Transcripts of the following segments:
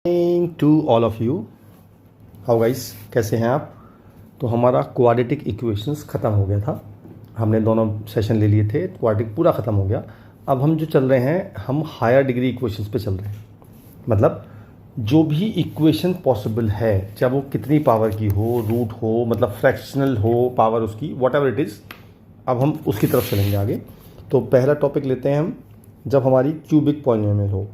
To all of you. How guys, कैसे हैं आप? तो हमारा क्वाड्रेटिक इक्वेशंस ख़त्म हो गया था। हमने दोनों सेशन ले लिए थे, क्वाड्रेटिक पूरा ख़त्म हो गया। अब हम जो चल रहे हैं, हम हायर डिग्री इक्वेशंस पे चल रहे हैं। मतलब जो भी इक्वेशन पॉसिबल है, चाहे वो कितनी पावर की हो, रूट हो, मतलब फ्रैक्शनल हो पावर उसकी, वॉट एवर इट इज़, अब हम उसकी तरफ चलेंगे आगे। तो पहला टॉपिक लेते हैं हम, जब हमारी क्यूबिक पॉलिनोमियल हो।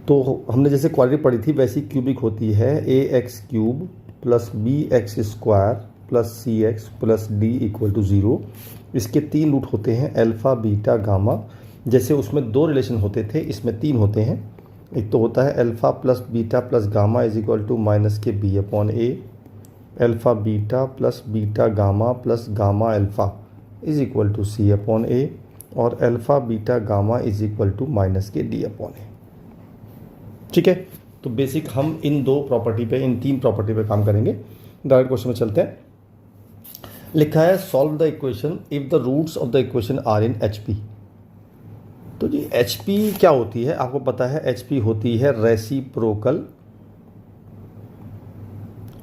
तो हमने जैसे क्वाड्रेटिक पढ़ी थी, वैसी क्यूबिक होती है A X cube plus B X square plus C X plus D equal to 0। इसके तीन रूट होते हैं, अल्फ़ा बीटा गामा। जैसे उसमें दो रिलेशन होते थे, इसमें तीन होते हैं। एक तो होता है alpha plus beta plus gamma is equal to minus के B upon A, alpha beta plus beta gamma plus gamma alpha is equal to C upon A, और alpha beta gamma is equal to minus के D upon A. ठीक है, तो basic हम इन दो property पे, इन तीन प्रॉपर्टी पे काम करेंगे। डायरेक्ट क्वेश्चन में चलते हैं। लिखा है solve the equation if the roots of the equation are in H P. तो जी एच पी क्या होती है, आपको पता है। एच पी होती है reciprocal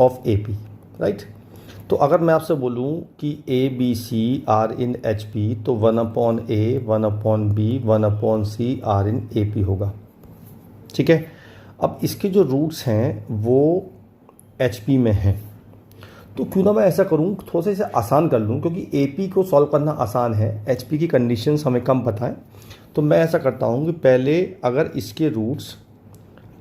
of A P, right. तो अगर मैं आपसे बोलूं कि A B C are in H P, तो 1/a 1/b 1/c are in A P होगा। ठीक है, अब इसके जो रूट्स हैं वो एच पी में हैं। तो क्यों ना मैं ऐसा करूं, थोड़ा सा इसे आसान कर लूं, क्योंकि ए पी को सॉल्व करना आसान है, एच पी की कंडीशंस हमें कम पता है। तो मैं ऐसा करता हूं कि पहले अगर इसके रूट्स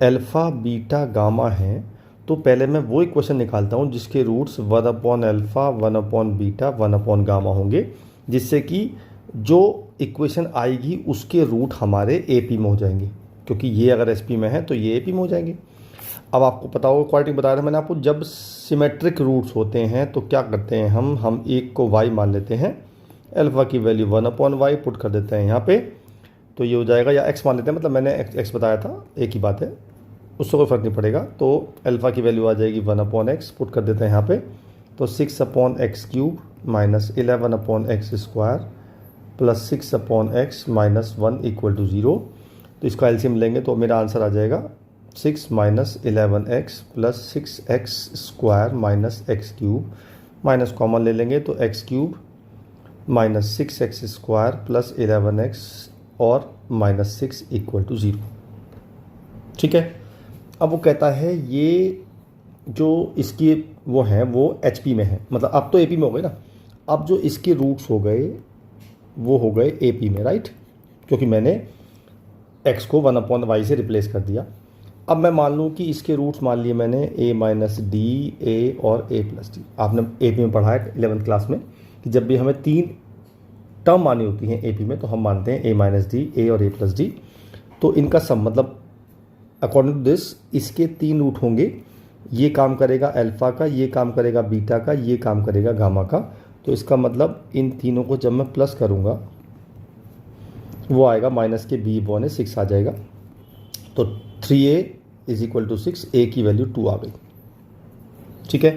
अल्फ़ा बीटा गामा हैं, तो पहले मैं वो इक्वेशन निकालता हूं जिसके रूट्स 1/अल्फ़ा 1/बीटा 1/गामा होंगे, जिससे कि जो इक्वेशन आएगी उसके रूट हमारे ए पी में हो जाएंगे। क्योंकि ये अगर एस पी में है तो ये ए पी में हो जाएंगे। अब आपको पता होगा, क्वाड्रेटिक बताया था मैंने आपको, जब सिमेट्रिक रूट्स होते हैं तो क्या करते हैं हम एक को y मान लेते हैं, अल्फ़ा की वैल्यू 1/y पुट कर देते हैं यहाँ पे, तो ये हो जाएगा, या x मान लेते हैं, मतलब मैंने x बताया था, एक ही बात है, उससे कोई फ़र्क नहीं पड़ेगा। तो अल्फ़ा की वैल्यू आ जाएगी 1/x, पुट कर देते हैं यहाँ पे, तो 6/x³ minus 11/x square plus 6/x minus 1 equal to 0। तो इसका एलसीएम लेंगे तो मेरा आंसर आ जाएगा 6 minus 11x plus 6x square minus x³ minus common ले लेंगे तो x³ minus 6x square plus 11x और माइनस 6 इक्वल टू 0। ठीक है, अब वो कहता है ये जो इसकी वो है वो एच पी में है, मतलब अब तो ए पी में हो गए ना। अब जो इसके रूट्स हो गए वो हो गए ए पी में, राइट, क्योंकि मैंने x को 1/y से रिप्लेस कर दिया। अब मैं मान लूँ कि इसके रूट्स मान लिए मैंने a माइनस डी, ए और a प्लस डी। आपने ए पी में पढ़ा है 11th क्लास में कि जब भी हमें तीन टर्म मानी होती हैं ए पी में, तो हम मानते हैं a माइनस डी, ए और a प्लस डी। तो इनका सम, मतलब अकॉर्डिंग टू दिस, इसके तीन रूट होंगे। ये काम करेगा अल्फ़ा का, ये काम करेगा बीटा का, ये काम करेगा गामा का। तो इसका मतलब इन तीनों को जब मैं प्लस करूँगा वो आएगा माइनस के बी बॉन 6 आ जाएगा। तो 3a इज इक्वल टू 6, ए की वैल्यू 2 आ गई। ठीक है,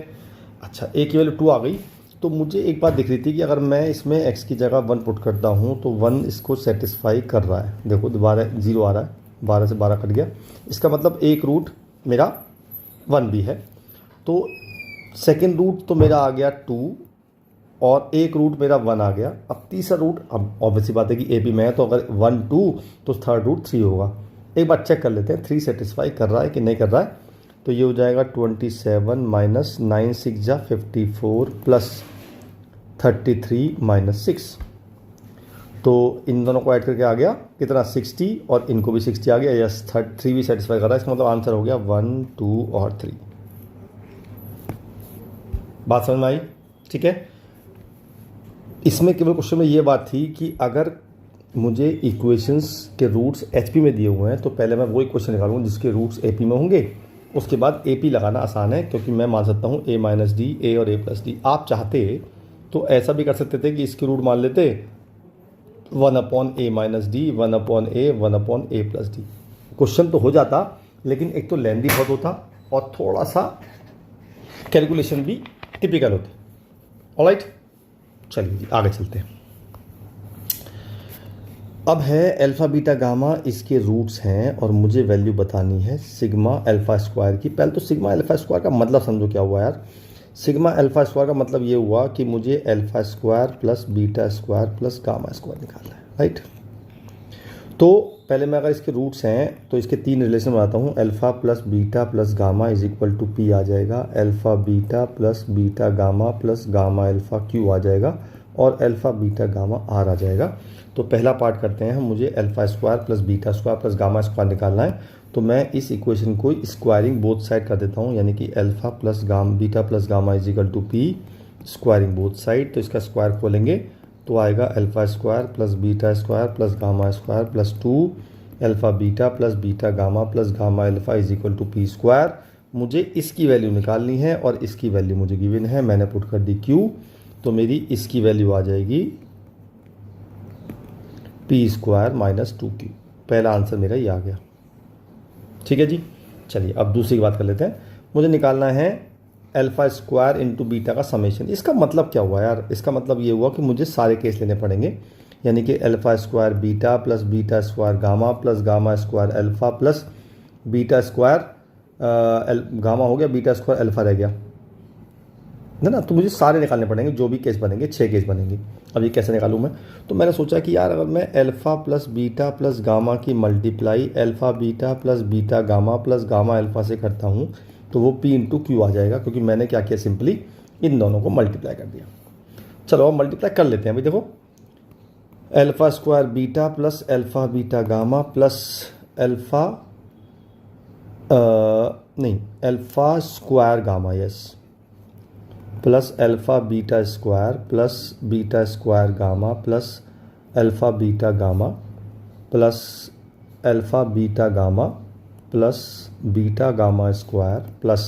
अच्छा, ए की वैल्यू 2 आ गई। तो मुझे एक बात दिख रही थी कि अगर मैं इसमें x की जगह 1 पुट करता हूँ तो 1 इसको सेटिस्फाई कर रहा है। देखो दोबारा 0 आ रहा है, 12 से 12 कट गया। इसका मतलब एक रूट मेरा 1 भी है। तो सेकेंड रूट तो मेरा आ गया 2 और एक रूट मेरा 1 आ गया। अब तीसरा रूट, अब ऑब्वियसली बात है कि ए पी में है, तो अगर 1 2 तो थर्ड रूट 3 होगा। एक बार चेक कर लेते हैं 3 सेटिस्फाई कर रहा है कि नहीं कर रहा है। तो ये हो जाएगा 27 माइनस 9 6 जा 54 प्लस 33 माइनस 6। तो इन दोनों को ऐड करके आ गया कितना, 60, और इनको भी 60 आ गया। यस, 3 भी सेटिस्फाई कर रहा है। इसका मतलब आंसर हो गया 1 2 और 3। बात समझ में आई? ठीक है, इसमें केवल क्वेश्चन में ये बात थी कि अगर मुझे इक्वेशंस के रूट्स एच पी में दिए हुए हैं तो पहले मैं वो इक्वेशन निकालूंगा जिसके रूट्स ए पी में होंगे। उसके बाद ए पी लगाना आसान है, क्योंकि मैं मान सकता हूँ a माइनस डी, ए और a प्लस डी। आप चाहते तो ऐसा भी कर सकते थे कि इसके रूट मान लेते 1/a minus D, 1/a 1/a plus D. Question तो हो जाता, लेकिन एक तो लेंदी बहुत होता और थोड़ा सा कैलकुलेशन भी टिपिकल होती। ऑलराइट, चलिए जी आगे चलते हैं। अब है अल्फ़ा बीटा गामा, इसके रूट्स हैं और मुझे वैल्यू बतानी है सिग्मा अल्फ़ा स्क्वायर की। पहले तो सिग्मा अल्फ़ा स्क्वायर का मतलब समझो क्या हुआ यार। सिग्मा अल्फ़ा स्क्वायर का मतलब ये हुआ कि मुझे alpha square plus beta square plus gamma square निकालना है, राइट। तो पहले मैं अगर इसके रूट्स हैं तो इसके 3 रिलेशन बनाता हूँ। Alpha plus beta plus gamma is equal to P आ जाएगा, alpha beta plus beta gamma plus gamma alpha Q आ जाएगा, और अल्फ़ा बीटा गामा आर आ जाएगा। तो पहला पार्ट करते हैं हम। मुझे alpha square plus beta square plus gamma square निकालना है। तो मैं इस इक्वेशन को स्क्वायरिंग बोथ साइड कर देता हूँ, यानी कि alpha plus beta plus gamma is equal to P, squaring both side. तो इसका स्क्वायर खोलेंगे तो आएगा alpha square plus beta square plus gamma square plus 2 alpha beta plus beta gamma plus gamma alpha is equal to P square. मुझे इसकी value निकालनी है और इसकी वैल्यू मुझे गिवन है, मैंने पुट कर दी क्यू। तो मेरी इसकी वैल्यू आ जाएगी पी स्क्वायर माइनस 2Q। पहला आंसर मेरा ये आ गया, ठीक है जी। चलिए अब दूसरी बात कर लेते हैं। मुझे निकालना है अल्फ़ा स्क्वायर इंटू बीटा का समेशन। इसका मतलब क्या हुआ यार? इसका मतलब ये हुआ कि मुझे सारे केस लेने पड़ेंगे, यानी कि alpha square beta plus beta square gamma plus gamma square alpha plus beta square gamma हो गया, बीटा स्क्वायर अल्फ़ा रह गया, है ना। तो मुझे सारे निकालने पड़ेंगे, जो भी केस बनेंगे, 6 केस बनेंगे। अब ये कैसे निकालूँ मैं? तो मैंने सोचा कि यार अगर मैं alpha plus beta plus gamma की multiply alpha beta plus beta gamma plus gamma alpha से करता हूँ तो वो P इंटू क्यू आ जाएगा, क्योंकि मैंने क्या किया, सिंपली इन दोनों को मल्टीप्लाई कर दिया। चलो अब मल्टीप्लाई कर लेते हैं। अभी देखो, alpha square beta plus alpha beta gamma plus alpha alpha square gamma, yes, plus alpha beta square plus beta square gamma plus alpha beta gamma plus alpha beta gamma plus beta gamma square plus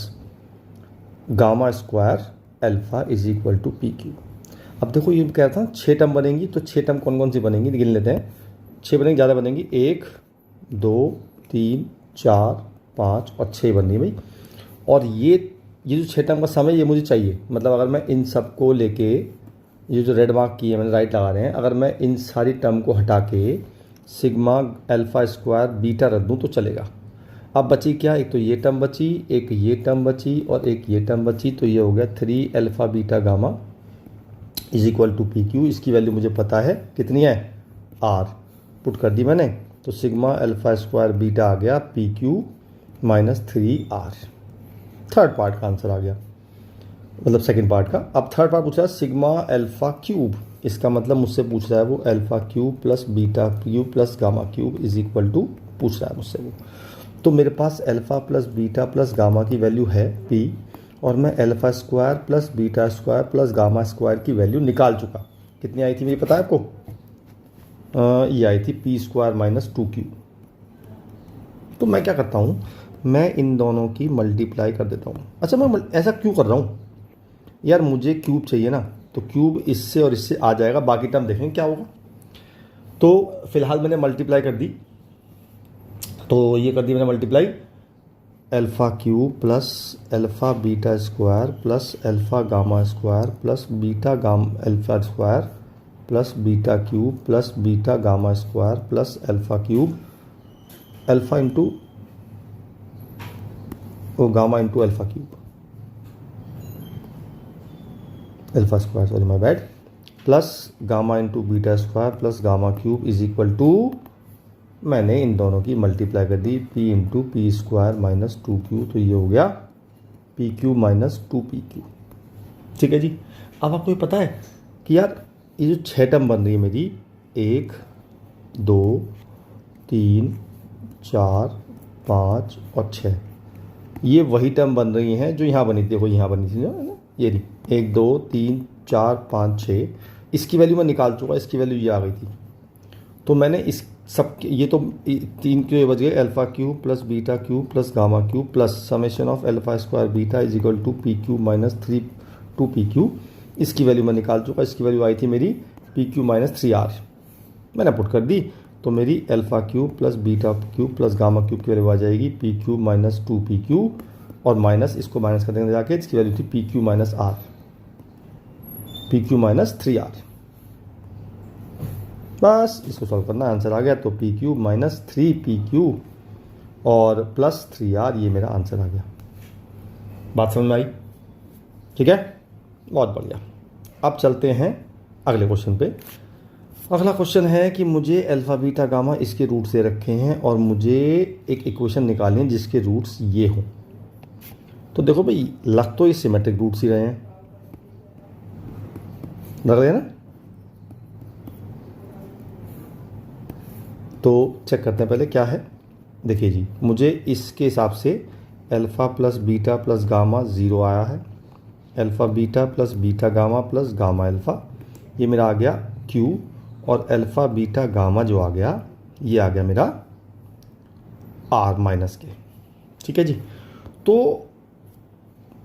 gamma square alpha is equal to P Q. अब देखो ये कह रहा था 6 term बनेंगी, तो 6 term कौन कौन सी बनेंगी गिन लेते हैं। 6 बनेंगी, ज़्यादा बनेंगी, 1 2 3 4 5 और 6 बन रही भाई। और ये जो 6 टर्म का समय ये मुझे चाहिए, मतलब अगर मैं इन सब को लेके, ये जो रेड मार्क की है मैंने राइट लगा रहे हैं, अगर मैं इन सारी टर्म को हटा के सिग्मा अल्फ़ा स्क्वायर बीटा रख दूँ तो चलेगा। अब बची क्या, एक तो ये टर्म बची, एक ये टर्म बची और एक ये टर्म बची, तो ये हो गया 3 alpha beta gamma is equal to P Q. इसकी वैल्यू मुझे पता है कितनी है, आर, पुट कर दी मैंने। तो सिग्मा अल्फ़ा स्क्वायर बीटा आ गया P Q minus 3R। Third part का आंसर आ गया, मतलब सेकंड पार्ट का। अब थर्ड पार्ट पूछ रहा है सिग्मा अल्फ़ा क्यूब, इसका मतलब मुझसे पूछ रहा है वो alpha cube plus beta cube plus gamma cube is equal to पूछ रहा है मुझसे वो। तो मेरे पास alpha plus beta plus gamma की वैल्यू है P, और मैं alpha square plus beta square plus gamma square की वैल्यू निकाल चुका। कितनी आई थी मुझे पता है आपको? ये आई थी P स्क्वायर माइनस 2Q। तो मैं क्या करता हूँ, मैं इन दोनों की मल्टीप्लाई कर देता हूँ। अच्छा, मैं ऐसा क्यों कर रहा हूँ यार? मुझे क्यूब चाहिए ना, तो क्यूब इससे और इससे आ जाएगा, बाकी टर्म देखेंगे क्या होगा। तो फिलहाल मैंने मल्टीप्लाई कर दी, तो ये कर दी मैंने multiply, alpha cube plus alpha beta square plus alpha gamma square plus beta alpha square plus beta cube plus beta gamma square plus alpha cube alpha into gamma into alpha cube alpha square, sorry my bad, plus gamma into beta square plus gamma cube is equal to, मैंने इन दोनों की multiply कर दी, P into P square minus 2Q। तो ये हो गया पी क्यू माइनस 2PQ, ठीक है जी। अब आपको ये पता है कि यार ये जो 6 टर्म बन रही है मेरी, 1 2 3 4 5 और 6, ये वही टर्म बन रही हैं जो यहाँ बनी थी। देखो यहाँ बनी थी ना, ये रही 1 2 3 4 5 6। इसकी वैल्यू मैं निकाल चुका, इसकी वैल्यू ये आ गई थी। तो मैंने इस सब, ये तो 3 के बज गए, alpha cube plus beta cube plus gamma cube plus summation of alpha square beta is equal to P Q minus 2PQ। इसकी वैल्यू मैं निकाल चुका, इसकी वैल्यू आई थी मेरी PQ माइनस 3R, मैंने पुट कर दी। तो मेरी alpha cube plus beta cube plus gamma cube की वैल्यू आ जाएगी PQ माइनस 2PQ, और माइनस इसको माइनस कर देंगे जाके, इसकी वैल्यू थी PQ minus R, PQ minus 3R। बस इसको सॉल्व करना, आंसर आ गया। तो पी क्यूब माइनस 3PQ और प्लस 3R, ये मेरा आंसर आ गया। बात समझ में आई? ठीक है, बहुत बढ़िया। अब चलते हैं अगले क्वेश्चन पे। अगला क्वेश्चन है कि मुझे अल्फ़ा बीटा गामा इसके रूट से रखे हैं और मुझे एक इक्वेशन निकालनी है जिसके रूट्स ये हों। तो देखो भाई, लग तो ये सिमेट्रिक रूट्स ही रहे हैं, लग रहे हैं ना। तो चेक करते हैं पहले क्या है। देखिए जी, मुझे इसके हिसाब से alpha plus beta plus gamma 0 आया है, alpha beta plus beta gamma plus gamma alpha, ये मेरा आ गया Q, और अल्फ़ा बीटा गामा जो आ गया ये आ गया मेरा R माइनस के। ठीक है जी। तो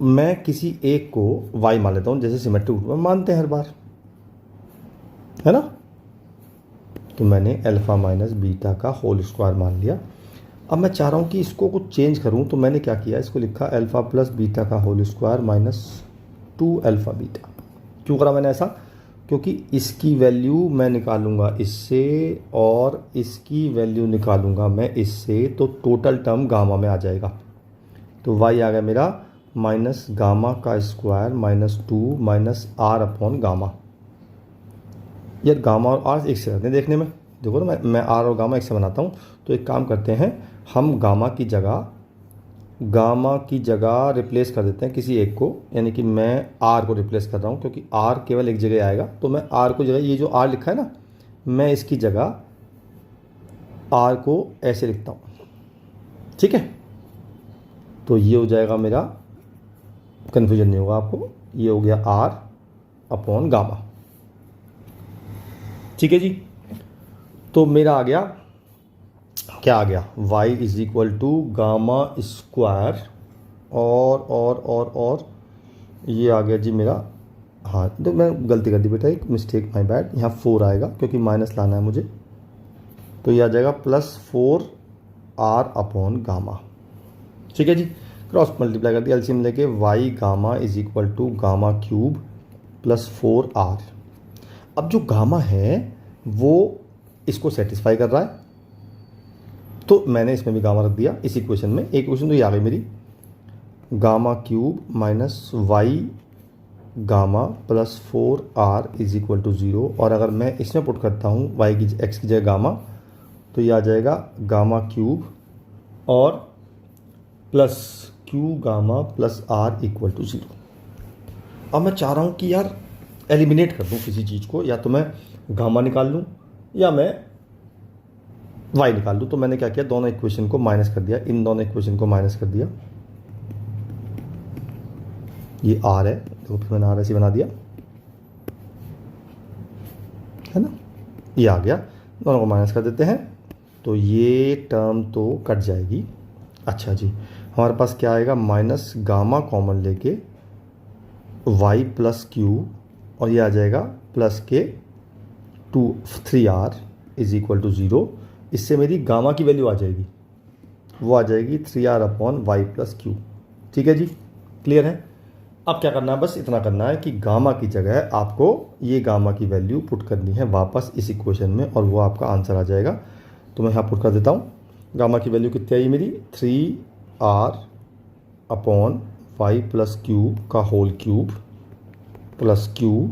मैं किसी एक को Y मान लेता हूँ, जैसे सिमेट्रिक रूट में मानते हैं हर बार, है ना। तो मैंने अल्फ़ा माइनस बीटा का होल स्क्वायर मान लिया। अब मैं चाह रहा हूँ कि इसको कुछ चेंज करूँ, तो मैंने क्या किया, इसको लिखा अल्फ़ा प्लस बीटा का whole square minus 2 alpha beta. क्यों करा मैंने ऐसा? क्योंकि इसकी वैल्यू मैं निकालूंगा इससे और इसकी वैल्यू निकालूंगा मैं इससे, तो टोटल टर्म गामा में आ जाएगा। तो y आ गया मेरा माइनस गामा का square minus 2 minus R upon gamma. यार गामा और R एक से रहते हैं देखने में, देखो ना, मैं R और गामा एक से बनाता हूँ। तो एक काम करते हैं, हम गामा की जगह रिप्लेस कर देते हैं किसी एक को, यानी कि मैं R को रिप्लेस कर रहा हूँ क्योंकि R केवल एक जगह आएगा। तो मैं R को जगह, ये जो R लिखा है ना, मैं इसकी जगह R को ऐसे लिखता हूँ। ठीक है, तो ये हो जाएगा मेरा, कन्फ्यूजन नहीं होगा आपको, ये हो गया R अपॉन गामा। ठीक है जी। तो मेरा आ गया, क्या आ गया, y is equal to gamma square और ये आ गया जी मेरा, हाँ तो मैं गलती कर दी बेटा, एक मिस्टेक, माय बैड, यहाँ 4 आएगा क्योंकि माइनस लाना है मुझे। तो ये आ जाएगा प्लस 4R अपॉन गामा। ठीक है जी, क्रॉस मल्टीप्लाई कर दिया, एलसीएम लेके y gamma is equal to gamma cube plus 4R। अब जो गामा है वो इसको सेटिस्फाई कर रहा है, तो मैंने इसमें भी गामा रख दिया इस इक्वेशन में। एक इक्वेशन तो ये आ गई मेरी, gamma cube minus y gamma plus 4R is equal to 0। और अगर मैं इसमें पुट करता हूँ y की x की जगह गामा, तो ये आ जाएगा गामा क्यूब और plus q gamma plus R equal to 0। अब मैं चाह रहा हूँ कि यार एलिमिनेट कर दूँ किसी चीज़ को, या तो मैं गामा निकाल लूँ या मैं y निकाल दूँ। तो मैंने क्या किया, दोनों इक्वेशन को माइनस कर दिया, इन दोनों इक्वेशन को माइनस कर दिया। ये r है, तो फिर मैंने r ऐसे बना दिया, है ना, ये आ गया। दोनों को माइनस कर देते हैं, तो ये टर्म तो कट जाएगी। अच्छा जी, हमारे पास क्या आएगा, माइनस गामा कॉमन लेके y प्लस क्यू, और ये आ जाएगा प्लस के 3R इज इक्वल टू 0। इससे मेरी गामा की वैल्यू आ जाएगी, वो आ जाएगी 3R upon Y plus Q. ठीक है जी, क्लियर है। अब क्या करना है, बस इतना करना है कि गामा की जगह आपको ये गामा की वैल्यू पुट करनी है वापस इस इक्वेशन में, और वो आपका आंसर आ जाएगा। तो मैं यहाँ पुट कर देता हूँ, गामा की वैल्यू कितनी आई मेरी, 3R upon Y plus Q का whole cube plus Q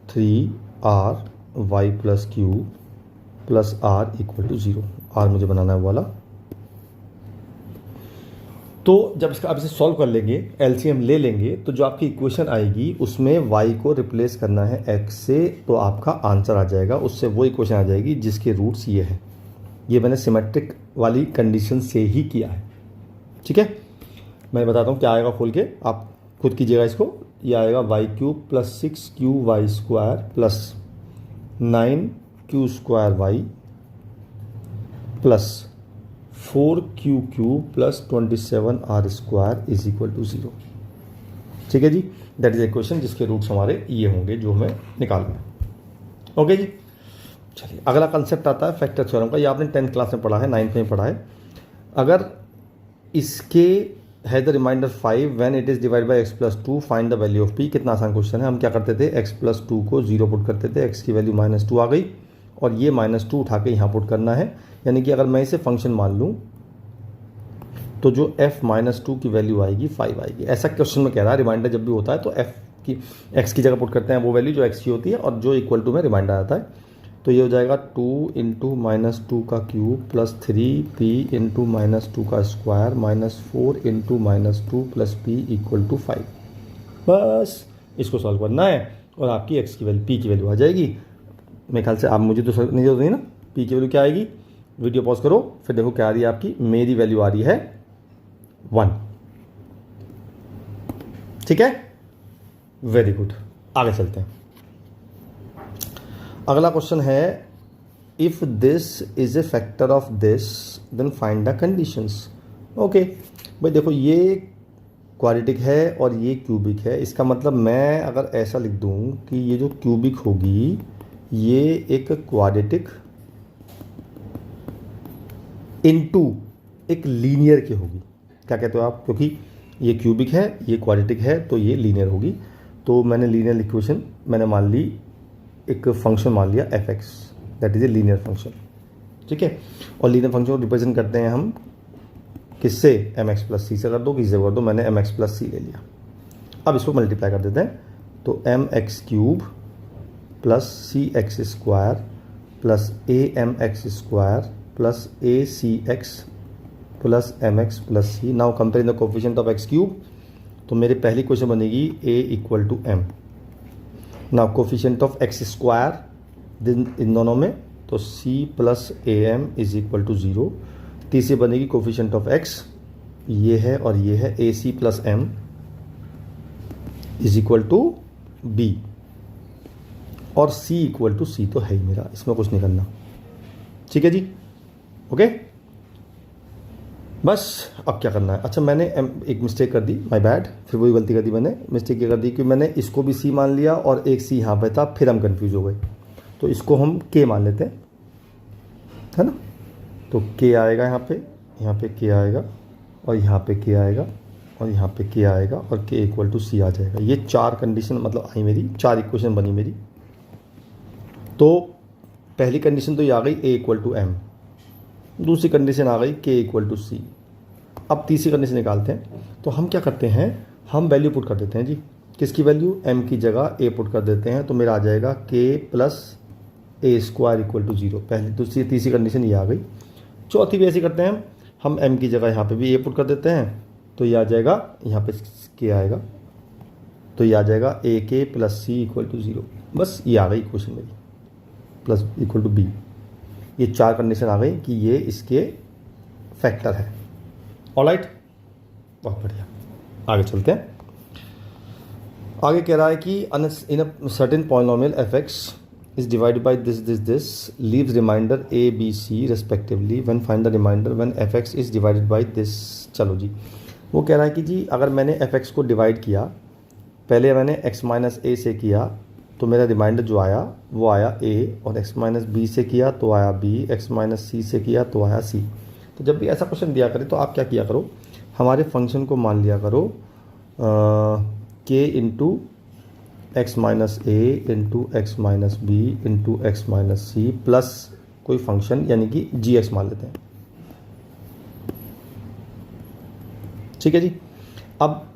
3R Y plus Q plus R equal to 0। R मुझे बनाना है वाला। तो जब इसका आप इसे सॉल्व कर लेंगे, एलसीएम ले लेंगे, तो जो आपकी इक्वेशन आएगी उसमें y को रिप्लेस करना है x से, तो आपका आंसर आ जाएगा, उससे वो इक्वेशन आ जाएगी जिसके रूट्स ये हैं। ये मैंने सिमेट्रिक वाली कंडीशन से ही किया है। ठीक है, मैं बताता हूँ क्या आएगा खोल के, आप खुद कीजिएगा इसको। ये आएगा y cube plus 6QY square plus 9Q square y plus 4Q cube plus 27R square is equal to 0। ठीक है जी, दैट इज इक्वेशन जिसके रूट्स हमारे ये होंगे जो हमें निकालना। ओके जी, चलिए अगला कंसेप्ट आता है फैक्टर थ्योरम का। ये आपने 10th क्लास में पढ़ा है, 9th में पढ़ा है। अगर इसके है the remainder 5 when it is divide by x plus 2 find the value of p। कितना आसान क्वेश्चन है। हम क्या करते थे, x प्लस 2 को 0 पुट करते थे, x की वैल्यू -2 आ गई, और ये -2 उठा के यहाँ पुट करना है। यानी कि अगर मैं इसे फंक्शन मान लूँ तो जो f-2 की वैल्यू आएगी 5 आएगी। ऐसा क्वेश्चन में कह रहा है, रिमाइंडर जब भी होता है तो f की x की जगह पुट करते हैं वो वैल्यू जो x की होती है और जो इक्वल टू में रिमाइंडर आता है। तो ये हो जाएगा 2 इंटू -2 का क्यूब प्लस 3p इंटू -2 का square -4 into -2 plus p equal to 5। बस इसको सॉल्व करना है और आपकी x की वैल्यू p की वैल्यू आ जाएगी। मेरे ख्याल से आप मुझे तो नहीं होती ना, p की वैल्यू क्या आएगी। वीडियो पॉज करो फिर देखो क्या आ रही है आपकी। मेरी वैल्यू आ रही है 1। ठीक है, वेरी गुड। आगे चलते हैं। अगला क्वेश्चन है if this is a factor of this then find the conditions. Okay भाई देखो, ये क्वाड्रेटिक है और ये क्यूबिक है। इसका मतलब मैं अगर ऐसा लिख दूं कि ये जो क्यूबिक होगी ये एक क्वाड्रेटिक इनटू एक लीनियर की होगी। क्या कहते हो आप, क्योंकि ये क्यूबिक है ये क्वाड्रेटिक है तो ये लीनियर होगी। तो मैंने लीनियर इक्वेशन मैंने मान ली, एक फंक्शन मान लिया f(x), that is a linear function. ठीक है, और लीनियर फंक्शन को रिप्रेजेंट करते हैं हम किससे, mx प्लस सी से कर दो, किसी से कर दो, मैंने mx प्लस सी ले लिया। अब इसको मल्टीप्लाई कर देते हैं तो mx cube plus C X square plus amx स्क्वायर plus acx plus mx plus सी। Now comparing the coefficient of x cube, तो मेरी पहली क्वेश्चन बनेगी a equal to m। Now coefficient of x square इन दोनों में, तो c plus am is equal to 0। तीसरी बनेगी कोफिशिएंट ऑफ x, ये है और ये है, ac plus m is equal to b, और c इक्वल टू c तो है ही मेरा, इसमें कुछ नहीं करना। ठीक है जी, ओके। बस अब क्या करना है, अच्छा मैंने एक मिस्टेक कर दी, माय बैड, फिर वही गलती कर दी मैंने। मिस्टेक ये कर दी कि मैंने इसको भी c मान लिया और एक c यहाँ पे था, फिर हम कंफ्यूज हो गए। तो इसको हम k मान लेते हैं, है ना। तो k आएगा यहाँ पे k आएगा और यहाँ पे k आएगा और यहाँ पे k आएगा और k इक्वल टू c आ जाएगा। ये 4 कंडीशन मतलब आई मेरी, 4 इक्वेशन बनी मेरी। तो पहली कंडीशन तो ये आ गई a इक्वल टू m, दूसरी कंडीशन आ गई k इक्वल टू c। अब तीसरी कंडीशन निकालते हैं। तो हम क्या करते हैं, हम वैल्यू पुट कर देते हैं जी, किसकी वैल्यू, m की जगह a पुट कर देते हैं। तो मेरा आ जाएगा k plus a square equal to 0। पहली दूसरी तीसरी कंडीशन ये आ गई। चौथी भी ऐसी करते हैं, हम m की जगह यहाँ पे भी a पुट कर देते हैं। तो ये आ जाएगा, यहाँ पे k आएगा, तो ये आ जाएगा ak plus c equal to 0। बस ये आ गई इक्वेशन मेरी, प्लस इक्वल टू b। ये 4 कंडीशन आ गई कि ये इसके फैक्टर है। ऑलराइट, बहुत बढ़िया। आगे चलते हैं। आगे कह रहा है कि in a certain polynomial f(x) is divided by this leaves remainder a b c respectively when find the remainder when f(x) is divided by this। चलो जी, वो कह रहा है कि जी अगर मैंने f(x) को डिवाइड किया, पहले मैंने x माइनस a से किया तो मेरा रिमाइंडर जो आया वो आया a, और x माइनस b से किया तो आया b, x माइनस c से किया तो आया c। तो जब भी ऐसा क्वेश्चन दिया करे तो आप क्या किया करो, हमारे फंक्शन को मान लिया करो k into X minus A into X minus B into X minus C plus कोई फंक्शन यानी कि जी एक्स मान लेते हैं। ठीक है जी। अब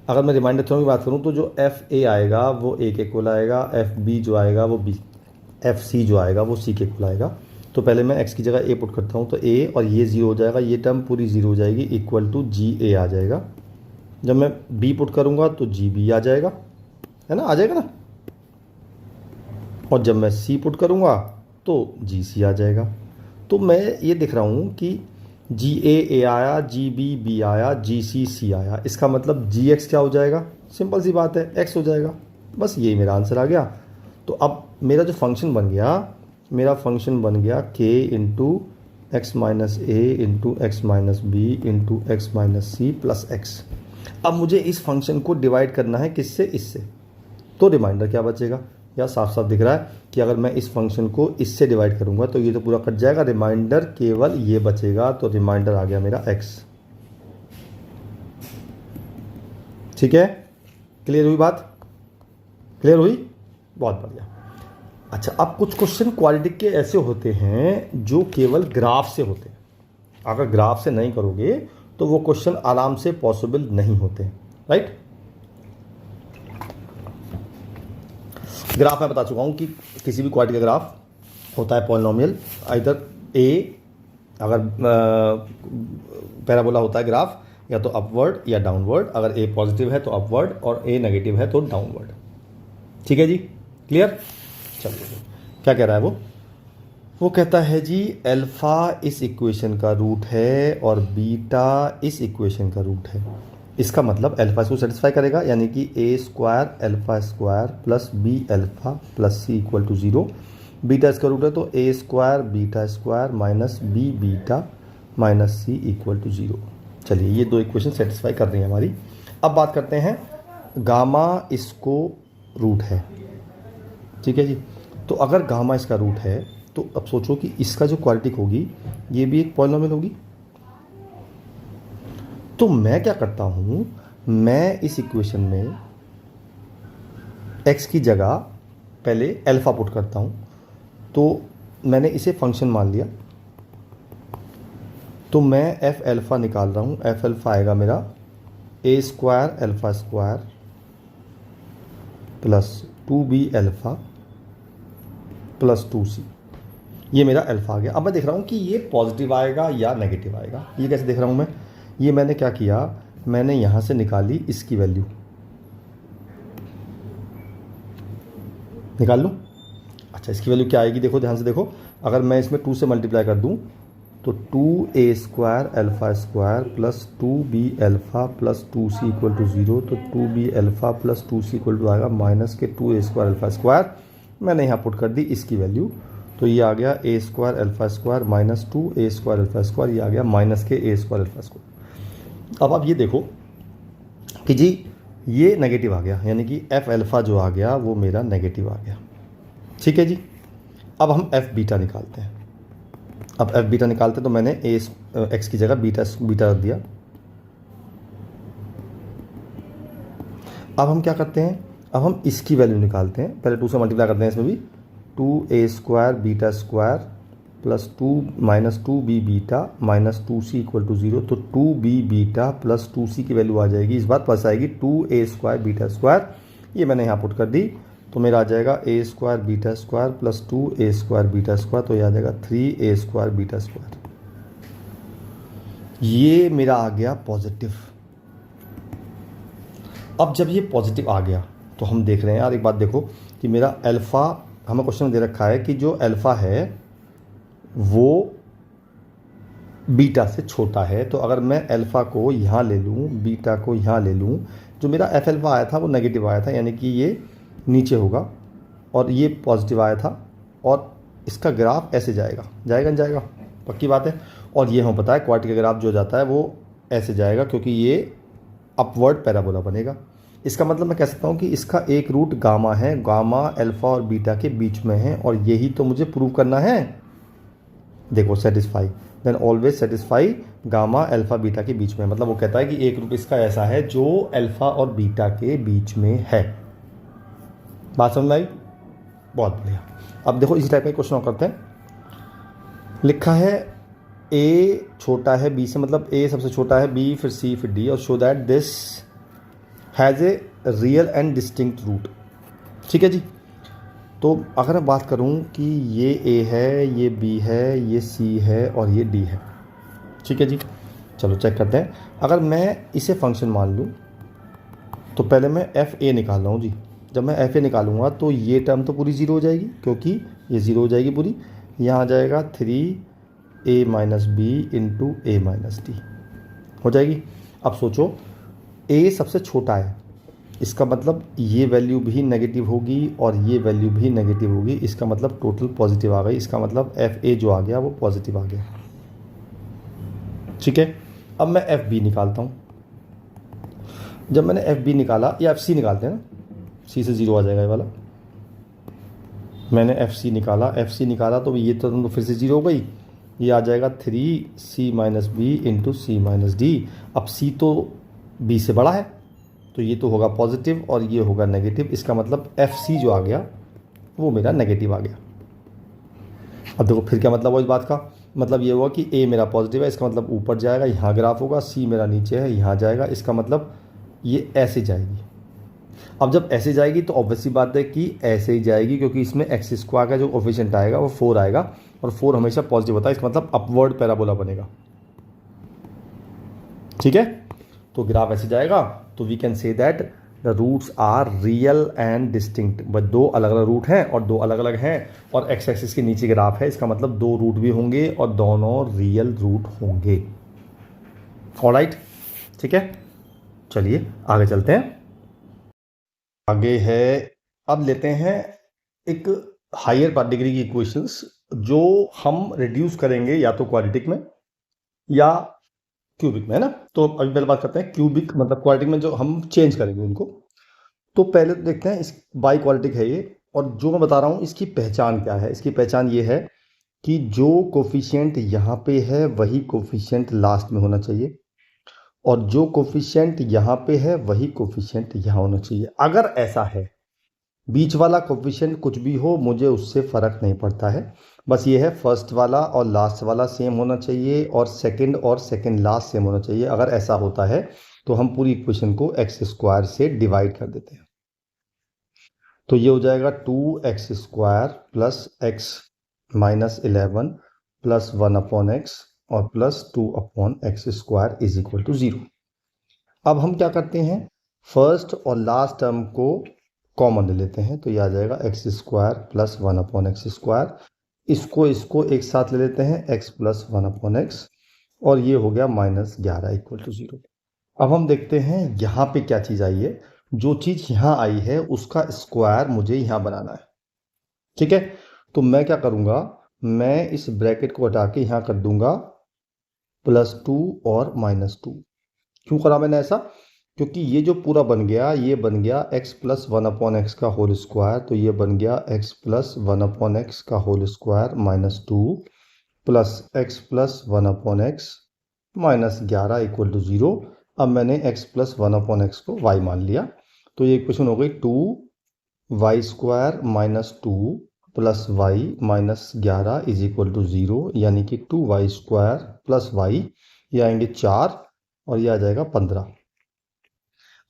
अगर मैं रिमाइंडर थ्योरम की बात करूं तो जो एफ ए आएगा वो ए के इक्वल आएगा, एफ बी जो आएगा वो बी, एफ सी जो आएगा वो सी के इक्वल आएगा। तो पहले मैं एक्स की जगह ए पुट करता हूं, तो ए और ये 0 हो जाएगा, ये टर्म पूरी 0 हो जाएगी, इक्वल टू जी ए आ जाएगा। जब मैं बी पुट करूंगा तो जी बी आ जाएगा, है ना, आ जाएगा ना। और जब मैं सी पुट करूंगा तो जी सी आ जाएगा। तो मैं ये दिख रहा हूँ कि जी ए आया, जी बी आया, जी सी आया। इसका मतलब जी एक्स क्या हो जाएगा, सिंपल सी बात है, एक्स हो जाएगा। बस यही मेरा आंसर आ गया। तो अब मेरा जो फंक्शन बन गया, मेरा फंक्शन बन गया K into X minus A into X minus B into X minus C plus X. अब मुझे इस फंक्शन को डिवाइड करना है किससे, इससे। तो रिमाइंडर क्या बचेगा, या साफ साफ दिख रहा है कि अगर मैं इस फंक्शन को इससे डिवाइड करूंगा तो ये तो पूरा कट जाएगा, रिमाइंडर केवल ये बचेगा। तो रिमाइंडर आ गया मेरा x। ठीक है, क्लियर हुई बात, क्लियर हुई, बहुत बढ़िया। अच्छा, अब कुछ क्वेश्चन क्वाड्रेटिक के ऐसे होते हैं जो केवल ग्राफ से होते हैं। अगर ग्राफ से नहीं करोगे तो वो क्वेश्चन आराम से पॉसिबल नहीं होते, राइट। ग्राफ मैं बता चुका हूँ कि किसी भी क्वाड्रेटिक का ग्राफ होता है पॉलिनोमियल, आइदर ए, अगर पैराबोला होता है ग्राफ या तो अपवर्ड या डाउनवर्ड, अगर ए पॉजिटिव है तो अपवर्ड और ए नेगेटिव है तो डाउनवर्ड। ठीक है जी, क्लियर। चलिए, क्या कह रहा है वो कहता है जी अल्फा इस इक्वेशन का रूट है और बीटा इस इक्वेशन का रूट है। इसका मतलब अल्फा इसको सेटिस्फाई करेगा, यानी कि A square alpha square plus B alpha plus C equal to 0। Beta इसका रूट है तो A square beta square minus B beta minus C equal to 0। चलिए, ये दो इक्वेशन सेटिस्फाई कर रही हैं हमारी। अब बात करते हैं गामा इसको रूट है। ठीक है जी, तो अगर गामा इसका रूट है तो अब सोचो कि इसका जो क्वाड्रेटिक होगी ये भी एक पॉलिनोमियल होगी। तो मैं क्या करता हूं, मैं इस इक्वेशन में x की जगह पहले अल्फा पुट करता हूं। तो मैंने इसे फंक्शन मान लिया, तो मैं एफ अल्फा निकाल रहा हूं। एफ अल्फा आएगा मेरा A square alpha square plus 2b alpha plus 2c, ये मेरा अल्फा आ गया। अब मैं देख रहा हूँ कि ये पॉजिटिव आएगा या नेगेटिव आएगा। ये कैसे देख रहा हूँ मैं, ये मैंने क्या किया, मैंने यहाँ से निकाली इसकी वैल्यू, निकाल लूँ। अच्छा, इसकी वैल्यू क्या आएगी, देखो ध्यान से देखो। अगर मैं इसमें 2 से मल्टीप्लाई कर दूँ तो 2a square alpha square plus 2b alpha plus 2c equal to 0। तो 2b alpha plus 2c equal to आएगा minus k 2a square alpha square. मैंने यहाँ पुट कर दी इसकी वैल्यू, तो ये आ गया A square alpha square minus 2a square alpha square, ये आ गया माइनस के a स्क्वायर अल्फा स्क्वायर। अब आप ये देखो कि जी ये नेगेटिव आ गया, यानी कि एफ अल्फा जो आ गया वो मेरा नेगेटिव आ गया। ठीक है जी, अब हम एफ बीटा निकालते हैं। अब एफ बीटा निकालते हैं तो मैंने एक्स की जगह बीटा रख दिया। अब हम क्या करते हैं, अब हम इसकी वैल्यू निकालते हैं। पहले 2 से मल्टीप्लाई करते हैं इसमें भी, 2a square beta square plus 2 minus 2b beta minus 2c equal to 0। तो 2b बीटा प्लस 2c की वैल्यू आ जाएगी, इस बार प्लस आएगी 2a स्क्वायर बीटा स्क्वायर, ये मैंने यहाँ पुट कर दी। तो मेरा आ जाएगा a square beta square plus 2a square beta square, तो ये आ जाएगा 3a स्क्वायर बीटा स्क्वायर। ये मेरा आ गया पॉजिटिव। अब जब ये पॉजिटिव आ गया तो हम देख रहे हैं यार, एक बात देखो कि मेरा अल्फ़ा हमें क्वेश्चन में दे रखा है कि जो अल्फ़ा है वो बीटा से छोटा है। तो अगर मैं अल्फ़ा को यहाँ ले लूँ, बीटा को यहाँ ले लूँ, जो मेरा एफ अल्फ़ा आया था वो नेगेटिव आया था, यानी कि ये नीचे होगा और ये पॉजिटिव आया था, और इसका ग्राफ ऐसे जाएगा, जाएगा नहीं जाएगा, पक्की बात है। और ये हमें पता है क्वाड्रेटिक का ग्राफ जो जाता है वो ऐसे जाएगा, क्योंकि ये अपवर्ड पैराबोला बनेगा। इसका मतलब मैं कह सकता हूँ कि इसका एक रूट गामा है, गामा अल्फ़ा और बीटा के बीच में है, और यही तो मुझे प्रूव करना है। देखो, satisfy, then always satisfy gamma alpha beta के बीच में, मतलब वो कहता है कि एक रूट इसका ऐसा है जो अल्फ़ा और बीटा के बीच में है। बात समझ में आई? बहुत बढ़िया। अब देखो इसी टाइप का क्वेश्चन और करते हैं। लिखा है ए छोटा है बी से, मतलब ए सबसे छोटा है, बी फिर सी फिर डी, और show that this has a real and distinct root. ठीक है जी, तो अगर मैं बात करूं कि ये ए है, ये बी है, ये सी है और ये डी है। ठीक है जी, चलो चेक करते हैं। अगर मैं इसे फंक्शन मान लूं तो पहले मैं एफ ए निकाल रहा हूँ जी। जब मैं एफ ए निकालूंगा तो ये टर्म तो पूरी 0 हो जाएगी, क्योंकि ये 0 हो जाएगी पूरी। यहाँ आ जाएगा 3a माइनस बी इंटू ए माइनस डी हो जाएगी। अब सोचो a सबसे छोटा है, इसका मतलब ये वैल्यू भी नेगेटिव होगी और ये वैल्यू भी नेगेटिव होगी, इसका मतलब टोटल पॉजिटिव आ गई। इसका मतलब एफ ए जो आ गया वो पॉजिटिव आ गया। ठीक है, अब मैं एफ बी निकालता हूँ। जब मैंने एफ बी निकाला, या एफ सी निकालते हैं ना, सी से 0 आ जाएगा ये वाला। मैंने एफ सी निकाला तो ये तो फिर से 0 हो गई, ये आ जाएगा 3c माइनस बी इंटू सी माइनस डी। अब सी तो बी से बड़ा है तो ये तो होगा पॉजिटिव और ये होगा नेगेटिव, इसका मतलब एफ सी जो आ गया वो मेरा नेगेटिव आ गया। अब देखो फिर क्या मतलब हुआ इस बात का, मतलब ये हुआ कि ए मेरा पॉजिटिव है, इसका मतलब ऊपर जाएगा, यहाँ ग्राफ होगा, सी मेरा नीचे है, यहाँ जाएगा, इसका मतलब ये ऐसे जाएगी। अब जब ऐसे जाएगी तो ऑब्वियसली बात है कि ऐसे ही जाएगी, क्योंकि इसमें एक्स स्क्वायर का जो कोफिशिएंट आएगा वो 4 आएगा, और 4 हमेशा पॉजिटिव होता है, इसका मतलब अपवर्ड पैराबोला बनेगा। ठीक है, तो ग्राफ ऐसे जाएगा, तो we can say that the roots are real and distinct. But दो अलग अलग रूट हैं और दो अलग अलग हैं, और एक्स एक्सिस के नीचे ग्राफ है, इसका मतलब दो रूट भी होंगे और दोनों रियल रूट होंगे। ऑलराइट, ठीक है, चलिए आगे चलते हैं। आगे है, अब लेते हैं एक हायर डिग्री की इक्वेशंस जो हम रिड्यूस करेंगे या तो क्वाड्रेटिक में या क्यूबिक में, है ना। तो अभी पहले बात करते हैं क्यूबिक, मतलब क्वाड्रेटिक में जो हम चेंज करेंगे उनको। तो पहले तो देखते हैं, इस बाई क्वाड्रेटिक है ये, और जो मैं बता रहा हूँ इसकी पहचान क्या है। इसकी पहचान ये है कि जो कोफिशिएंट यहाँ पे है वही कोफिशिएंट लास्ट में होना चाहिए, और जो कोफिशिएंट यहाँ पे है वही कोफिशिएंट यहाँ होना चाहिए। अगर ऐसा है, बीच वाला कोफिशिएंट कुछ भी हो मुझे उससे फ़र्क नहीं पड़ता है, बस ये है फर्स्ट वाला और लास्ट वाला सेम होना चाहिए और सेकंड लास्ट सेम होना चाहिए। अगर ऐसा होता है तो हम पूरी इक्वेशन को एक्स स्क्वायर से डिवाइड कर देते हैं। तो ये हो जाएगा 2x square plus x minus 11 plus 1/x और plus 2/x square is equal to 0। अब हम क्या करते हैं, फर्स्ट और लास्ट टर्म को कॉमन ले लेते हैं, तो ये आ जाएगा x square plus 1/x square. इसको एक साथ ले लेते हैं, x प्लस 1/x, और ये हो गया -11 इक्वल टू 0। अब हम देखते हैं यहाँ पे क्या चीज़ आई है। जो चीज़ यहाँ आई है उसका स्क्वायर मुझे यहाँ बनाना है। ठीक है, तो मैं क्या करूँगा, मैं इस ब्रैकेट को हटा के यहाँ कर दूंगा +2 और -2। क्यों करा मैंने ऐसा, क्योंकि ये जो पूरा बन गया, ये बन गया x प्लस 1/x का होल स्क्वायर, तो ये बन गया x प्लस 1/x का whole square -2 plus x plus 1/x -11 equal to 0। अब मैंने x प्लस 1/x को y मान लिया, तो ये इक्वेशन हो गई 2y square -2 plus y -11 is equal to 0, यानी कि 2y स्क्वायर प्लस y, ये आएंगे 4 और ये आ जाएगा 15।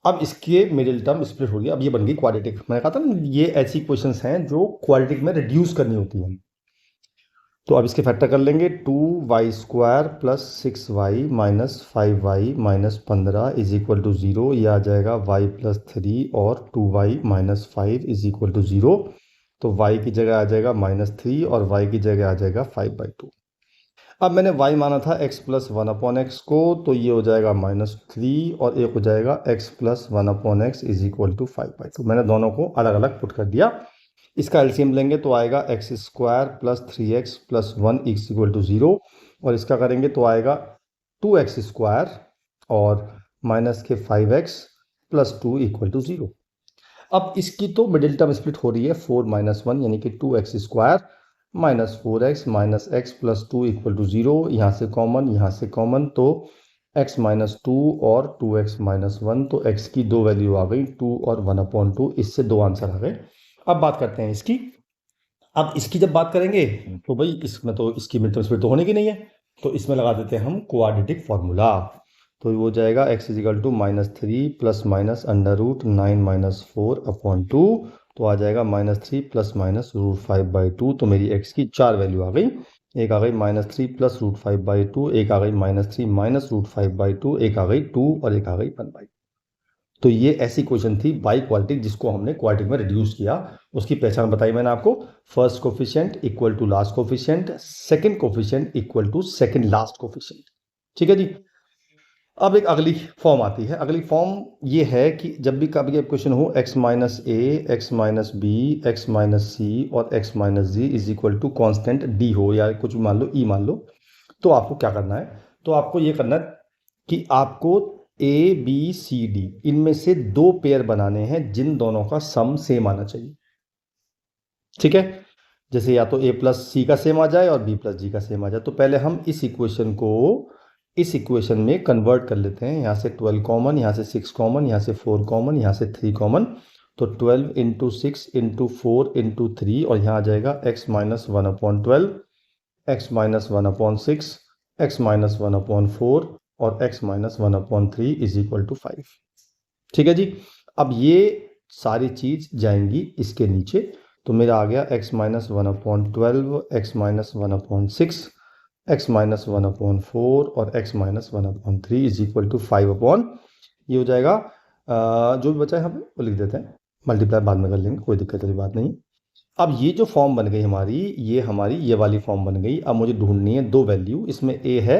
अब इसके मिडिल टर्म स्प्लिट हो गया, अब ये बन गई क्वाड्रेटिक। मैंने कहा था ना ये ऐसी क्वेश्चंस हैं जो क्वाड्रेटिक में रिड्यूस करनी होती हैं। तो अब इसके फैक्टर कर लेंगे, 2y square plus 6y minus 5y minus 15 is equal to 0। ये आ जाएगा y प्लस 3 और 2y minus 5 is equal to 0। तो y की जगह आ जाएगा -3 और y की जगह आ जाएगा 5/2। अब मैंने y माना था x प्लस 1/x को, तो ये हो जाएगा -3 और एक हो जाएगा x plus 1/x is equal to 5/2। मैंने दोनों को अलग अलग पुट कर दिया। इसका एलसीएम लेंगे तो आएगा x square plus 3x plus 1 is equal to 0, और इसका करेंगे तो आएगा 2x स्क्वायर और माइनस के 5x प्लस 2 इक्वल टू 0। अब इसकी तो मिडिल टर्म स्प्लिट हो रही है 4 - 1, यानी कि 2x square minus 4x minus x plus 2 equal to 0। यहाँ से कॉमन, तो x माइनस 2 और 2x माइनस 1, तो x की दो वैल्यू आ गई 2 और 1/2, इससे दो आंसर आ गए। अब बात करते हैं इसकी। अब इसकी जब बात करेंगे तो भाई इसमें तो इसकी मिड टर्म स्प्लिट तो होने की नहीं है, तो इसमें लगा देते हैं हम क्वाड्रेटिक फॉर्मूला। तो वो जाएगा x is equal to -3 plus minus √9 - 4/2, तो आ जाएगा -3 प्लस माइनस √5/2। तो मेरी x की 4 वैल्यू आ गई, एक आ गई -3 प्लस √5/2, एक आ गई -3 माइनस √5/2, एक आ गई 2 और एक आ गई 1/2। तो ये ऐसी क्वेश्चन थी बाई क्वाड्रेटिक जिसको हमने क्वाड्रेटिक में रिड्यूस किया। उसकी पहचान बताई मैंने आपको, first coefficient equal to last coefficient, second coefficient equal to second last coefficient. ठीक है जी। अब एक अगली फॉर्म आती है। अगली फॉर्म ये है कि जब भी कभी क्वेश्चन हो x minus A, x minus B, x minus C और x minus G is equal to constant d हो या कुछ भी मान लो, e मान लो, तो आपको क्या करना है, तो आपको ये करना है कि आपको ए बी सी डी इनमें से दो पेयर बनाने हैं जिन दोनों का सम सेम आना चाहिए। ठीक है, जैसे या तो a प्लस सी का सेम आ जाए और b प्लस जी का सेम आ जाए। तो पहले हम इस इक्वेशन को इस इक्वेशन में कन्वर्ट कर लेते हैं। यहाँ से 12 कॉमन, यहाँ से 6 कॉमन, यहाँ से 4 कॉमन, यहाँ से 3 कॉमन, तो 12 इंटू 6 इंटू 4 इंटू 3 और यहाँ आ जाएगा x minus 1/12, x minus 1/6, x minus 1/4 और x minus 1/3 is equal to 5। ठीक है जी। अब ये सारी चीज जाएंगी इसके नीचे, तो मेरा आ गया x minus 1/12, x minus 1/6, x minus 1/4 और x minus 1/3 is equal to 5 ये हो जाएगा। जो भी बचा है यहाँ पे वो लिख देते हैं, मल्टीप्लाई बाद में कर लेंगे, कोई दिक्कत वाली बात नहीं। अब ये जो फॉर्म बन गई हमारी, ये वाली फॉर्म बन गई। अब मुझे ढूंढनी है दो वैल्यू, इसमें a है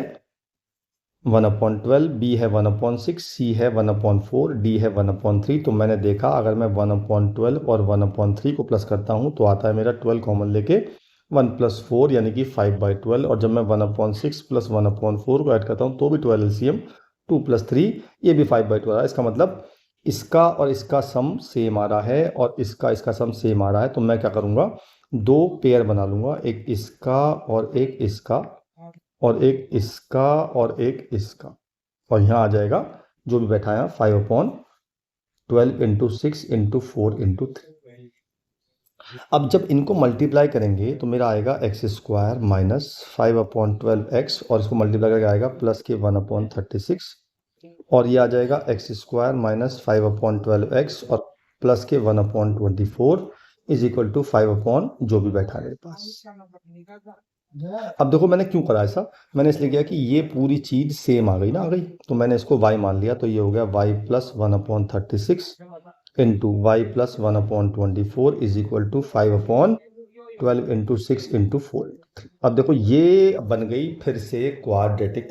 1/12, b है 1/6, c है 1/4, d है 1/3। तो मैंने देखा अगर मैं 1/12 और 1/3 को प्लस करता हूँ तो आता है मेरा 12 कॉमन लेके 1 + 4 यानी कि 5/12। और जब मैं 1/6 प्लस 1/4 को ऐड करता हूँ तो भी 12 LCM 2 + 3 ये भी 5/12 है। इसका मतलब इसका और इसका सम सेम आ रहा है और इसका सम सेम आ रहा है। तो मैं क्या करूँगा, दो पेयर बना लूँगा, एक इसका और एक इसका, और एक इसका और एक इसका, और यहाँ आ जाएगा जो भी बैठा है 5/12 इंटू 6 इंटू 4 इंटू 3। अब जब इनको मल्टीप्लाई करेंगे तो मेरा आएगा x² माइनस 5/12x और इसको मल्टीप्लाई करके आएगा प्लस के 1/36 और ये आ जाएगा x² माइनस 5/12x और प्लस के 1/24 इज इक्वल टू 5 जो भी बैठा है मेरे पास। अब देखो मैंने क्यों करा ऐसा, मैंने इसलिए किया कि ये पूरी चीज सेम आ गई ना, आ गई तो मैंने इसको y मान लिया, तो ये हो गया y plus 1/36 into y plus 1/24 is equal to 5/12 into 6 into 4। अब देखो ये बन गई फिर से क्वाड्रेटिक,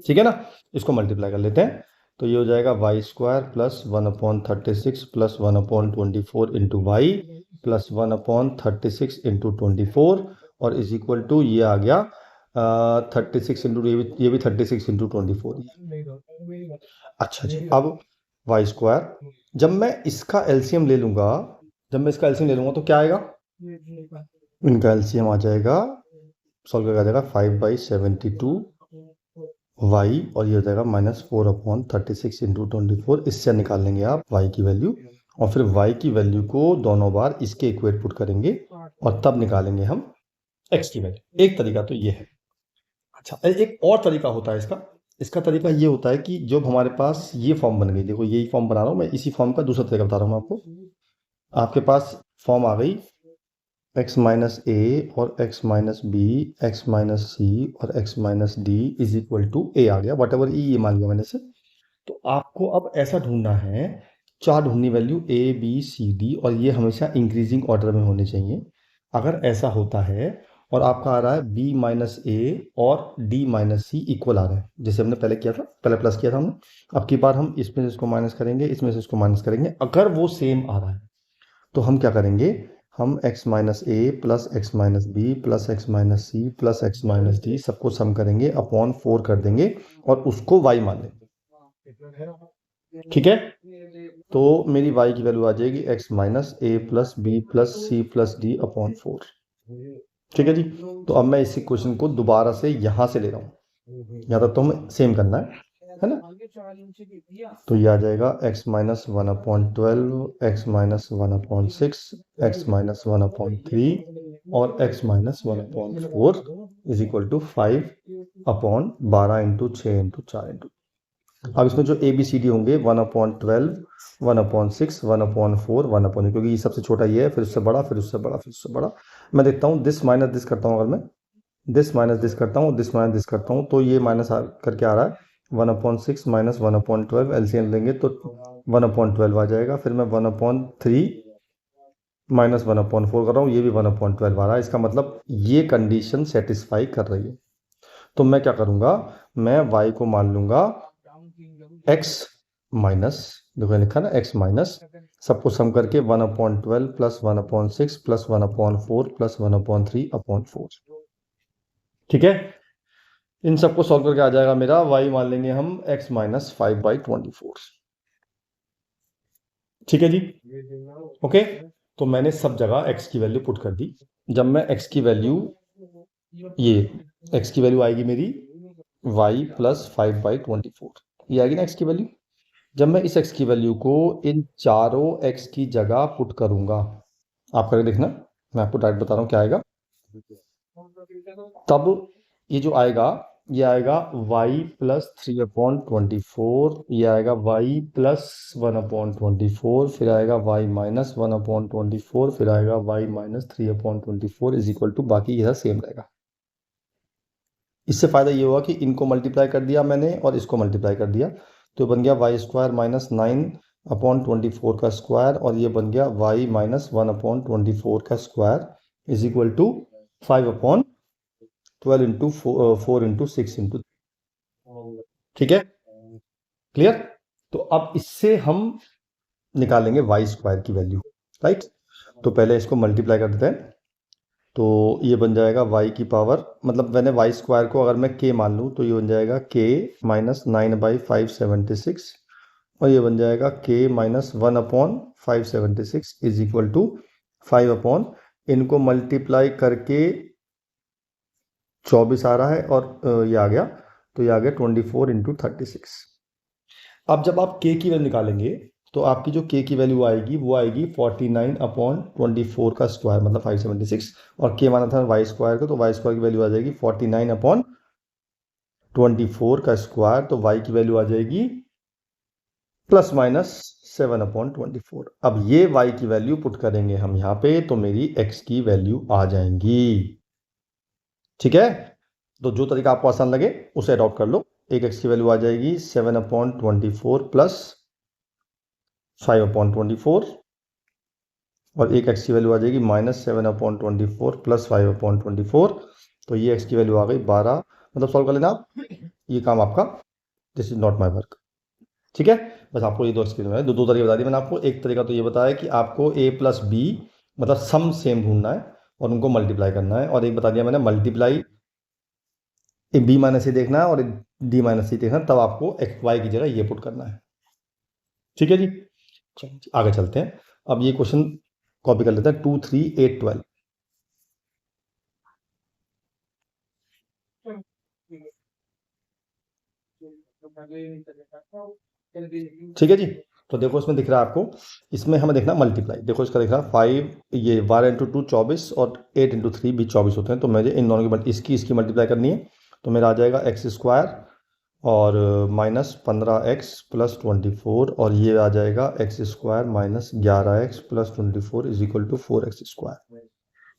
ठीक है ना। इसको मल्टीप्लाई कर लेते हैं, तो ये हो जाएगा y² plus 1/36 plus 1/24 into y plus 1/36 into 24 और इज इक्वल टू ये आ गया 36 इंटू ये भी 36 इंटू 24। अच्छा जी, अब y², जब मैं इसका एलसीएम ले लूंगा, तो क्या आएगा, इनका एलसीएम आ जाएगा, सॉल्व करके आ जाएगा 5/72 y और ये हो जाएगा -4/36 इंटू 24। इससे निकाल लेंगे आप y की वैल्यू और फिर y की वैल्यू को दोनों बार इसके इक्वेट पुट करेंगे और तब निकालेंगे हम x की वैल्यू। एक तरीका तो ये है। अच्छा, एक और तरीका होता है इसका तरीका ये होता है कि जब हमारे पास ये फॉर्म बन गई, देखो यही फॉर्म बना रहा हूँ मैं, इसी फॉर्म का दूसरा तरीका बता रहा हूँ आपको। आपके पास फॉर्म आ गई x माइनस ए और x minus B, x minus C और x minus D is equal to A आ गया, वट एवर ये मान लिया मैंने से। तो आपको अब ऐसा ढूंढना है, चार ढूंढनी value a b c d और ये हमेशा इंक्रीजिंग ऑर्डर में होने चाहिए। अगर ऐसा होता है और आपका आ रहा है b माइनस ए और d माइनस सी इक्वल आ रहा है, जैसे हमने पहले किया था, पहले प्लस किया था हमने, अब की बार हम इसमें से इसको माइनस करेंगे, इसमें से इसको माइनस करेंगे। अगर वो सेम आ रहा है तो हम क्या करेंगे, हम x माइनस ए plus x minus B plus x minus C plus x minus D सबको सम करेंगे, अपॉन 4 कर देंगे और उसको y मान लेंगे। ठीक है, तो मेरी y की वैल्यू आ जाएगी x माइनस ए plus B plus C plus D upon 4। ठीक है जी। तो अब मैं इसी क्वेश्चन को दोबारा से यहां से ले रहा हूं, यहाँ तक तो हमें सेम करना है ना। तो ये आ जाएगा x minus 1/12, x minus 1/6, x minus 1/3 और x minus 1/4 is equal to 5/12 into 6 into 4 into. अब इसमें जो ए बी सी डी होंगे 1/12, 1/6, 1/4, 1/, क्योंकि ये सबसे छोटा ये है, फिर उससे बड़ा, फिर उससे बड़ा, फिर उससे बड़ा। मैं देखता हूँ दिस माइनस दिस करता हूँ, अगर मैं दिस माइनस दिस करता हूँ, दिस माइनस दिस करता हूँ, तो ये माइनस करके आ रहा है 1/6 माइनस 1/12, एलसीएम लेंगे तो 1/12 आ जाएगा। फिर मैं 1/3 माइनस 1/4 कर रहा हूँ, ये भी 1/12 आ रहा है। इसका मतलब ये कंडीशन सेटिस्फाई कर रही है। तो मैं क्या करूँगा, मैं y को मान लूँगा x माइनस, देखो लिखा ना x माइनस, सबको सम करके 1/12 प्लस 1/6 प्लस 1/4 प्लस 1/3/4। ठीक है, इन सबको सॉल्व करके आ जाएगा मेरा y मान लेंगे हम x माइनस 5/24। ठीक है जी, ओके। तो मैंने सब जगह x की वैल्यू पुट कर दी। जब मैं x की वैल्यू, ये x की वैल्यू आएगी मेरी y प्लस 5/24, ये आएगी ना x की वैल्यू। जब मैं इस x की वैल्यू को इन चारों x की जगह पुट करूंगा, आप करके देखना, मैं आपको डायरेक्ट बता रहा हूँ क्या आएगा। तब ये जो आएगा, ये आएगा y प्लस 3/24, ये आएगा y प्लस 1/24, फिर आएगा y माइनस 1/24, फिर आएगा y minus 3/24 is equal to, बाकी यह सेम रहेगा। इससे फायदा ये हुआ कि इनको मल्टीप्लाई कर दिया मैंने और इसको मल्टीप्लाई कर दिया, तो बन गया वाई स्क्वायर माइनस 9/24 का स्क्वायर, और ये बन गया y माइनस 1/24 का square is equal to 5/12 into 4 into 6 into, ठीक है, क्लियर। तो अब इससे हम निकालेंगे वाई स्क्वायर की वैल्यू, राइट। तो पहले इसको मल्टीप्लाई कर देते हैं, तो ये बन जाएगा y की पावर, मतलब मैंने y स्क्वायर को अगर मैं k मान लूँ तो ये बन जाएगा k माइनस 9/576, और ये बन जाएगा k minus 1/576 is equal to 5 इनको मल्टीप्लाई करके 24 आ रहा है, और ये आ गया, तो ये आ गया 24 इंटू 36। अब जब आप k की वैल्यू निकालेंगे तो आपकी जो k की वैल्यू आएगी वो आएगी 49/24 का स्क्वायर, मतलब 576, और k माना था y स्क्वायर को, तो y स्क्वायर की वैल्यू आ जाएगी 49/24 का स्क्वायर, तो y की वैल्यू आ जाएगी प्लस माइनस 7/24। अब ये y की वैल्यू पुट करेंगे हम यहाँ पे, तो मेरी x की वैल्यू आ जाएंगी, ठीक है। तो जो तरीका आपको आसान लगे उसे अडॉप्ट कर लो। एक x की वैल्यू आ जाएगी 7/24 प्लस 5/24, और एक x की वैल्यू आ जाएगी माइनस 7/24 प्लस 5/24, तो ये x की वैल्यू आ गई 12। मतलब सॉल्व कर लेना आप, ये काम आपका, this is not my work, ठीक है। बस आपको ये दो एक्सपीरियंस है, दो तरीके बता दिए मैंने आपको। एक तरीका तो ये बताया कि आपको a प्लस बी मतलब सम सेम ढूंढना है और उनको मल्टीप्लाई करना है, और एक बता दिया मैंने मल्टीप्लाई बी माइनस सी देखना है और डी माइनस सी देखना है, तब आपको एक्स वाई की जगह ये पुट करना है, ठीक है जी। चलिए आगे चलते हैं। अब ये क्वेश्चन कॉपी कर लेते हैं, 2, 3, 8, 12। ठीक है जी। तो देखो इसमें दिख रहा है आपको, इसमें हमें देखना मल्टीप्लाई, देखो इसका दिख रहा है 5, ये 12 इंटू 2 24, और 8 इंटू 3 भी 24 होते हैं, तो मुझे इन दोनों की इसकी मल्टीप्लाई करनी है। तो मेरा आ जाएगा एक्स स्क्वायर और माइनस 15x प्लस 24, और ये आ जाएगा x square minus 11x plus 24 is equal to 4x square.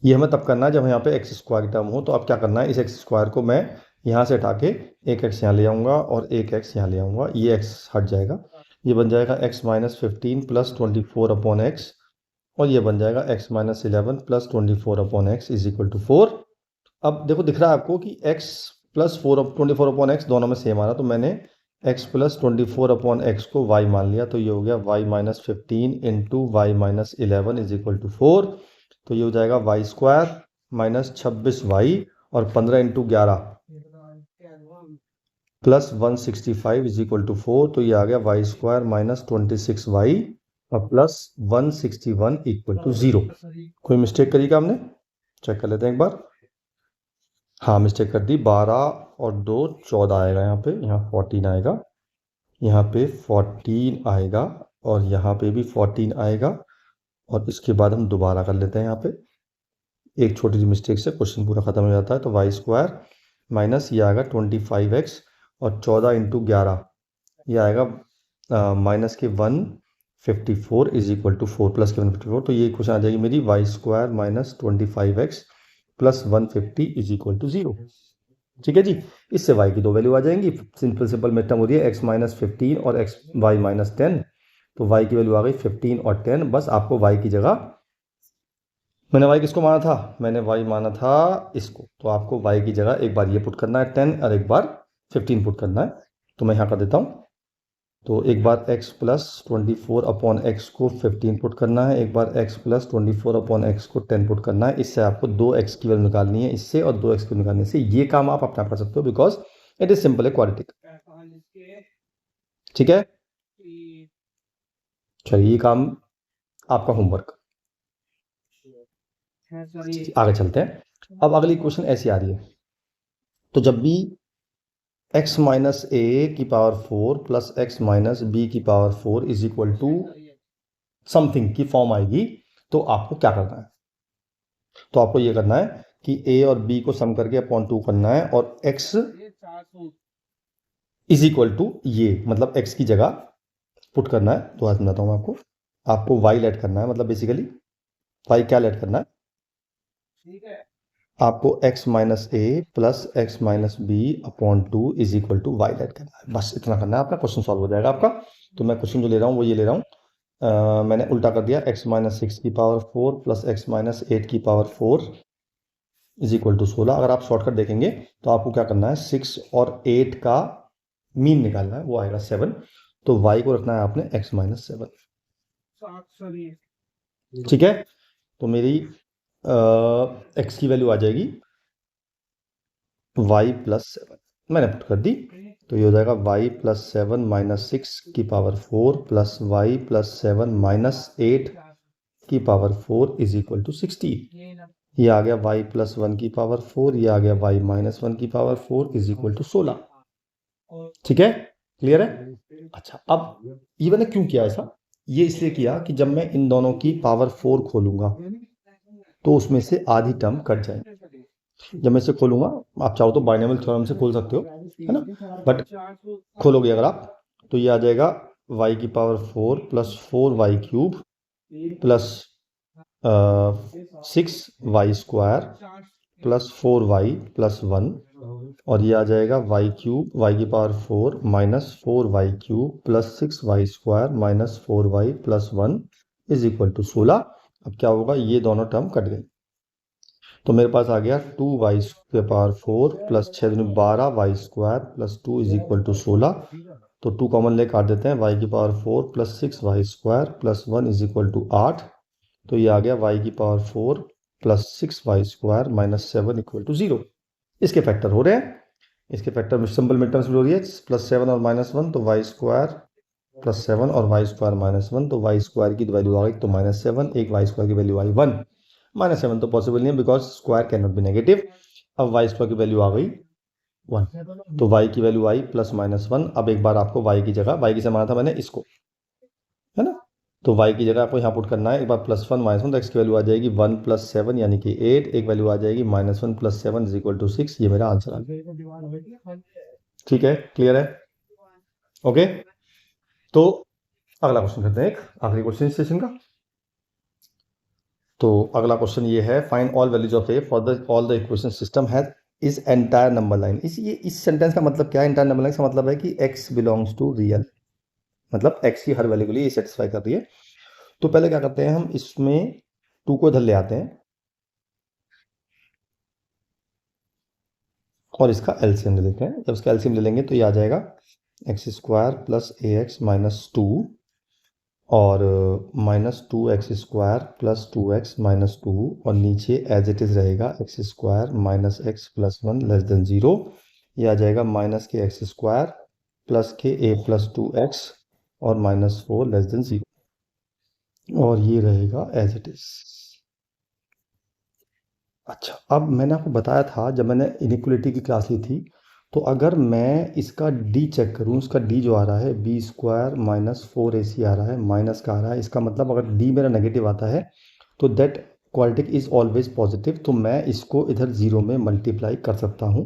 ये हमें तब करना है जब यहाँ पे एक्स स्क्वायर की टर्म हो। तो अब क्या करना है, इस एक्स स्क्वायर को मैं यहाँ से हटा के एक एक्स यहाँ ले आऊँगा और एक एक्स यहाँ ले आऊँगा, ये एक्स हट जाएगा, ये बन जाएगा एक्स माइनस 15 प्लस 24/x, और ये बन जाएगा x minus 11 plus 24/x is equal to 4। अब देखो दिख रहा है आपको कि x प्लस 24/x दोनों में सेम आ रहा, तो मैंने x प्लस 24/x को y मान लिया, तो ये हो गया y minus 15 into y minus 11 is equal to 4। तो ये हो जाएगा वाई स्क्वायर माइनस 26y और 15 into 11 plus 165 is equal to 4। तो ये आ गया वाई स्क्वायर माइनस 26y और प्लस 161 इक्वल टू 0। कोई मिस्टेक करी क्या हमने, चेक कर लेते हैं एक बार। हाँ मिस्टेक कर दी, 12 और 2 14 आएगा, यहाँ पे यहाँ 14 आएगा, यहाँ पे 14 आएगा, और यहाँ पे भी 14 आएगा, और इसके बाद हम दोबारा कर लेते हैं। यहाँ पे एक छोटी सी मिस्टेक से क्वेश्चन पूरा खत्म हो जाता है। तो वाई स्क्वायर माइनस ये आएगा 25x और 14 इंटू 11 ये आएगा माइनस के 154 इज इक्वल टू 4 प्लस के 154। तो ये क्वेश्चन आ जाएगी मेरी y square minus 25x plus 150 is equal to 0, ठीक है जी। इससे y की दो वैल्यू आ जाएंगी, सिंपल में टर्म हो रही है x माइनस 15 और x y माइनस 10, तो y की वैल्यू आ गई 15 और 10। बस आपको y की जगह, मैंने y किसको माना था, मैंने y माना था इसको, तो आपको y की जगह एक बार ये पुट करना है 10 और एक बार 15 पुट करना है। तो मैं यहाँ कर देता हूँ, तो एक बार x प्लस 24/x को 15 पुट करना है, एक बार x प्लस 24/x को 10 पुट करना है। इससे आपको 2x की वैल्यू निकालनी है इससे, और 2x की निकालने से ये काम आप अपना कर सकते हो, because it is simple quadratic, ठीक है। चलिए ये काम आपका होमवर्क, आगे चलते हैं। अब अगली क्वेश्चन ऐसी आ रही है, तो जब भी एक्स माइनस ए की पावर 4 प्लस एक्स माइनस बी की power 4 is equal to something की फॉर्म आएगी, तो आपको क्या करना है? तो आपको ये करना है कि ए और बी को सम करके अपॉन 2 करना है, और एक्स इज इक्वल टू ये, मतलब एक्स की जगह पुट करना है। तो आज समझाता हूँ मैं आपको वाई लेट करना है, मतलब बेसिकली वाई क्या लेट करना है? आपको x minus A plus x minus b upon 2 is equal to y let करना है। बस इतना करना है, आपका क्वेश्चन सॉल्व हो जाएगा आपका। तो मैं क्वेश्चन जो ले रहा हूँ वो ये ले रहा हूँ, मैंने उल्टा कर दिया, x माइनस 6 की पावर 4 प्लस एक्स माइनस 8 की पावर 4 इज इक्वल टू 16। अगर आप शॉर्टकट देखेंगे तो आपको क्या करना है, 6 और 8 का मीन निकालना है, वो आएगा 7। तो y को रखना है आपने x माइनस 7। ठीक है, तो मेरी x की वैल्यू आ जाएगी y प्लस 7, मैंने पुट कर दी। तो ये हो जाएगा y प्लस 7 माइनस 6 की power 4 plus y plus 7 minus 8 की पावर 4 इज इक्वल टू 16। ये आ गया y प्लस 1 की पावर 4, ये आ गया y माइनस 1 की पावर 4 इज इक्वल टू 16। ठीक है, क्लियर है? अच्छा, अब ये मैंने क्यों किया ऐसा? ये इसलिए किया कि जब मैं इन दोनों की पावर 4 खोलूंगा तो उसमें से आधी टर्म कट जाएगी। जब मैं इसे खोलूंगा, आप चाहो तो बाइनोमियल थ्योरम से खोल सकते हो, है ना, बट खोलोगे अगर आप तो ये आ जाएगा y की power 4 plus 4y cube plus 6y square plus 4y plus 1, और ये आ जाएगा y क्यूब y की power 4 minus 4y cube plus 6y square minus 4y plus 1 is equal to 16। अब क्या होगा, ये दोनों टर्म कट गई, तो मेरे पास आ गया 2y के पावर 4 प्लस 6 दूनी 12y square plus 2 is equal to 16। तो 2 कॉमन ले काट देते हैं, y की power 4 plus 6y square plus 1 is equal to 8। तो ये आ गया y की power 4 plus 6y square minus 7 equal to 0। इसके फैक्टर हो रहे हैं, इसके फैक्टर सिंपल मिड टर्म्स में हो रही है, प्लस 7 और माइनस 1, तो y स्क्वायर प्लस 7 और y स्क्वायर माइनस 1, तो y स्क्वायर की वैल्यू आ गई तो माइनस 7, एक y स्क्वायर की वैल्यू आई 1। माइनस 7 तो पॉसिबल नहीं है because square can not be negative. अब y स्क्वायर की वैल्यू आ गई 1, तो y की वैल्यू आई प्लस माइनस 1। अब एक बार आपको y की जगह, y की से माना था मैंने इसको, है ना, तो y की जगह आपको यहाँ पुट करना है, एक बार प्लस 1 माइनस 1, तो x की वैल्यू आ जाएगी 1 प्लस 7 यानी कि 8, एक वैल्यू आ जाएगी minus 1 plus 7 is equal to 6। ये मेरा आंसर आ गया। ठीक है, क्लियर है? ओके, तो अगला क्वेश्चन करते हैं, एक आखिरी क्वेश्चन सेशन का। तो अगला क्वेश्चन ये है, find all values of A for the all the equation system has is entire number line. इस सेंटेंस का मतलब क्या है? एंटायर नंबर लाइन का मतलब है कि x बिलोंग्स टू रियल, मतलब x की हर वैल्यू के लिए ये सेटिस्फाई कर रही है। तो पहले क्या करते हैं, हम इसमें 2 को इधर ले आते हैं और इसका एलसीएम ले लेते हैं। जब इसका एलसीएम ले लेंगे तो ये आ जाएगा एक्स स्क्वायर प्लस ए एक्स माइनस 2 और minus 2x square plus 2x minus 2, और नीचे एज इट इज रहेगा x square minus x plus 1 less than 0। ये आ जाएगा माइनस के एक्स स्क्वायर प्लस के ए प्लस 2x और माइनस 4 लेस देन 0, और ये रहेगा एज इट इज। अच्छा, अब मैंने आपको बताया था जब मैंने इनइक्वलिटी की क्लास ली थी, तो अगर मैं इसका डी चेक करूं, इसका डी जो आ रहा है बी स्क्वायर माइनस 4ac आ रहा है, माइनस का आ रहा है, इसका मतलब अगर डी मेरा नेगेटिव आता है तो that quadratic is always positive, तो मैं इसको इधर 0 में मल्टीप्लाई कर सकता हूं।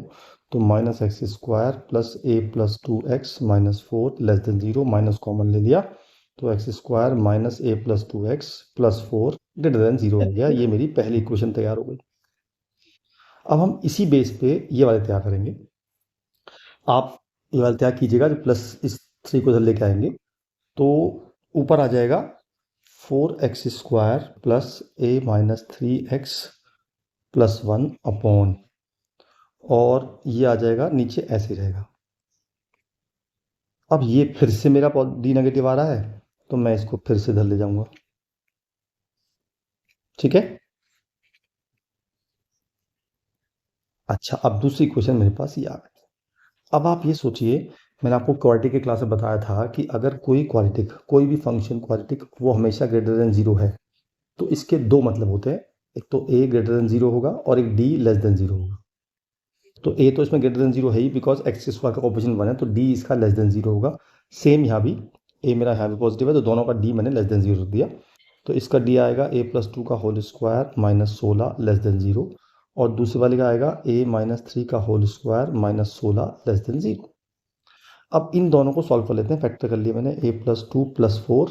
तो minus X square plus A plus 2x minus 4 less than 0, minus common ले लिया, तो एक्स स्क्वायर माइनस ए plus 2x plus 4 greater than 0 हो गया। ये मेरी पहली इक्वेशन तैयार हो गई। अब हम इसी बेस पे ये वाले तैयार करेंगे। आप ये वाले तैयार कीजिएगा, जो प्लस इस 3 को इधर लेके आएंगे तो ऊपर आ जाएगा 4x स्क्वायर प्लस ए माइनस 3x प्लस 1 अपॉन, और ये आ जाएगा नीचे ऐसे रहेगा। अब ये फिर से मेरा डी नेगेटिव आ रहा है, तो मैं इसको फिर से इधर ले जाऊंगा। ठीक है, अच्छा, अब दूसरी क्वेश्चन मेरे पास ये आ गई। अब आप ये सोचिए, मैंने आपको क्वाड्रेटिक की क्लास में बताया था कि अगर कोई क्वाड्रेटिक, कोई भी फंक्शन क्वाड्रेटिक, वो हमेशा ग्रेटर देन 0 है, तो इसके दो मतलब होते हैं, एक तो a ग्रेटर देन 0 होगा और एक d लेस देन 0 होगा। तो ए तो इसमें ग्रेटर देन 0 है ही, बिकॉज एक्स स्क्वायर का कोफिशिएंट 1 है, तो डी इसका लेस देन 0 होगा। सेम यहाँ भी ए मेरा यहाँ भी पॉजिटिव है, तो दोनों का डी मैंने लेस देन 0 दिया। तो इसका डी आएगा a+2 का होल स्क्वायर -16 लेस देन 0, और दूसरे वाले का आएगा a-3 का होल स्क्वायर -16 लेस देन 0। अब इन दोनों को सॉल्व कर लेते हैं। फैक्टर कर लिया मैंने a+2 + 4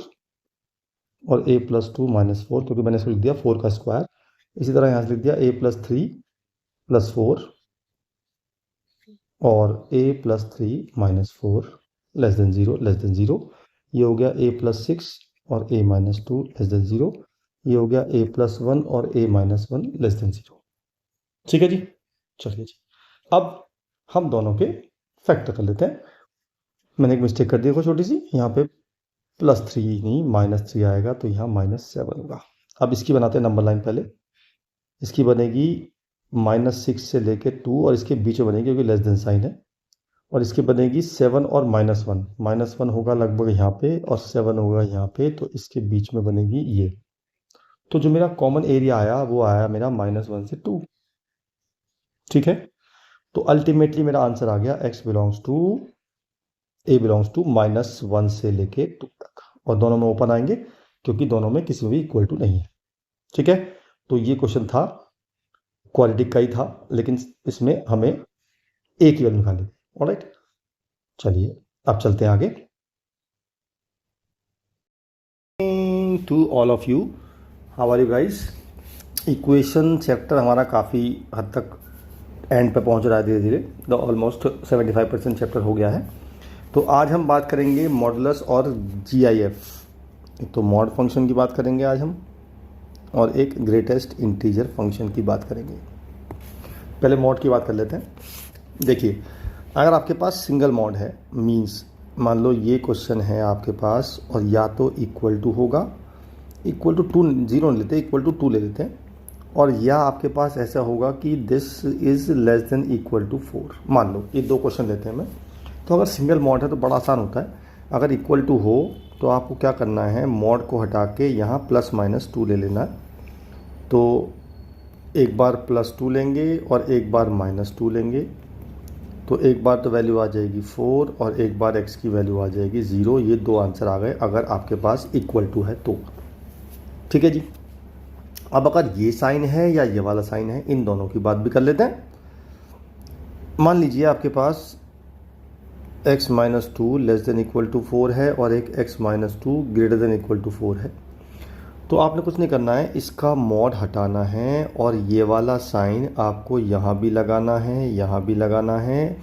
और a+2 -4, क्योंकि मैंने इसको लिख दिया 4 का स्क्वायर। इसी तरह यहाँ से लिख दिया a+3 + 4 और a+3 - 4 लेस देन 0। ये हो गया a+6 और a-2 लेस देन 0। ये हो गया a+1 और a-1 लेस देन 0। ठीक है जी, चलिए जी, अब हम दोनों के फैक्टर कर लेते हैं। मैंने एक मिस्टेक कर दी है छोटी सी, यहाँ पे +3 नहीं -3 आएगा, तो यहाँ -7 होगा। अब इसकी बनाते हैं नंबर लाइन। पहले इसकी बनेगी -6 से लेके 2 और इसके बीच में बनेगी, क्योंकि लेस देन साइन है, और इसकी बनेगी 7 और -1। -1 होगा लगभग यहाँ पे और 7 होगा यहाँ पे, तो इसके बीच में बनेगी ये। तो जो मेरा कॉमन एरिया आया वो आया मेरा -1 से 2। ठीक है, तो अल्टीमेटली मेरा आंसर आ गया a बिलोंग्स टू -1 से लेके 2 तक, और दोनों में ओपन आएंगे क्योंकि दोनों में किसी में भी इक्वल टू नहीं है। ठीक है, तो ये क्वेश्चन था, क्वाड्रेटिक का ही था, लेकिन इसमें हमें एक ही वैल्यू निकाली। ऑलराइट, चलिए अब चलते हैं आगे। To all of you, how are you guys. Equation chapter हमारा काफ़ी हद तक एंड पे पहुंच रहा है धीरे धीरे, ऑलमोस्ट 75% चैप्टर हो गया है। तो आज हम बात करेंगे मॉडुलस और GIF। तो मॉड फंक्शन की बात करेंगे आज हम, और एक ग्रेटेस्ट इंटीजर फंक्शन की बात करेंगे। पहले मॉड की बात कर लेते हैं। देखिए, अगर आपके पास सिंगल मॉड है, मींस मान लो ये क्वेश्चन है आपके पास, और या तो इक्वल टू होगा, इक्वल टू 2 0 लेते हैं, इक्वल टू 2 ले लेते हैं, और या आपके पास ऐसा होगा कि this is less than equal to 4। मान लो ये 2 क्वेश्चन लेते हैं मैं। तो अगर सिंगल मॉड है तो बड़ा आसान होता है। अगर इक्वल टू हो तो आपको क्या करना है, मॉड को हटा के यहाँ +-2 ले लेना है। तो एक बार +2 लेंगे और एक बार -2 लेंगे, तो एक बार तो वैल्यू आ जाएगी 4 और एक बार x की वैल्यू आ जाएगी 0। ये 2 आंसर आ गए अगर आपके पास इक्वल टू है तो। ठीक है जी, अब अगर ये साइन है या ये वाला साइन है, इन दोनों की बात भी कर लेते हैं। मान लीजिए आपके पास x-2 less than equal to 4 है और एक x-2 greater than equal to 4 है। तो आपने कुछ नहीं करना है, इसका मॉड हटाना है और ये वाला साइन आपको यहाँ भी लगाना है, यहाँ भी लगाना है।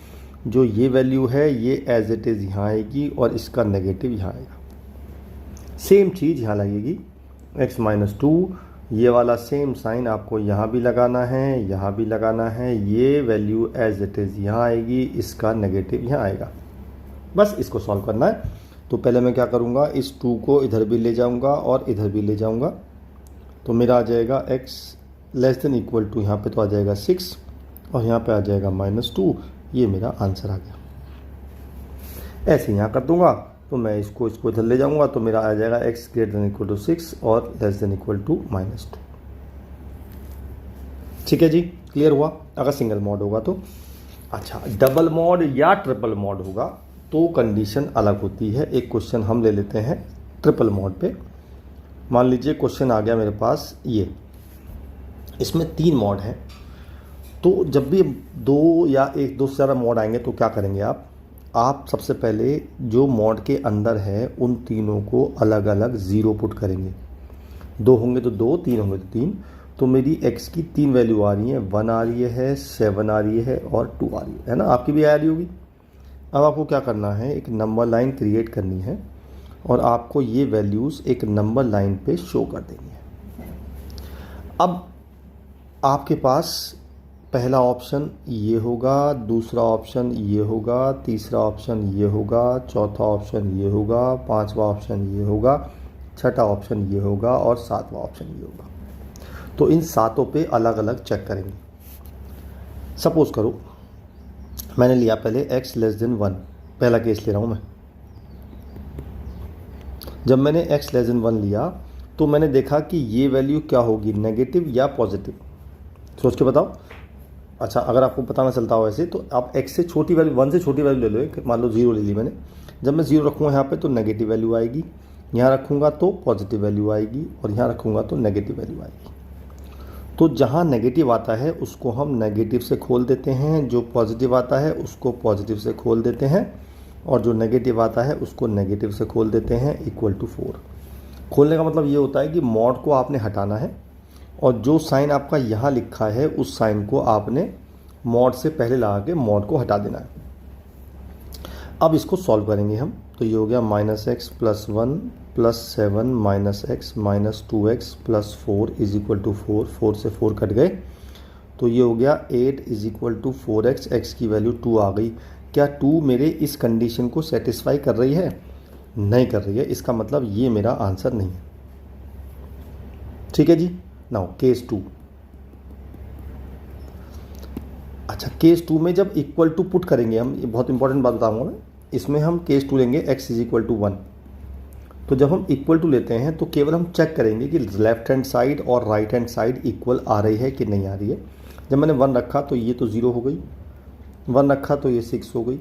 जो ये वैल्यू है ये एज इट इज़ यहाँ आएगी और इसका नेगेटिव यहाँ आएगा। सेम चीज़ यहाँ लगेगी, x-2, ये वाला सेम साइन आपको यहाँ भी लगाना है, यहाँ भी लगाना है। ये वैल्यू एज इट इज़ यहाँ आएगी, इसका नेगेटिव यहाँ आएगा। बस इसको सॉल्व करना है। तो पहले मैं क्या करूँगा, इस 2 को इधर भी ले जाऊँगा और इधर भी ले जाऊँगा। तो मेरा आ जाएगा x less than equal to, यहाँ पे तो आ जाएगा 6 और यहाँ पे आ जाएगा -2। ये मेरा आंसर आ गया। ऐसे यहाँ कर दूँगा, तो मैं इसको इधर ले जाऊँगा, तो मेरा आ जाएगा x greater than equal to 6 और लेस देन इक्वल टू -2। ठीक है जी, क्लियर हुआ अगर सिंगल मॉड होगा तो। अच्छा, डबल मॉड या ट्रिपल मॉड होगा तो कंडीशन अलग होती है। एक क्वेश्चन हम ले लेते हैं ट्रिपल मॉड पे। मान लीजिए क्वेश्चन आ गया मेरे पास ये, इसमें 3 मॉड हैं। तो जब भी 2 या 1-2 से ज़्यादा मॉड आएंगे तो क्या करेंगे आप सबसे पहले जो मॉड के अंदर है उन तीनों को अलग अलग 0 पुट करेंगे। 2 होंगे तो 2, 3 होंगे तो 3। तो मेरी x की 3 वैल्यू आ रही है, 1 आ रही है, 7 आ रही है और 2 आ रही है ना। आपकी भी आ रही होगी। अब आपको क्या करना है, एक नंबर लाइन क्रिएट करनी है और आपको ये वैल्यूज़ एक नंबर लाइन पे शो कर देनी है। अब आपके पास पहला ऑप्शन ये होगा, दूसरा ऑप्शन ये होगा, तीसरा ऑप्शन ये होगा, चौथा ऑप्शन ये होगा, 5वां ऑप्शन ये होगा, छठा ऑप्शन ये होगा और 7वां ऑप्शन ये होगा। तो इन 7 पे अलग अलग चेक करेंगे। सपोज करो मैंने लिया पहले x लेस देन 1, पहला केस ले रहा हूँ मैं। जब मैंने x लेस देन 1 लिया तो मैंने देखा कि ये वैल्यू क्या होगी, नेगेटिव या पॉजिटिव। सोच के बताओ। अच्छा, अगर आपको पता ना चलता हो ऐसे तो आप x से छोटी वैल्यू, 1 से छोटी वैल्यू ले लो, एक मान लो 0 ले ली मैंने। जब मैं 0 रखूँगा यहाँ पे तो नेगेटिव वैल्यू आएगी, यहाँ रखूँगा तो पॉजिटिव वैल्यू आएगी, और यहाँ रखूँगा तो नेगेटिव वैल्यू आएगी। तो जहाँ नेगेटिव आता है उसको हम नेगेटिव से खोल देते हैं, जो पॉजिटिव आता है उसको पॉजिटिव से खोल देते हैं, और जो नेगेटिव आता है उसको नेगेटिव से खोल देते हैं, इक्वल टू 4। खोलने का मतलब ये होता है कि मॉड को आपने हटाना है, और जो साइन आपका यहाँ लिखा है उस साइन को आपने मॉड से पहले लगा के मॉड को हटा देना है। अब इसको सॉल्व करेंगे हम, तो ये हो गया -x + 1 + 7 -x - 2x + 4 = 4। 4 से 4 कट गए, तो ये हो गया 8 = 4x। x की वैल्यू 2 आ गई। क्या 2 मेरे इस कंडीशन को सेटिस्फाई कर रही है? नहीं कर रही है, इसका मतलब ये मेरा आंसर नहीं है। ठीक है जी। Now case 2। अच्छा, केस 2 में जब इक्वल टू पुट करेंगे हम, ये बहुत इंपॉर्टेंट बात बताऊंगा मैं, इसमें हम केस 2 लेंगे x = 1। तो जब हम इक्वल टू लेते हैं तो केवल हम चेक करेंगे कि लेफ्ट हैंड साइड और राइट हैंड साइड इक्वल आ रही है कि नहीं आ रही है। जब मैंने 1 रखा तो ये तो 0 हो गई, 1 रखा तो ये 6 हो गई,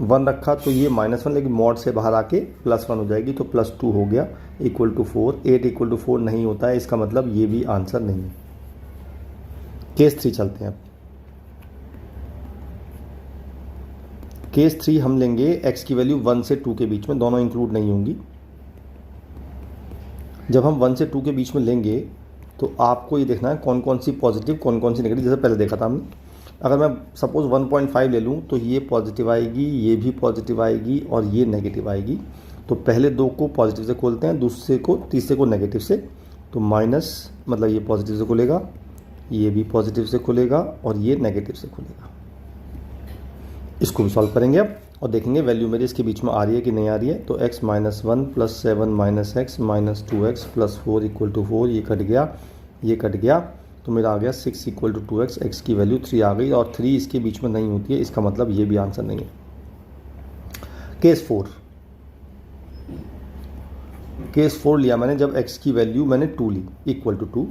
1 रखा तो ये -1, लेकिन मॉड से बाहर आके +1 हो जाएगी, तो +2 हो गया, इक्वल टू 4। 8 = 4 नहीं होता है, इसका मतलब ये भी आंसर नहीं है। केस 3 चलते हैं अब। केस 3 हम लेंगे x की वैल्यू 1 से 2 के बीच में, दोनों इंक्लूड नहीं होंगी। जब हम 1 से 2 के बीच में लेंगे तो आपको ये देखना है कौन कौन सी पॉजिटिव कौन कौन सी नेगेटिव, जैसे पहले देखा था हमने। अगर मैं सपोज 1.5 ले लूँ तो ये पॉजिटिव आएगी, ये भी पॉजिटिव आएगी, और ये नेगेटिव आएगी। तो पहले 2 को पॉजिटिव से खोलते हैं, दूसरे को तीसरे को नेगेटिव से। तो माइनस मतलब ये पॉजिटिव से खुलेगा, ये भी पॉजिटिव से खुलेगा, और ये नेगेटिव से खुलेगा। इसको भी सॉल्व करेंगे अब, और देखेंगे वैल्यू मेरी इसके बीच में आ रही है कि नहीं आ रही है। तो x - 1 + 7 - x - 2x + 4 = 4, ये कट गया, ये कट गया, तो मेरा आ गया 6 = 2x। x की वैल्यू 3 आ गई, और 3 इसके बीच में नहीं होती है, इसका मतलब ये भी आंसर नहीं है। केस 4। केस 4 लिया मैंने जब x की वैल्यू मैंने 2 ली, इक्वल टू 2।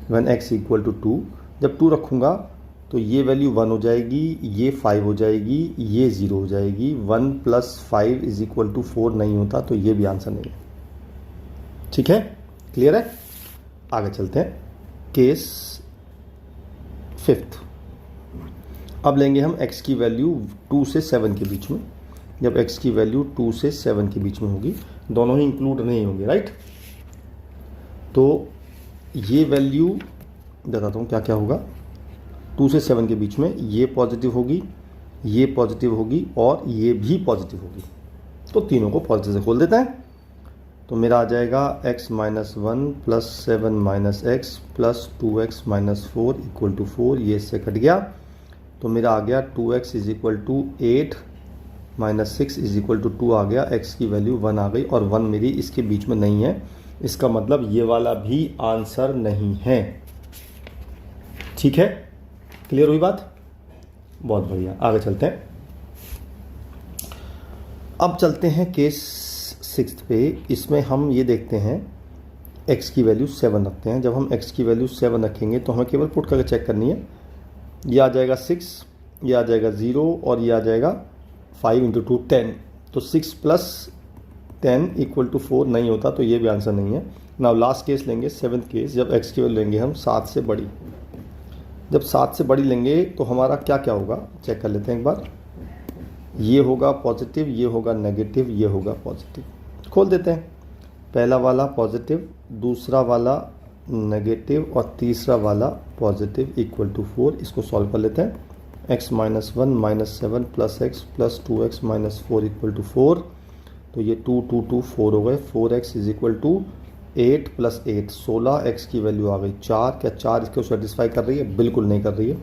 व्हेन x = 2, जब 2 रखूँगा तो ये वैल्यू 1 हो जाएगी, ये 5 हो जाएगी, ये 0 हो जाएगी। 1 + 5 = 4 नहीं होता, तो ये भी आंसर नहीं है। ठीक है, क्लियर है। आगे चलते हैं। केस 5। अब लेंगे हम x की वैल्यू 2 से 7 के बीच में। जब x की वैल्यू 2 से 7 के बीच में होगी, दोनों ही इंक्लूड नहीं होंगे, राइट। तो ये वैल्यू बताता हूँ क्या क्या होगा। 2 से 7 के बीच में ये पॉजिटिव होगी, ये पॉजिटिव होगी, और ये भी पॉजिटिव होगी। तो तीनों को पॉजिटिव से खोल देते हैं। तो मेरा आ जाएगा x - 1 + 7 - x + 2x - 4 = 4, ये इससे कट गया। तो मेरा आ गया 2x = 8 - 6 = 2 आ गया। x की वैल्यू 1 आ गई, और 1 मेरी इसके बीच में नहीं है, इसका मतलब ये वाला भी आंसर नहीं है। ठीक है, क्लियर हुई बात? बहुत बढ़िया, आगे चलते हैं। अब चलते हैं केस 6 पे। इसमें हम ये देखते हैं x की वैल्यू 7 रखते हैं। जब हम x की वैल्यू 7 रखेंगे तो हमें केवल पुट करके चेक करनी है। ये आ जाएगा 6, ये आ जाएगा 0, और ये आ जाएगा 5 × 2 10। तो 6 + 10 = 4 नहीं होता, तो ये भी आंसर नहीं है। नाउ लास्ट केस लेंगे, 7th केस। जब x की वैल्यू लेंगे हम 7 से बड़ी। जब 7 से बड़ी लेंगे तो हमारा क्या क्या होगा, चेक कर लेते हैं एक बार। ये होगा पॉजिटिव, ये होगा नेगेटिव, ये होगा पॉजिटिव। खोल देते हैं। पहला वाला पॉजिटिव, दूसरा वाला नेगेटिव, और तीसरा वाला पॉजिटिव, = 4। इसको सॉल्व कर लेते हैं। x - 1 - 7 + x + 2x - 4 = 4। तो ये 2 2 2 4 हो गए। 4x = 8 + 8 16। x की वैल्यू आ गई 4। क्या 4 इसको सेटिस्फाई कर रही है? बिल्कुल नहीं कर रही है।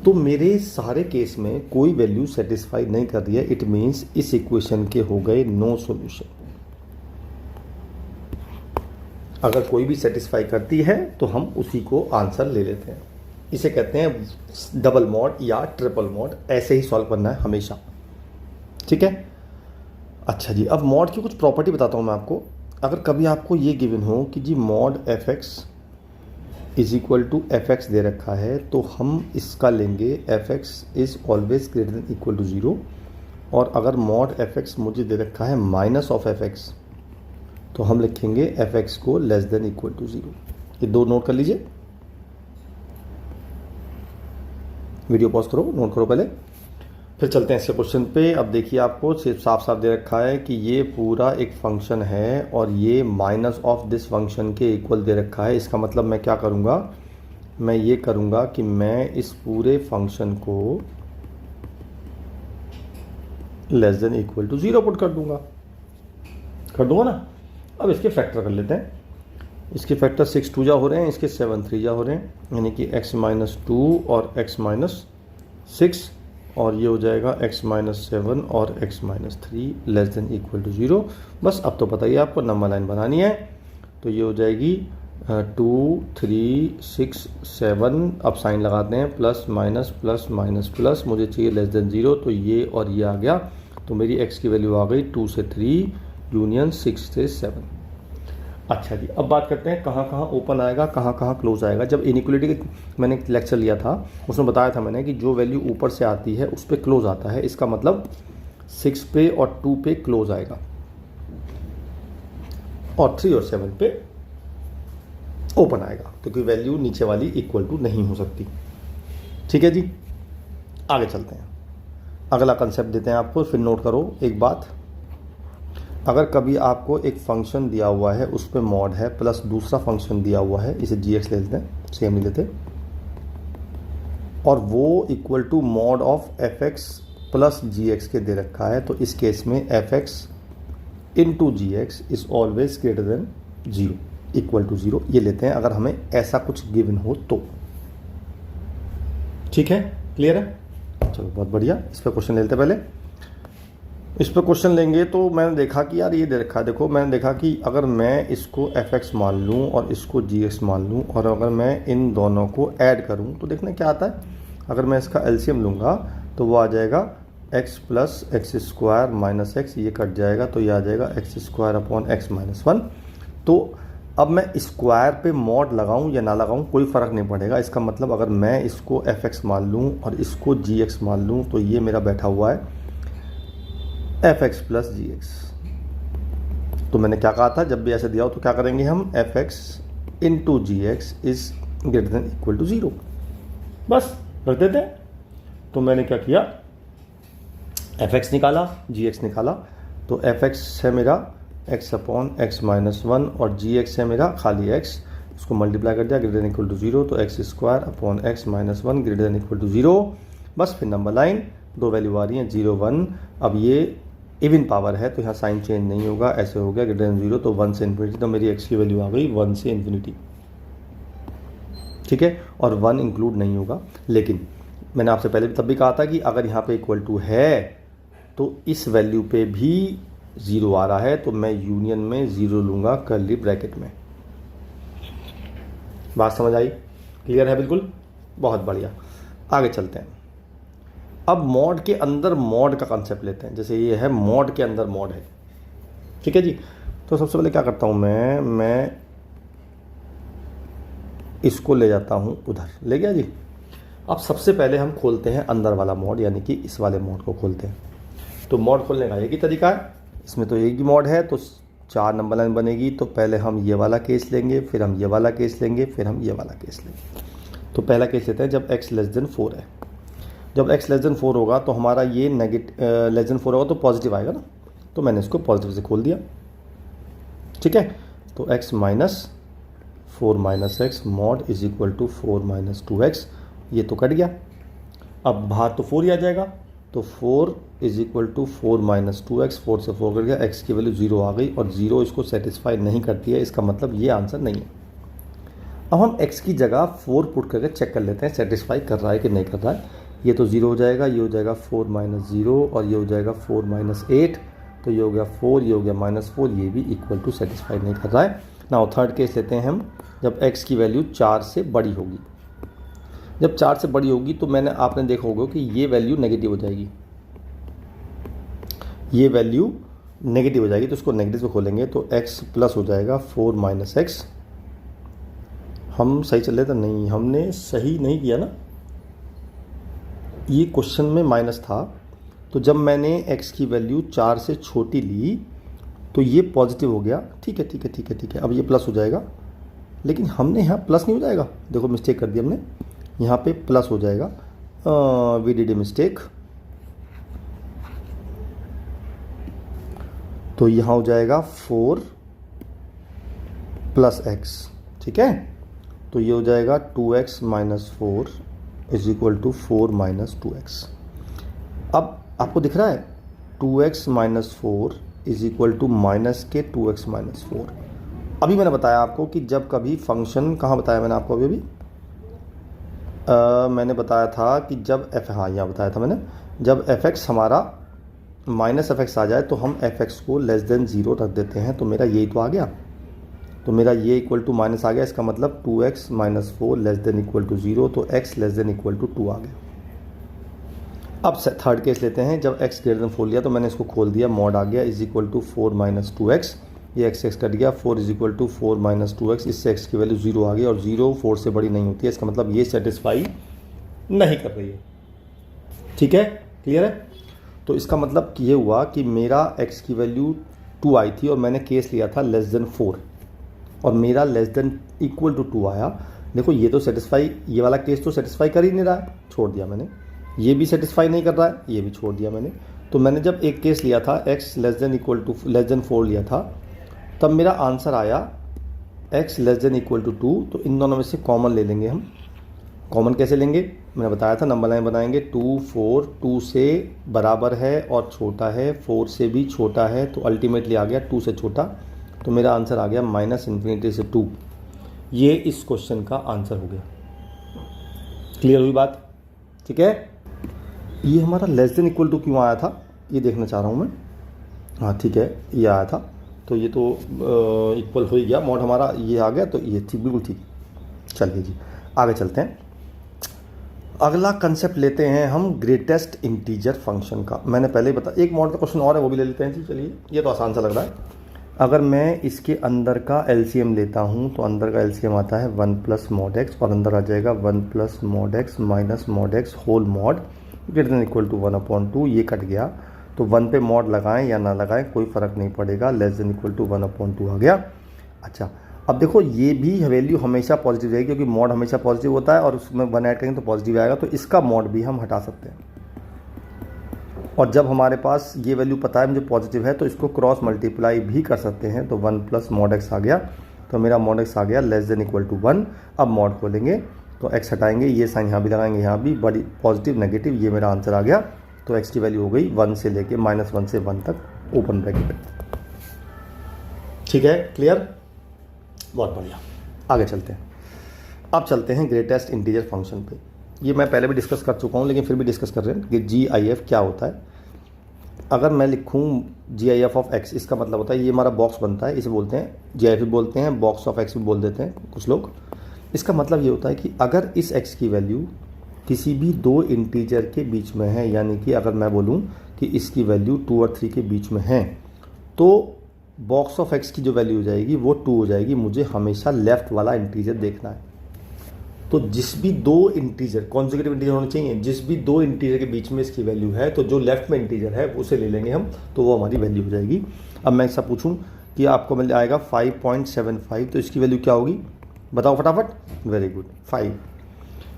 तो मेरे सारे केस में कोई वैल्यू सेटिस्फाई नहीं कर रही है। इट मीन्स इस इक्वेशन के हो गए नो सॉल्यूशन। अगर कोई भी सेटिस्फाई करती है तो हम उसी को आंसर ले लेते हैं। इसे कहते हैं डबल मॉड या ट्रिपल मॉड। ऐसे ही सॉल्व करना है हमेशा, ठीक है। अच्छा जी, अब मॉड की कुछ प्रॉपर्टी बताता हूँ मैं आपको। अगर कभी आपको ये गिवन हो कि G mod f(x) is equal to F X दे रखा है, तो हम इसका लेंगे F X is always greater than equal to 0। और अगर मॉड एफ एक्स मुझे दे रखा है माइनस ऑफ एफ एक्स, तो हम लिखेंगे एफ एक्स को लेस देन इक्वल टू 0। ये दो नोट कर लीजिए, वीडियो पॉज करो, नोट करो पहले, फिर चलते हैं इसके क्वेश्चन पे। अब देखिए आपको सिर्फ साफ साफ दे रखा है कि ये पूरा एक फंक्शन है और ये माइनस ऑफ दिस फंक्शन के इक्वल दे रखा है। इसका मतलब मैं क्या करूँगा, मैं ये करूँगा कि मैं इस पूरे फंक्शन को less than equal to 0 put कर दूंगा ना। अब इसके फैक्टर कर लेते हैं। इसके फैक्टर 6 2 जा हो रहे हैं, इसके 7 3 जा हो रहे हैं, यानी कि x माइनस 2 और x माइनस 6, और ये हो जाएगा x माइनस 7 और x minus 3 less than equal to 0। बस अब तो पता ही आपको नंबर लाइन बनानी है, तो ये हो जाएगी 2 3 6 7। अब साइन लगाते हैं, plus minus plus minus plus, मुझे चाहिए लेस देन 0, तो ये और ये आ गया, तो मेरी x की वैल्यू आ गई 2 से 3 यूनियन 6 से 7। अच्छा जी, अब बात करते हैं कहाँ कहाँ ओपन आएगा, कहाँ कहाँ क्लोज आएगा। जब इनइक्वलिटी के मैंने एक लेक्चर लिया था, उसमें बताया था मैंने कि जो वैल्यू ऊपर से आती है उस पर क्लोज आता है। इसका मतलब 6 पे और 2 पे क्लोज आएगा और 3 और 7 पे ओपन आएगा, तो कोई वैल्यू नीचे वाली इक्वल टू नहीं हो सकती। ठीक है जी, आगे चलते हैं। अगला कंसेप्ट देते हैं आपको, फिर नोट करो एक बात। अगर कभी आपको एक फंक्शन दिया हुआ है उस पर मॉड है प्लस दूसरा फंक्शन दिया हुआ है, इसे जी एक्स ले लेते हैं, सेम नहीं लेते, और वो equal to mod of f x plus g x के दे रखा है, तो इस केस में f x into g x is always greater than 0 equal to 0, ये लेते हैं अगर हमें ऐसा कुछ गिवन हो तो। ठीक है, क्लियर है? चलो बहुत बढ़िया, इस पर क्वेश्चन ले लेते पहले। इस पर क्वेश्चन लेंगे तो मैंने देखा कि यार ये दे रखा है, देखो मैंने देखा कि अगर मैं इसको एफ एक्स मान लूँ और इसको जी एक्स मान लूँ और अगर मैं इन दोनों को ऐड करूँ तो देखना क्या आता है। अगर मैं इसका एलसीएम लूँगा तो वो आ जाएगा x plus x square minus x, ये कट जाएगा तो ये आ जाएगा x square upon x minus 1। तो अब मैं स्क्वायर पे मॉड लगाऊं या ना लगाऊं कोई फ़र्क नहीं पड़ेगा। इसका मतलब अगर मैं इसको एफ एक्स मान लूँ और इसको जी एक्स मान लूँ तो ये मेरा बैठा हुआ है F x plus g x. तो मैंने क्या कहा था, जब भी ऐसे दिया हो तो क्या करेंगे हम, f x into g x is greater than equal to 0, बस रख देते हैं। तो मैंने क्या किया, एफ एक्स निकाला, जी एक्स निकाला, तो एफ एक्स है मेरा x अपॉन एक्स माइनस 1 और जी एक्स है मेरा खाली x, इसको मल्टीप्लाई कर दिया ग्रेटर देन इक्वल टू 0, तो x square upon x minus 1 greater than equal to 0। बस फिर नंबर लाइन, दो वैल्यू आ रही हैं 0 1। अब ये इवन पावर है तो यहाँ साइन चेंज नहीं होगा, ऐसे हो गया ग्रेटर देन 0, तो 1 से इन्फिनिटी, तो मेरी x की वैल्यू आ गई 1 से इन्फिनिटी। ठीक है, और 1 इंक्लूड नहीं होगा। लेकिन मैंने आपसे पहले भी तब भी कहा था कि अगर यहाँ पे इक्वल टू है तो इस वैल्यू पे भी 0 आ रहा है, तो मैं यूनियन में 0 लूँगा कर्ली ब्रैकेट में। बात समझ आई? क्लियर है? बिल्कुल, बहुत बढ़िया। आगे चलते हैं। अब मॉड के अंदर मॉड का कंसेप्ट लेते हैं। जैसे ये है मॉड के अंदर मॉड है, ठीक है जी। तो सबसे पहले क्या करता हूँ मैं इसको ले जाता हूँ उधर, ले गया जी। अब सबसे पहले हम खोलते हैं अंदर वाला मॉड, यानी कि इस वाले मॉड को खोलते हैं। तो मॉड खोलने का एक ही तरीका है, इसमें तो एक ही मॉड है, तो 4 नंबर लाइन बनेगी। तो पहले हम ये वाला केस लेंगे, फिर हम ये वाला केस लेंगे, फिर हम ये वाला केस लेंगे। तो पहला केस लेते हैं जब x लेस देन 4 है। जब x लेस देन 4 होगा तो हमारा ये लेस देन 4 होगा तो पॉजिटिव आएगा ना, तो मैंने इसको पॉजिटिव से खोल दिया। ठीक है, तो x minus 4 minus x mod is equal to 4 minus 2x, ये तो कट गया। अब बाहर तो 4 ही आ जाएगा, तो 4 is equal to 4 minus 2x, 4 से 4 कट गया, x की वैल्यू 0 आ गई और 0 इसको सेटिस्फाई नहीं करती है, इसका मतलब ये आंसर नहीं है। अब हम x की जगह 4 पुट करके चेक कर लेते हैं सेटिस्फाई कर रहा है कि नहीं कर रहा है। ये तो 0 हो जाएगा, ये हो जाएगा 4 माइनस 0 और ये हो जाएगा 4 माइनस 8, तो ये हो गया 4, ये हो गया माइनस 4, ये भी इक्वल टू सेटिस्फाई नहीं कर रहा है। नाउ थर्ड केस लेते हैं हम, जब x की वैल्यू 4 से बड़ी होगी। जब 4 से बड़ी होगी तो आपने देखा होगा कि ये वैल्यू नेगेटिव हो जाएगी, ये वैल्यू नेगेटिव हो जाएगी, तो इसको नेगेटिव से खोलेंगे तो x प्लस हो जाएगा 4 माइनस एक्स, हम सही चल रहे थे? नहीं, हमने सही नहीं किया ना। ये क्वेश्चन में माइनस था, तो जब मैंने x की वैल्यू 4 से छोटी ली तो ये पॉजिटिव हो गया। ठीक है ठीक है ठीक है ठीक है, अब ये प्लस हो जाएगा, लेकिन हमने यहाँ प्लस नहीं हो जाएगा, देखो मिस्टेक कर दी हमने, यहाँ पे प्लस हो जाएगा। वी डिड ए मिस्टेक, तो यहाँ हो जाएगा 4 प्लस x। ठीक है, तो ये हो जाएगा 2x minus 4 is equal to 4 minus 2x। अब आपको दिख रहा है 2x minus 4 is equal to minus के 2x माइनस 4। अभी मैंने बताया आपको कि जब कभी फंक्शन, कहाँ बताया मैंने आपको अभी मैंने बताया था कि जब हाँ यहाँ बताया था मैंने, जब fx हमारा माइनस fx आ जाए तो हम fx को लेस देन 0 रख देते हैं। तो मेरा यही तो आ गया, तो मेरा ये इक्वल टू माइनस आ गया, इसका मतलब 2x minus 4 less than equal to 0, तो x less than equal to 2 आ गया। अब थर्ड केस लेते हैं, जब x ग्रेटर देन 4 लिया तो मैंने इसको खोल दिया, मॉड आ गया is equal to 4 minus 2x, ये x कट गया, 4 is equal to 4 minus 2x, इससे x की वैल्यू 0 आ गई, और 0 4 से बड़ी नहीं होती है, इसका मतलब ये सेटिस्फाई नहीं कर रही है। ठीक है, क्लियर है? तो इसका मतलब ये हुआ कि मेरा x की वैल्यू 2 आई थी और मैंने केस लिया था लेस देन 4, और मेरा लेस देन इक्वल टू 2 आया। देखो ये तो सेटिस्फाई, ये वाला केस तो सेटिस्फाई कर ही नहीं रहा है, छोड़ दिया मैंने। ये भी सेटिस्फाई नहीं कर रहा है, ये भी छोड़ दिया मैंने। तो मैंने जब एक केस लिया था x less than equal to less than 4 लिया था, तब मेरा आंसर आया x less than equal to 2। तो इन दोनों में से कॉमन ले लेंगे हम। कॉमन कैसे लेंगे? मैंने बताया था, नंबर लाइन बनाएंगे 2 4, 2 से बराबर है और छोटा है, 4 से भी छोटा है, तो अल्टीमेटली आ गया 2 से छोटा। तो मेरा आंसर आ गया माइनस इन्फिनिटी से 2। ये इस क्वेश्चन का आंसर हो गया। क्लियर हुई बात? ठीक है, ये हमारा लेस देन इक्वल टू क्यों आया था ये देखना चाह रहा हूँ मैं। हाँ ठीक है, ये आया था, तो ये तो इक्वल हो ही गया, मॉड हमारा ये आ गया, तो ये ठीक, बिल्कुल ठीक। चलिए जी, आगे चलते हैं। अगला कंसेप्ट लेते हैं हम ग्रेटेस्ट इंटीजर फंक्शन का। मैंने पहले ही बताया, एक मॉड का क्वेश्चन और है, वो भी ले लेते हैं जी। चलिए, ये तो आसान सा लग रहा है। अगर मैं इसके अंदर का एलसीएम लेता हूँ तो अंदर का एलसीएम आता है 1 प्लस मॉड एक्स, और अंदर आ जाएगा 1 plus mod x minus mod x whole mod greater than equal to 1/2। ये कट गया, तो 1 पे मॉड लगाएं या ना लगाएं कोई फ़र्क नहीं पड़ेगा, लेस देन इक्वल टू 1/2 आ गया। अच्छा, अब देखो ये भी वैल्यू हमेशा पॉजिटिव रहेगी, क्योंकि मॉड हमेशा पॉजिटिव होता है, और उसमें 1 ऐड करेंगे तो पॉजिटिव आएगा, तो इसका मॉड भी हम हटा सकते हैं। और जब हमारे पास ये वैल्यू पता है मुझे पॉजिटिव है, तो इसको क्रॉस मल्टीप्लाई भी कर सकते हैं। तो 1 प्लस मॉड एक्स आ गया, तो मेरा मॉड एक्स आ गया लेस देन इक्वल टू 1। अब मॉड खोलेंगे तो एक्स हटाएंगे, ये साइन यहाँ भी लगाएंगे, यहाँ भी बड़ी पॉजिटिव नेगेटिव, ये मेरा आंसर आ गया। तो एक्स की वैल्यू हो गई 1 से लेके -1 से 1 तक ओपन ब्रैकेट। ठीक है, क्लियर? बहुत बढ़िया, आगे चलते हैं। अब चलते हैं ग्रेटेस्ट इंटीजर फंक्शन पे। ये मैं पहले भी डिस्कस कर चुका हूँ, लेकिन फिर भी डिस्कस कर रहे हैं कि GIF क्या होता है। अगर मैं लिखूँ GIF ऑफ x, इसका मतलब होता है ये हमारा बॉक्स बनता है, इसे बोलते हैं GIF भी बोलते हैं, बॉक्स ऑफ x भी बोल देते हैं कुछ लोग। इसका मतलब ये होता है कि अगर इस x की वैल्यू किसी भी दो इंटीजर के बीच में है, यानी कि अगर मैं बोलूँ कि इसकी वैल्यू 2 और 3 के बीच में है, तो बॉक्स ऑफ x की जो वैल्यू हो जाएगी वो 2 हो जाएगी। मुझे हमेशा लेफ्ट वाला इंटीजर देखना है। तो जिस भी दो इंटीजर, कॉन्जिक्यूटिव इंटीजर होने चाहिए, जिस भी दो इंटीजर के बीच में इसकी वैल्यू है, तो जो लेफ्ट में इंटीजर है उसे ले लेंगे हम, तो वो हमारी वैल्यू हो जाएगी। अब मैं ऐसा पूछूं कि आपको मिल आएगा 5.75, तो इसकी वैल्यू क्या होगी बताओ फटाफट। Very good, 5।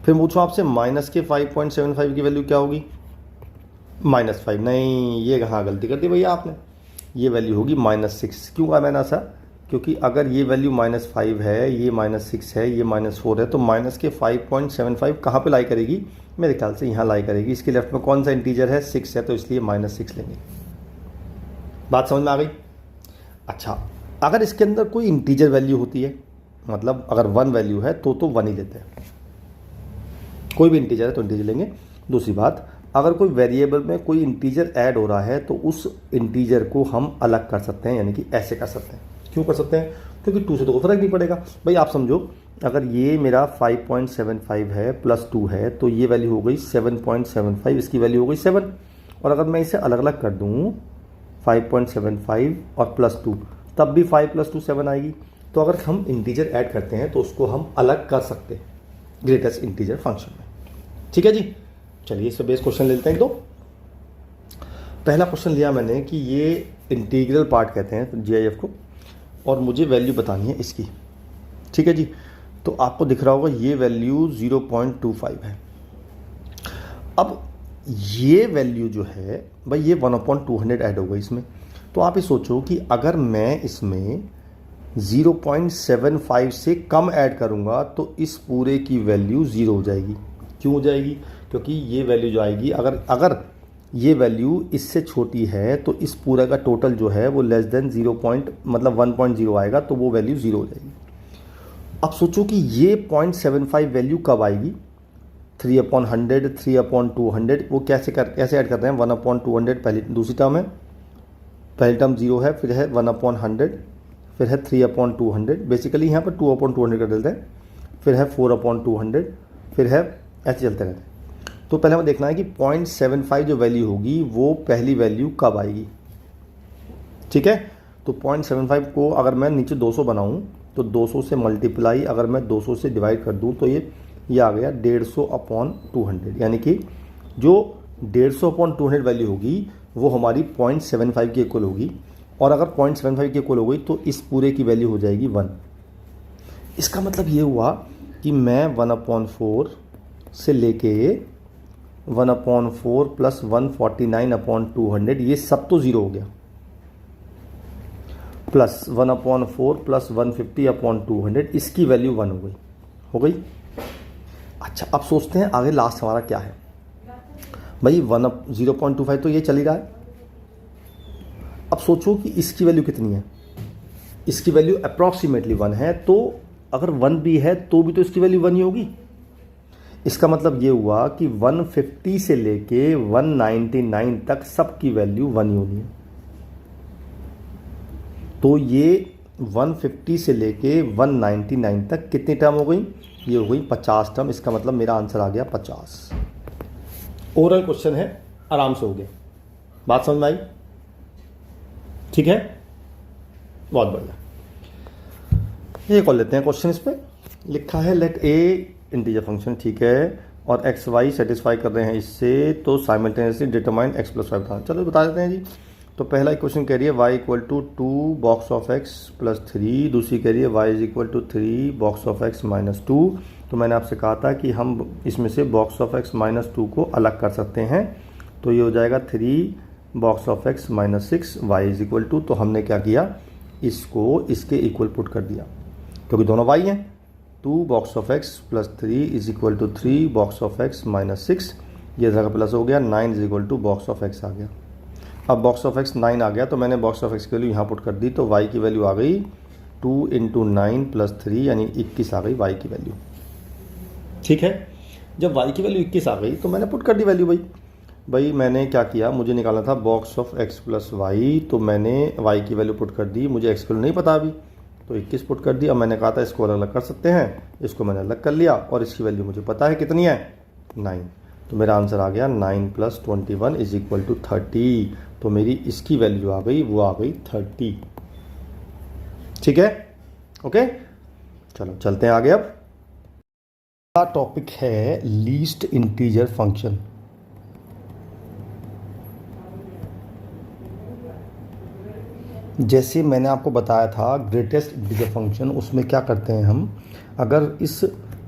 फिर पूछूं आपसे माइनस के 5.75 की वैल्यू क्या होगी, -5। नहीं, ये कहाँ गलती कर दी भैया आपने, ये वैल्यू होगी -6। क्यों कहा मैंने ऐसा? क्योंकि अगर ये वैल्यू -5 है, ये -6 है, ये -4 है, तो माइनस के 5.75 कहाँ पे लाई करेगी? मेरे ख्याल से यहाँ लाई करेगी। इसके लेफ्ट में कौन सा इंटीजर है? 6 है, तो इसलिए -6 लेंगे। बात समझ में आ गई? अच्छा, अगर इसके अंदर कोई इंटीजर वैल्यू होती है, मतलब अगर 1 वैल्यू है तो 1 ही लेते हैं। कोई भी इंटीजर है तो इंटीजर लेंगे। दूसरी बात, अगर कोई वेरिएबल में कोई इंटीजर ऐड हो रहा है तो उस इंटीजर को हम अलग कर सकते हैं, यानी कि ऐसे कर सकते हैं। क्यों कर सकते हैं? क्योंकि 2 से तो कोई फर्क नहीं पड़ेगा। भाई आप समझो, अगर ये मेरा 5.75 है प्लस 2 है, तो ये वैल्यू हो गई 7.75, इसकी वैल्यू हो गई 7। और अगर मैं इसे अलग अलग कर दूँ 5.75 और +2, तब भी 5 + 2 7 आएगी। तो अगर हम इंटीजर ऐड करते हैं तो उसको हम अलग कर सकते हैं ग्रेटेस्ट इंटीजर फंक्शन में। ठीक है जी, चलिए इस पे बेस क्वेश्चन ले लेते हैं। तो पहला क्वेश्चन लिया मैंने कि ये इंटीग्रल पार्ट कहते हैं जीआईएफ को, और मुझे वैल्यू बतानी है इसकी। ठीक है जी, तो आपको दिख रहा होगा ये वैल्यू 0.25 है। अब ये वैल्यू जो है भाई ये 1/200 ऐड होगा इसमें। तो आप ये सोचो कि अगर मैं इसमें 0.75 से कम ऐड करूंगा तो इस पूरे की वैल्यू 0 हो जाएगी। क्यों हो जाएगी? क्योंकि ये वैल्यू जो आएगी, अगर ये वैल्यू इससे छोटी है तो इस पूरा का टोटल जो है वो लेस देन 1.0 आएगा, तो वो वैल्यू 0 हो जाएगी। अब सोचो कि ये 0.75 वैल्यू कब आएगी? 3/100, 3/200, वो कैसे ऐड करते हैं? 1/200 पहली दूसरी टर्म है, पहली टर्म 0 है, फिर है 1/100, फिर है 3/200, बेसिकली यहाँ पर 2/200 कर देते हैं, फिर है 4/200, फिर है ऐसे चलते रहते हैं। तो पहले हमें देखना है कि 0.75 जो वैल्यू होगी वो पहली वैल्यू कब आएगी। ठीक है, तो 0.75 को अगर मैं नीचे 200 बनाऊँ तो 200 से मल्टीप्लाई अगर मैं 200 से डिवाइड कर दूँ तो ये आ गया 150/200, यानी कि जो 150/200 वैल्यू होगी वो हमारी 0.75 की इक्वल होगी, और अगर 0.75 की इक्वल हो गई तो इस पूरे की वैल्यू हो जाएगी 1। इसका मतलब ये हुआ कि मैं 1/4 से लेके 1/4 प्लस 149/200 ये सब तो 0 हो गया, प्लस 1/4 प्लस 150/200 इसकी वैल्यू 1 हो गई। अच्छा, अब सोचते हैं आगे लास्ट हमारा क्या है। भाई 0.25 तो ये चल ही रहा है। अब सोचो कि इसकी वैल्यू कितनी है। इसकी वैल्यू अप्रॉक्सीमेटली 1 है, तो अगर 1 भी है तो भी तो इसकी वैल्यू 1 ही होगी। इसका मतलब ये हुआ कि 150 से लेके 199 तक सबकी वैल्यू 1 ही होनी है। तो ये 150 से लेके 199 तक कितनी टर्म हो गई? ये हो गई 50 टर्म। इसका मतलब मेरा आंसर आ गया 50। ओरल क्वेश्चन है, आराम से हो गया। बात समझ में आई? ठीक है, बहुत बढ़िया। ये कर लेते हैं क्वेश्चन। इस पे लिखा है लेट ए इंटीजर फंक्शन, ठीक है, और एक्स वाई सेटिस्फाई कर रहे हैं इससे, तो साइमल्टेनियसली डिटरमाइन x + y बताना। चलो बता देते हैं जी। तो पहला इक्वेशन कह रही है y = 2 बॉक्स ऑफ x + 3, दूसरी कह रही है y = 3 बॉक्स ऑफ x - 2। तो मैंने आपसे कहा था कि हम इसमें से बॉक्स ऑफ x - 2 को अलग कर सकते हैं, तो ये हो जाएगा 3 बॉक्स ऑफ x - 6 y = 2। तो हमने क्या किया, इसको इसके इक्वल पुट कर दिया क्योंकि दोनों y हैं। 2 box of x + 3 = 3 box of x - 6, ये जगह प्लस हो गया, 9 = बॉक्स ऑफ x आ गया। अब बॉक्स ऑफ x 9 आ गया, तो मैंने बॉक्स ऑफ x की वैल्यू यहाँ पुट कर दी, तो y की वैल्यू आ गई 2 × 9 + 3 यानी 21 आ गई y की वैल्यू। ठीक है, जब y की वैल्यू 21 आ गई तो मैंने पुट कर दी वैल्यू। भाई मैंने क्या किया, मुझे निकालना था बॉक्स ऑफ x + y, तो मैंने y की वैल्यू पुट कर दी। मुझे x की वैल्यू नहीं पता अभी, तो 21 पुट कर दिया। अब मैंने कहा था इसको अलग अलग कर सकते हैं, इसको मैंने अलग कर लिया, और इसकी वैल्यू मुझे पता है कितनी है, 9। तो मेरा आंसर आ गया 9 + 21 = 30। तो मेरी इसकी वैल्यू आ गई, वो आ गई 30। ठीक है, ओके, चलो चलते हैं आगे। अब टॉपिक है लीस्ट इंटीजर फंक्शन। जैसे मैंने आपको बताया था ग्रेटेस्ट इंटीजर फंक्शन, उसमें क्या करते हैं हम, अगर इस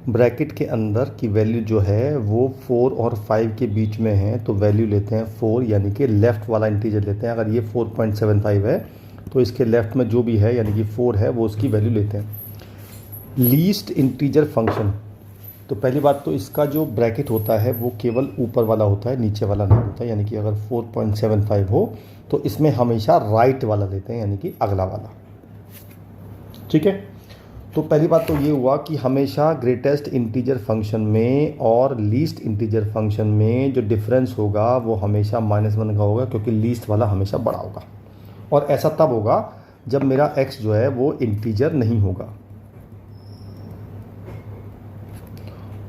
ब्रैकेट के अंदर की वैल्यू जो है वो 4 और 5 के बीच में है तो वैल्यू लेते हैं 4, यानी कि लेफ़्ट वाला इंटीजर लेते हैं। अगर ये 4.75 है तो इसके लेफ़्ट में जो भी है यानी कि 4 है वो उसकी वैल्यू लेते हैं। लीस्ट इंटीजर फंक्शन, तो पहली बात तो इसका जो ब्रैकेट होता है वो केवल ऊपर वाला होता है, नीचे वाला नहीं होता। यानी कि अगर 4.75 हो तो इसमें हमेशा राइट वाला लेते हैं, यानी कि अगला वाला। ठीक है, तो पहली बात तो ये हुआ कि हमेशा ग्रेटेस्ट इंटीजर फंक्शन में और लीस्ट इंटीजर फंक्शन में जो डिफरेंस होगा वो हमेशा -1 का होगा, क्योंकि लीस्ट वाला हमेशा बड़ा होगा। और ऐसा तब होगा जब मेरा x जो है वो इंटीजर नहीं होगा,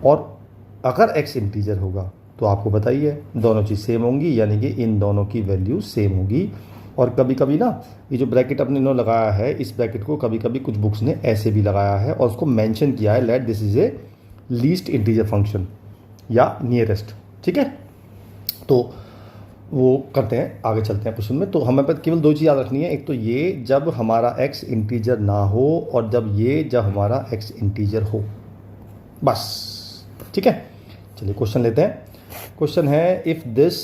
और अगर x इंटीजर होगा तो आपको बताइए दोनों चीज़ सेम होंगी, यानी कि इन दोनों की वैल्यू सेम होगी। और कभी कभी ना ये जो ब्रैकेट अपने इन्होंने लगाया है, इस ब्रैकेट को कभी कभी कुछ बुक्स ने ऐसे भी लगाया है और उसको मेंशन किया है, let this is A least integer function या नियरेस्ट। ठीक है, तो वो करते हैं, आगे चलते हैं क्वेश्चन में। तो हमें पर केवल दो चीज़ याद रखनी है, एक तो ये जब हमारा x इंटीजर ना हो, और जब हमारा x इंटीजर हो, बस। ठीक है, चलिए क्वेश्चन लेते हैं। क्वेश्चन है इफ़ दिस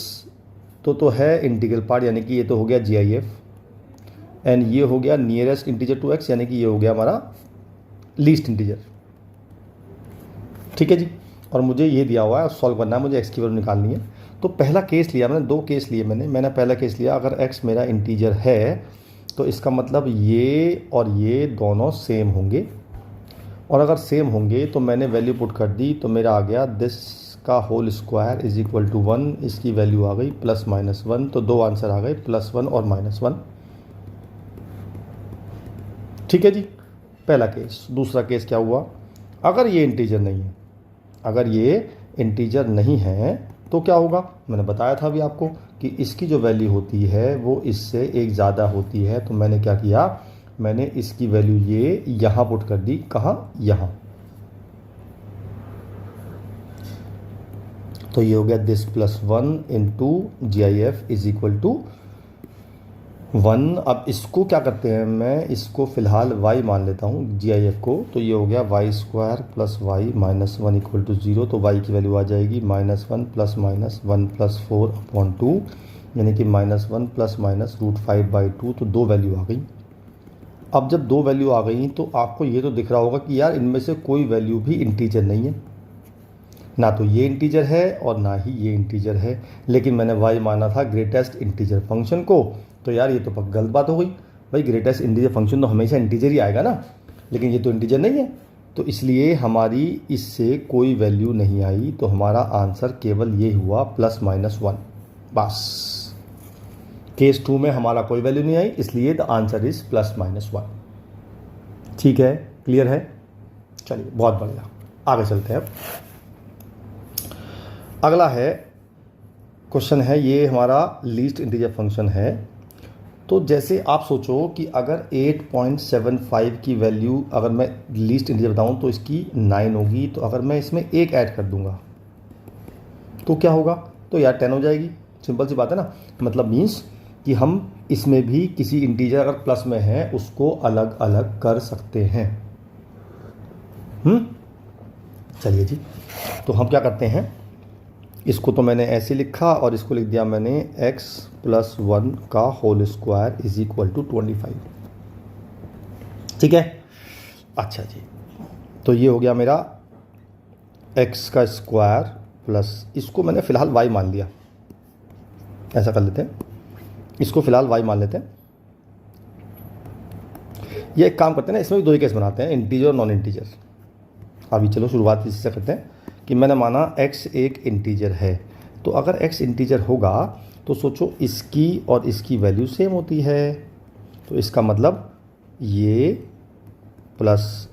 तो है इंटीग्रल पार्ट, यानी कि ये तो हो गया GIF, एंड ये हो गया नियरेस्ट इंटीजर टू x, यानी कि ये हो गया हमारा लीस्ट इंटीजर। ठीक है जी, और मुझे ये दिया हुआ है, सॉल्व करना है मुझे, x की वैल्यू निकालनी है। तो पहला केस लिया मैंने, दो केस लिए मैंने पहला केस लिया, अगर x मेरा इंटीजर है तो इसका मतलब ये और ये दोनों सेम होंगे, और अगर सेम होंगे तो मैंने वैल्यू पुट कर दी, तो मेरा आ गया दिस का whole square is equal to 1, इसकी वैल्यू आ गई +-1, तो दो आंसर आ गए +1 और -1। ठीक है जी, पहला केस। दूसरा केस क्या हुआ, अगर ये इंटीजर नहीं है, अगर ये इंटीजर नहीं है तो क्या होगा, मैंने बताया था अभी आपको कि इसकी जो वैल्यू होती है वो इससे एक ज़्यादा होती है। तो मैंने क्या किया, मैंने इसकी वैल्यू ये यहाँ पुट कर दी, कहाँ, यहाँ। तो ये हो गया this +1 into GIF is equal to 1। अब इसको क्या करते हैं, मैं इसको फिलहाल y मान लेता हूँ GIF को, तो ये हो गया y² + y - 1 इक्वल टू 0। तो y की वैल्यू आ जाएगी -1 + -1 + 4/2, यानी कि -1 ± √5/2। तो दो वैल्यू आ गई। अब जब दो वैल्यू आ गई तो आपको ये तो दिख रहा होगा कि यार इनमें से कोई वैल्यू भी इंटीजर नहीं है, ना तो ये इंटीजर है और ना ही ये इंटीजर है। लेकिन मैंने y माना था ग्रेटेस्ट इंटीजर फंक्शन को, तो यार ये तो गलत बात हो गई। भाई ग्रेटेस्ट इंटीजर फंक्शन तो हमेशा इंटीजर ही आएगा ना, लेकिन ये तो इंटीजर नहीं है, तो इसलिए हमारी इससे कोई वैल्यू नहीं आई। तो हमारा आंसर केवल ये हुआ +-1, बस। केस 2 में हमारा कोई वैल्यू नहीं आई, इसलिए द आंसर इज +-1। ठीक है, क्लियर है। चलिए बहुत बढ़िया, आगे चलते हैं। अब अगला है क्वेश्चन है, ये हमारा लीस्ट इंटीजर फंक्शन है। तो जैसे आप सोचो कि अगर 8.75 की वैल्यू अगर मैं लीस्ट इंटीजर बताऊं तो इसकी 9 होगी, तो अगर मैं इसमें एक ऐड कर दूंगा तो क्या होगा, तो यार 10 हो जाएगी। सिंपल सी बात है ना, मतलब मीन्स कि हम इसमें भी किसी इंटीजर अगर प्लस में है उसको अलग अलग कर सकते हैं। चलिए जी, तो हम क्या करते हैं, इसको तो मैंने ऐसे लिखा और इसको लिख दिया मैंने x + 1 का whole square is equal to 25। ठीक है, अच्छा जी, तो ये हो गया मेरा x का स्क्वायर प्लस, इसको मैंने फ़िलहाल y मान लिया। ऐसा कर लेते हैं, इसको फ़िलहाल y मान लेते हैं। ये एक काम करते हैं ना, इसमें भी दो ही केस बनाते हैं, इंटीजर और नॉन इंटीजर। अभी चलो शुरुआत इसी से करते हैं कि मैंने माना x एक इंटीजर है, तो अगर x इंटीजर होगा तो सोचो इसकी और इसकी वैल्यू सेम होती है, तो इसका मतलब ये प्लस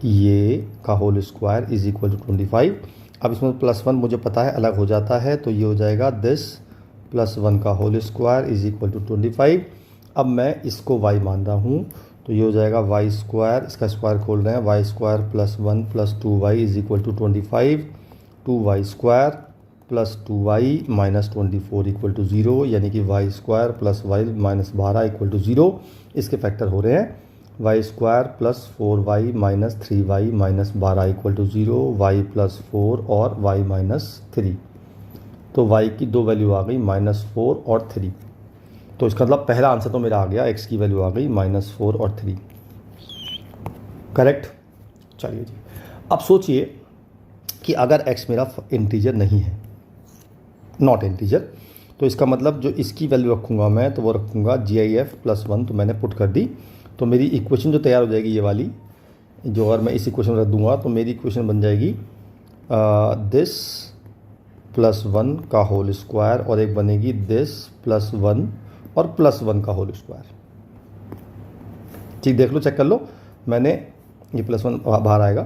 ये का whole square is equal to 25। अब इसमें +1 मुझे पता है अलग हो जाता है, तो ये हो जाएगा दिस +1 का whole square is equal to 25। अब मैं इसको y मान रहा हूँ, तो ये हो जाएगा y², इसका स्क्वायर खोल रहे हैं, y² + 1 + 2y is equal to 25, 2y² + 2y - 24 equal to 0, यानी कि y² + y - 12 इक्वल टू 0। इसके फैक्टर हो रहे हैं y² + 4y - 3y - 12 equal to 0, y + 4 और y - 3। तो y की दो वैल्यू आ गई -4 और 3। तो इसका मतलब पहला आंसर तो मेरा आ गया, x की वैल्यू आ गई -4 और 3। करेक्ट। चलिए जी, अब सोचिए कि अगर x मेरा इंटीजर नहीं है, नॉट इंटीजर, तो इसका मतलब जो इसकी वैल्यू रखूँगा मैं, तो वो रखूँगा GIF + 1, तो मैंने पुट कर दी। तो मेरी इक्वेशन जो तैयार हो जाएगी ये वाली, जो अगर मैं इस इक्वेशन रख दूँगा तो मेरी इक्वेशन बन जाएगी दिस +1 का होल स्क्वायर, और एक बनेगी दिस +1 और +1 का होल स्क्वायर। ठीक, देख लो, चेक कर लो, मैंने ये +1 बाहर आएगा,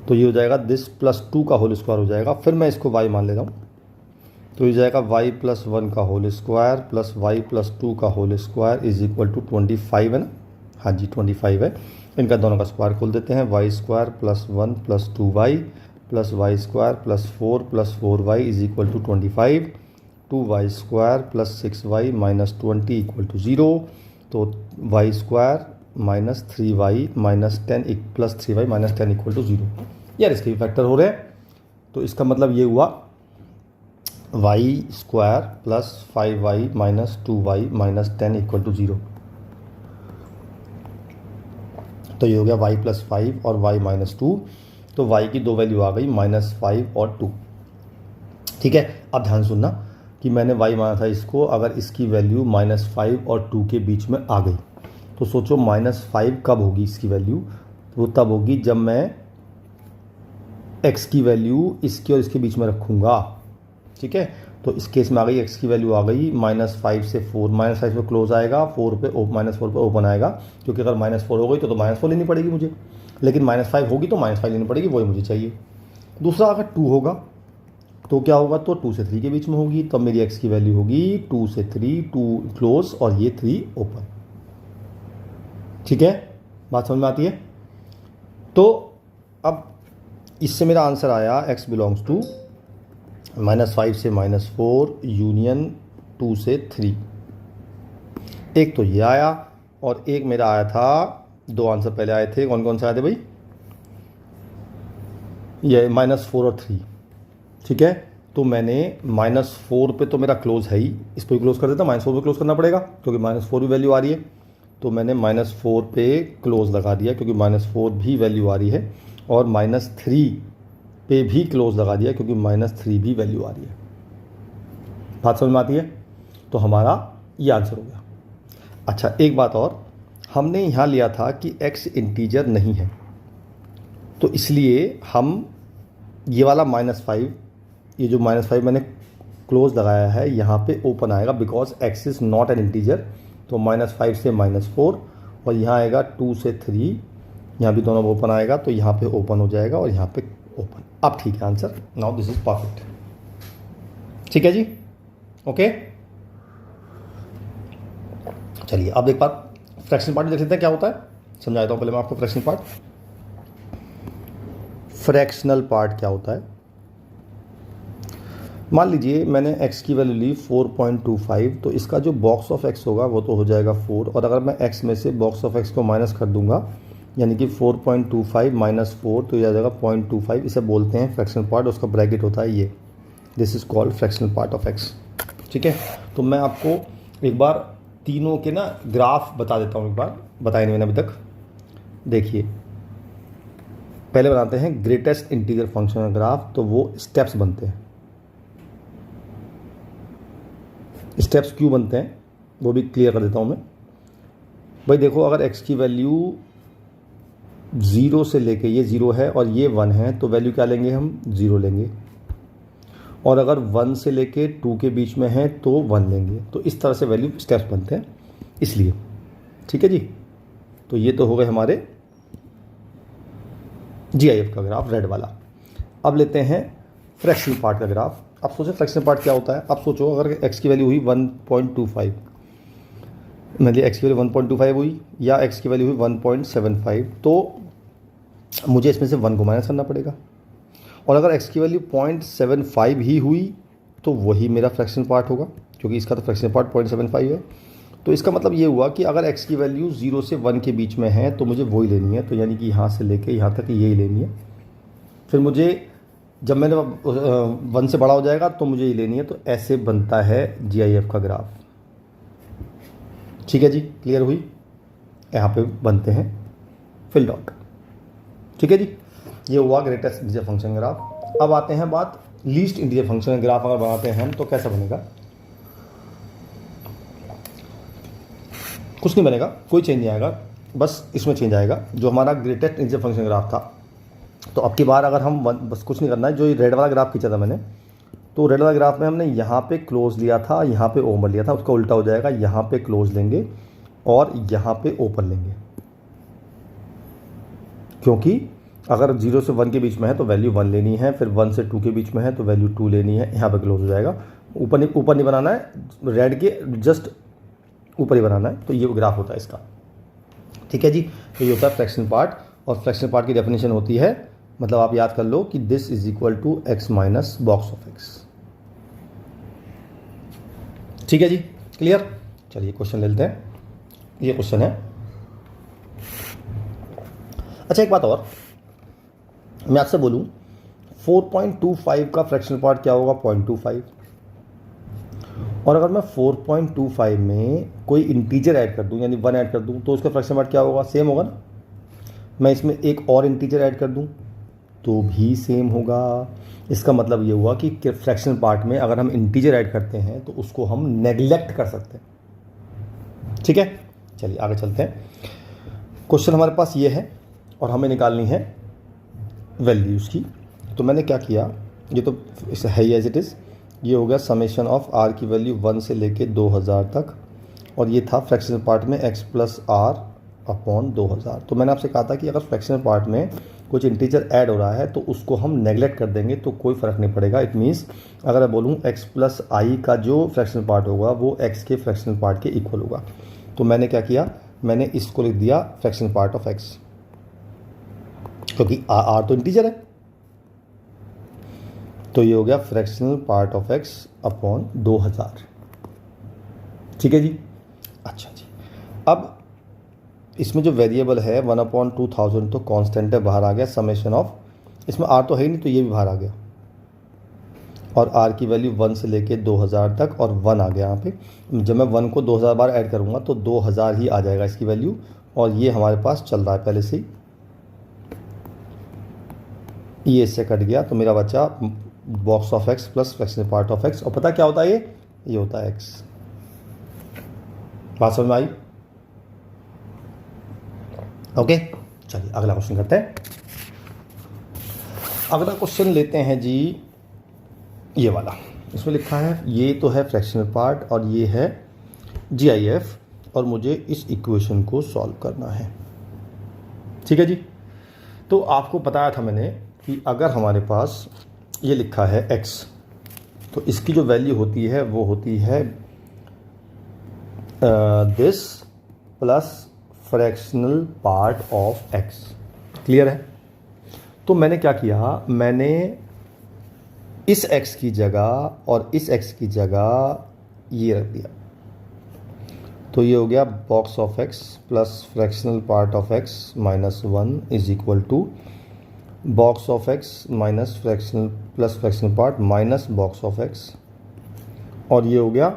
तो ये हो जाएगा दिस +2 का होल स्क्वायर हो जाएगा। फिर मैं इसको y मान ले रहा हूँ, तो ये जाएगा y प्लस 1 का whole square plus y plus 2 का whole square is equal to 25 है ना। हाँ जी 25 है। इनका दोनों का स्क्वायर खोल देते हैं, y square plus 1 plus 2y plus y square plus 4y is equal to 25, 2y square plus 6y minus 20 equal to 0। तो y square minus 3y minus 10 plus 3y minus 10 equal to 0। यार इसके भी factor हो रहे हैं, तो इसका मतलब ये हुआ y square plus 5y minus 2y minus 10 equal to 0। तो ये हो गया y प्लस 5 और y माइनस 2। तो y की दो वैल्यू आ गई -5 और 2। ठीक है, अब ध्यान सुनना कि मैंने y माना था इसको, अगर इसकी वैल्यू -5 और 2 के बीच में आ गई तो सोचो -5 कब होगी इसकी वैल्यू, वो तब होगी जब मैं x की वैल्यू इसके और इसके बीच में रखूँगा। ठीक है, तो इस केस में आ गई x की वैल्यू आ गई -5 से 4, -5 पे क्लोज आएगा, -4 पे ओपन आएगा, क्योंकि अगर -4 हो गई तो -4 लेनी पड़ेगी मुझे, लेकिन -5 होगी तो -5 लेनी पड़ेगी, वही मुझे चाहिए। दूसरा अगर 2 होगा तो क्या होगा, तो 2 से 3 के बीच में होगी, तब मेरी x की वैल्यू होगी 2 से 3, 2 क्लोज और ये 3 ओपन। ठीक है, बात समझ में आती है। तो अब इससे मेरा आंसर आया x बिलोंग्स टू -5 से -4 यूनियन 2 से 3। एक तो ये आया और एक मेरा आया था, दो आंसर पहले आए थे, कौन कौन से आए थे भाई, ये -4 और 3। ठीक है, तो मैंने -4 पे तो मेरा क्लोज है ही, इस पर क्लोज कर देता, -4 पे क्लोज करना पड़ेगा क्योंकि -4 भी वैल्यू आ रही है, तो मैंने -4 पे क्लोज लगा दिया क्योंकि -4 भी वैल्यू आ रही है, और -3 पे भी क्लोज लगा दिया क्योंकि -3 भी वैल्यू आ रही है। बात समझ में आती है। तो हमारा ये आंसर हो गया। अच्छा एक बात और, हमने यहाँ लिया था कि x इंटीजर नहीं है, तो इसलिए हम ये वाला -5, ये जो -5 मैंने क्लोज लगाया है यहाँ पे ओपन आएगा, because x is not an integer. तो -5 से -4 और यहाँ आएगा 2 से 3, यहाँ भी दोनों ओपन आएगा, तो यहाँ पे ओपन हो जाएगा और यहाँ पे ओपन। अब ठीक है answer, now this is perfect. ठीक है जी, ओके। चलिए अब एक बात फ्रैक्शनल पार्ट देख लेते हैं क्या होता है, समझा देता हूँ पहले मैं आपको फ्रैक्शनल पार्ट। फ्रैक्शनल पार्ट क्या होता है, मान लीजिए मैंने x की वैल्यू ली 4.25, तो इसका जो बॉक्स ऑफ x होगा वो तो हो जाएगा 4, और अगर मैं x में से बॉक्स ऑफ x को माइनस कर दूंगा, यानी कि 4.25 माइनस 4, तो ये आ जाएगा 0.25। इसे बोलते हैं फ्रैक्शनल पार्ट, उसका ब्रैकेट होता है ये, this is called fractional part of x। ठीक है, तो मैं आपको एक बार तीनों के ना ग्राफ बता देता हूँ, एक बार बताए नहीं मैंने अभी तक। देखिए पहले बनाते हैं ग्रेटेस्ट इंटीजर फंक्शन का ग्राफ, तो वो स्टेप्स बनते हैं। स्टेप्स क्यों बनते हैं वो भी क्लियर कर देता हूँ मैं। भाई देखो, अगर x की वैल्यू 0 से लेके, ये 0 है और ये 1 है, तो वैल्यू क्या लेंगे हम, 0 लेंगे, और अगर 1 से लेके 2 के बीच में है तो 1 लेंगे। तो इस तरह से वैल्यू स्टेप्स बनते हैं इसलिए। ठीक है जी, तो ये तो हो गए हमारे GIF का ग्राफ रेड वाला। अब लेते हैं फ्रैक्शनल पार्ट का ग्राफ। अब सोचो फ्रैक्शनल पार्ट क्या होता है। अब सोचो अगर x की वैल्यू हुई 1.25, मतलब x की वैल्यू 1.25 हुई, या x की वैल्यू हुई 1.75, तो मुझे इसमें से 1 को माइनस करना पड़ेगा, और अगर x की वैल्यू 0.75 ही हुई तो वही मेरा फ्रैक्शनल पार्ट होगा, क्योंकि इसका तो फ्रैक्शनल पार्ट 0.75 है। तो इसका मतलब ये हुआ कि अगर x की वैल्यू 0 से 1 के बीच में है तो मुझे वही लेनी है, तो यानी कि यहाँ से लेके यहाँ तक यही लेनी है। फिर मुझे जब मैंने 1 से बड़ा हो जाएगा तो मुझे ये लेनी है। तो ऐसे बनता है GIF का ग्राफ। ठीक है जी, क्लियर हुई। यहाँ पे बनते हैं फिल डॉट। ठीक है जी, ये हुआ ग्रेटेस्ट इंटीजर फंक्शन ग्राफ। अब आते हैं बात लीस्ट इंटीजर फंक्शन ग्राफ अगर बनाते हैं हम तो कैसा बनेगा। कुछ नहीं बनेगा, कोई चेंज नहीं आएगा, बस इसमें चेंज आएगा। जो हमारा ग्रेटेस्ट इंटीजर फंक्शन ग्राफ था, तो अब की बार अगर हम बस कुछ नहीं करना है, जो ये रेड वाला ग्राफ खींचा था मैंने, तो रेड वाला ग्राफ में हमने यहाँ पे क्लोज लिया था, यहाँ पे ओपन लिया था, उसका उल्टा हो जाएगा। यहाँ पे क्लोज लेंगे और यहाँ पे ओपन लेंगे, क्योंकि अगर 0 से 1 के बीच में है तो वैल्यू 1 लेनी है, फिर 1 से 2 के बीच में है तो वैल्यू 2 लेनी है, यहाँ पे क्लोज हो जाएगा। ऊपर नहीं बनाना है, रेड के जस्ट ऊपर ही बनाना है। तो ये ग्राफ होता है इसका, ठीक है जी। तो ये होता है फ्रैक्शन पार्ट, और फ्रैक्शन पार्ट की डेफिनेशन होती है, मतलब आप याद कर लो कि this is equal to x minus box of x. ठीक है जी, क्लियर। चलिए क्वेश्चन ले लेते हैं। ये क्वेश्चन है, अच्छा एक बात और, मैं आपसे बोलूं 4.25 का फ्रैक्शनल पार्ट क्या होगा, 0.25। और अगर मैं 4.25 में कोई इंटीजर ऐड कर दूं, यानी 1 ऐड कर दूं, तो उसका फ्रैक्शनल पार्ट क्या होगा, सेम होगा ना। मैं इसमें एक और इंटीजर ऐड कर दूं तो भी सेम होगा। इसका मतलब ये हुआ कि फ्रैक्शनल पार्ट में अगर हम इंटीजर ऐड करते हैं तो उसको हम नेग्लेक्ट कर सकते हैं। ठीक है, चलिए आगे चलते हैं। क्वेश्चन हमारे पास ये है और हमें निकालनी है वैल्यूज़ की। तो मैंने क्या किया, ये तो है ही एज इट इज़। ये हो गया समेशन ऑफ आर की वैल्यू 1 से लेके 2000 तक, और ये था फ्रैक्शनल पार्ट में x प्लस आर अपॉन 2000। तो मैंने आपसे कहा था कि अगर फ्रैक्शनल पार्ट में कुछ इंटीजर ऐड हो रहा है तो उसको हम नेग्लेक्ट कर देंगे तो कोई फ़र्क नहीं पड़ेगा। इट मीन्स अगर मैं बोलूँ x प्लस आई का जो फ्रैक्शनल पार्ट होगा वो x के फ्रैक्शनल पार्ट के इक्वल होगा। तो मैंने क्या किया, मैंने इसको लिख दिया फ्रैक्शनल पार्ट ऑफ x, क्योंकि आर तो इंटीजर है। तो ये हो गया fractional part of x upon 2000। ठीक है जी, अच्छा जी। अब इसमें जो वेरिएबल है 1/2000 तो कांस्टेंट है, बाहर आ गया समेशन ऑफ, इसमें r तो है ही नहीं तो ये भी बाहर आ गया, और r की वैल्यू 1 से लेके 2000 तक, और 1 आ गया यहाँ पे। जब मैं 1 को 2000 बार ऐड करूँगा तो 2000 ही आ जाएगा इसकी वैल्यू, और ये हमारे पास चल रहा है पहले से ही, ये इससे कट गया तो मेरा बचा box of x plus fractional part of x। और पता क्या होता है, ये होता है x। बात समझ में आई? ओके, चलिए अगला क्वेश्चन करते हैं। अगला क्वेश्चन लेते हैं जी, ये वाला। इसमें लिखा है, ये तो है फ्रैक्शनल पार्ट और ये है GIF, और मुझे इस इक्वेशन को सॉल्व करना है। ठीक है जी। तो आपको बताया था मैंने कि अगर हमारे पास ये लिखा है x, तो इसकी जो वैल्यू होती है वो होती है this plus fractional part of x। Clear है? तो मैंने क्या किया, मैंने इस x की जगह और इस x की जगह ये रख दिया। तो ये हो गया box of x plus fractional part of x minus 1 is equal to box of x minus fractional plus fractional part minus box of x, और ये हो गया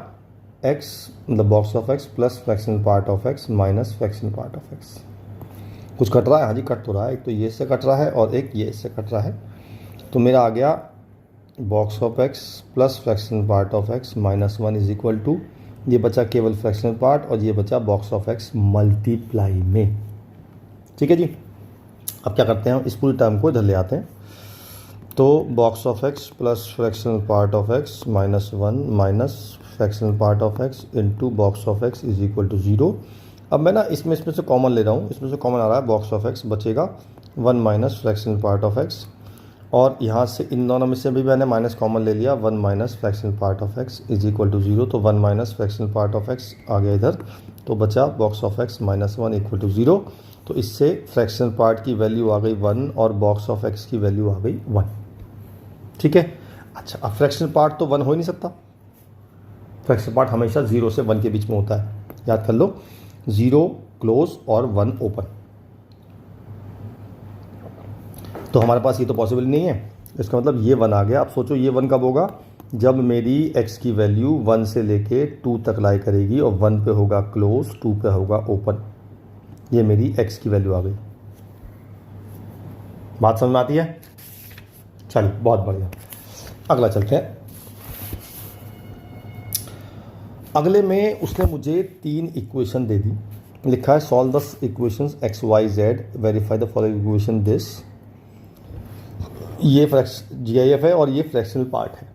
x मतलब box of x plus fractional part of x minus fractional part of x। कुछ cut रहा है? हाँ जी, cut तो रहा है। एक तो ये इससे कट रहा है और एक ये इससे कट रहा है। तो मेरा आ गया box of x plus fractional part of x minus 1 is equal to, ये बचा केवल फ्रैक्शनल पार्ट और ये बचा बॉक्स ऑफ x मल्टीप्लाई में। ठीक है जी। अब क्या करते हैं, इस पूरी टर्म को इधर ले आते हैं। तो box of x plus fractional part of x minus 1 minus fractional part of x into box of x is equal to 0। अब मैं ना इसमें से कॉमन ले रहा हूँ, इसमें से कॉमन आ रहा है बॉक्स ऑफ x, बचेगा 1 minus fractional part of x, और यहाँ से इन दोनों में से भी मैंने माइनस कॉमन ले लिया, 1 minus fractional part of x is equal to 0। तो 1 minus fractional part of x आ गया इधर, तो बचा box of x minus 1 equal to 0। तो इससे फ्रैक्शनल पार्ट की वैल्यू आ गई 1 और बॉक्स ऑफ x की वैल्यू आ गई 1। ठीक है। अच्छा, अब फ्रैक्शनल पार्ट तो 1 हो ही नहीं सकता, फ्रैक्शनल पार्ट हमेशा 0 से 1 के बीच में होता है, याद कर लो, 0 क्लोज और 1 ओपन। तो हमारे पास ये तो पॉसिबल नहीं है, इसका मतलब ये 1 आ गया। अब सोचो ये 1 कब होगा, जब मेरी x की वैल्यू 1 से लेके 2 तक लाई करेगी, और 1 पे होगा क्लोज, 2 पे होगा ओपन। ये मेरी x की वैल्यू आ गई। बात समझ में आती है? चलिए बहुत बढ़िया, अगला चलते हैं। अगले में उसने मुझे 3 इक्वेशन दे दी, लिखा है solve the equations x y z, verify the following equation this. ये GIF है और ये फ्रैक्शनल पार्ट है।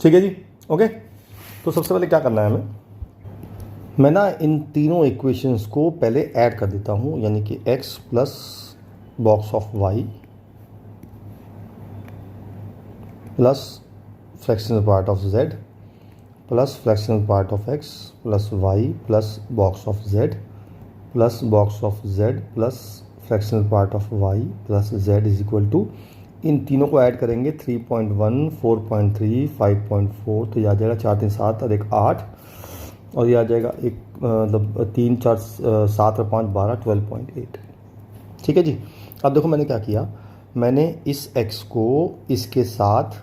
ठीक है जी, ओके। तो सबसे पहले क्या करना है हमें, मैं ना इन तीनों इक्वेशंस को पहले ऐड कर देता हूँ, यानी कि x plus box of y plus fractional part of z plus fractional part of x plus Y plus box of Z plus box of Z plus fractional part of Y plus Z is equal to, इन तीनों को add करेंगे 3.1, 4.3, 5.4, तो ये आ जाएगा 4 3 7 और 1 8, और ये आ जाएगा एक मतलब 3 4 7 और 5 12, 12.8। ठीक है जी। अब देखो मैंने क्या किया, मैंने इस x को इसके साथ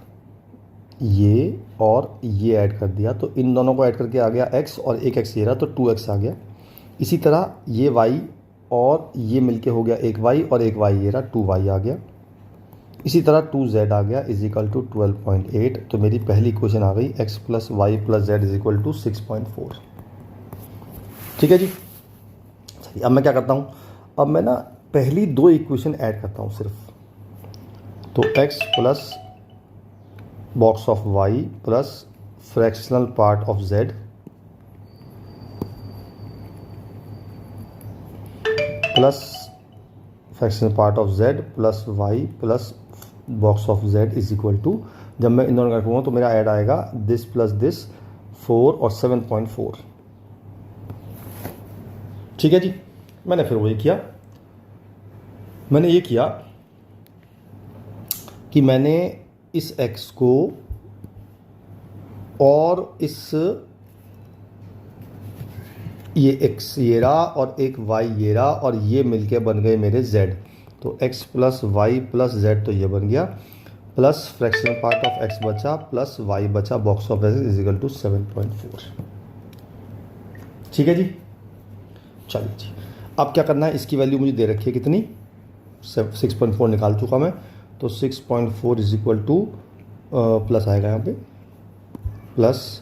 ये और ये ऐड कर दिया, तो इन दोनों को ऐड करके आ गया x और एक x ये रहा, तो 2x आ गया। इसी तरह ये y और ये मिलके हो गया एक y और एक y ये रहा, 2y आ गया। इसी तरह 2z आ गया इज इक्वल टू 12.8, तो मेरी पहली इक्वेशन आ गई x plus Y plus Z is equal to 6.4। ठीक है जी। चलिए अब मैं क्या करता हूँ, अब मैं ना पहली दो इक्वेशन ऐड करता हूँ सिर्फ, तो x plus box of y plus fractional part of z plus fractional part of z plus y plus box of z is equal to, जब मैं इन दोनों का करूँगा तो मेरा ऐड आएगा दिस प्लस दिस 4 और 7.4। ठीक है जी। मैंने फिर वही किया, मैंने ये किया कि मैंने इस x को और इस ये x ये रहा और एक y ये रहा, और ये मिलके बन गए मेरे z, तो x plus Y plus z तो ये बन गया, plus fractional part of x बचा प्लस y बचा, box of x is equal to 7.4। ठीक है जी। चलिए जी, अब क्या करना है, इसकी वैल्यू मुझे दे रखी है कितनी, 6.4 निकाल चुका मैं, तो 6.4 इज इक्वल टू प्लस आएगा यहाँ पे, plus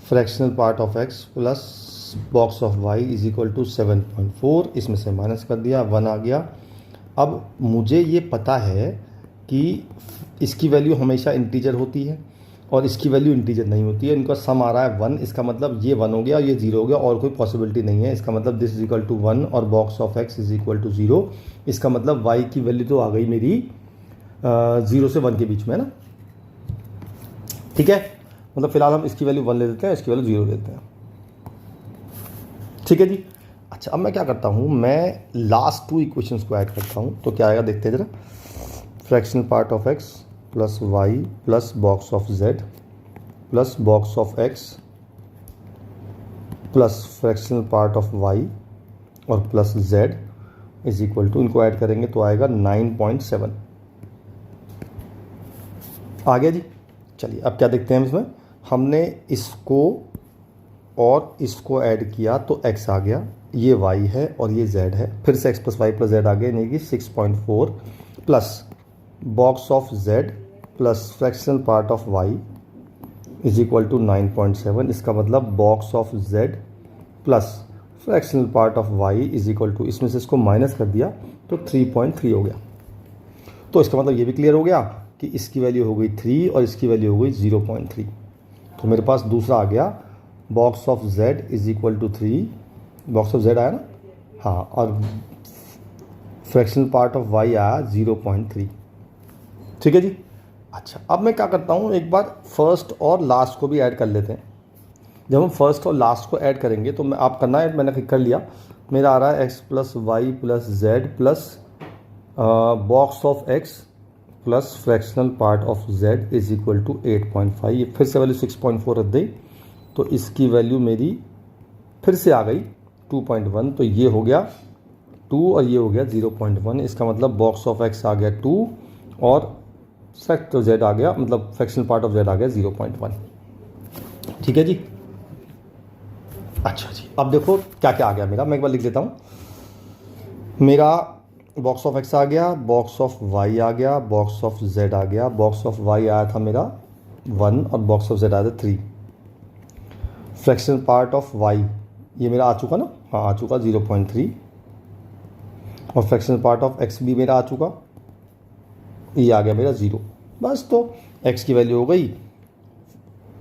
fractional part of x plus box of y is equal to 7.4, इसमें से माइनस कर दिया, 1 आ गया। अब मुझे ये पता है कि इसकी वैल्यू हमेशा इंटीजर होती है और इसकी वैल्यू इंटीजर नहीं होती है, इनका सम आ रहा है 1, इसका मतलब ये 1 हो गया और ये 0 हो गया, और कोई पॉसिबिलिटी नहीं है। इसका मतलब दिस इज इक्वल टू 1 और box of x is equal to 0, इसका मतलब y की वैल्यू तो आ गई मेरी 0 से 1 के बीच में, है ना। ठीक है, मतलब फिलहाल हम इसकी वैल्यू 1 ले लेते हैं, इसकी वैल्यू 0 लेते हैं। ठीक है जी। अच्छा, अब मैं क्या करता हूँ, मैं लास्ट 2 इक्वेशंस को ऐड करता हूँ, तो क्या आएगा देखते हैं जरा। Fractional part of x plus Y plus box of z plus box of x plus fractional part of y और plus z is equal to, इनको ऐड करेंगे तो आएगा 9.7। आ गया जी। चलिए अब क्या देखते हैं इसमें, हमने इसको और इसको ऐड किया तो x आ गया, ये y है और ये z है, फिर से x plus Y plus z आ गया, यानी कि 6.4 plus box of z plus fractional part of y is equal to 9.7, इसका मतलब box of z plus fractional part of y is equal to, इसमें से इसको माइनस कर दिया तो 3.3 हो गया। तो इसका मतलब ये भी क्लियर हो गया कि इसकी वैल्यू हो गई 3 और इसकी वैल्यू हो गई 0.3। तो मेरे पास दूसरा आ गया, box of z is equal to 3, box of z आया ना, हाँ, और फ्रैक्शनल पार्ट ऑफ y आया 0.3। ठीक है जी। अच्छा, अब मैं क्या करता हूँ, एक बार फर्स्ट और लास्ट को भी ऐड कर लेते हैं। जब हम फर्स्ट और लास्ट को ऐड करेंगे तो मैं, आप करना है, मैंने कर लिया, मेरा आ रहा है x plus Y plus z plus box of x plus fractional part of z is equal to 8.5। ये फिर से वैल्यू 6.4 रख गई, तो इसकी वैल्यू मेरी फिर से आ गई 2.1, तो ये हो गया 2 और ये हो गया 0.1। इसका मतलब बॉक्स ऑफ x आ गया 2 और सेक्ट z आ गया, मतलब फ्रैक्शनल पार्ट ऑफ z आ गया 0.1। ठीक है जी। अच्छा जी, अब देखो क्या क्या आ गया मेरा, मैं एक बार लिख देता हूँ। मेरा बॉक्स ऑफ x आ गया, बॉक्स ऑफ y आ गया, बॉक्स ऑफ z आ गया, बॉक्स ऑफ y आया था मेरा 1 और बॉक्स ऑफ z आया था 3। फ्रैक्शनल पार्ट ऑफ y ये मेरा आ चुका ना, हाँ आ चुका 0.3, और फ्रैक्शनल पार्ट ऑफ x भी मेरा आ चुका, ये आ गया मेरा 0। बस, तो x की वैल्यू हो गई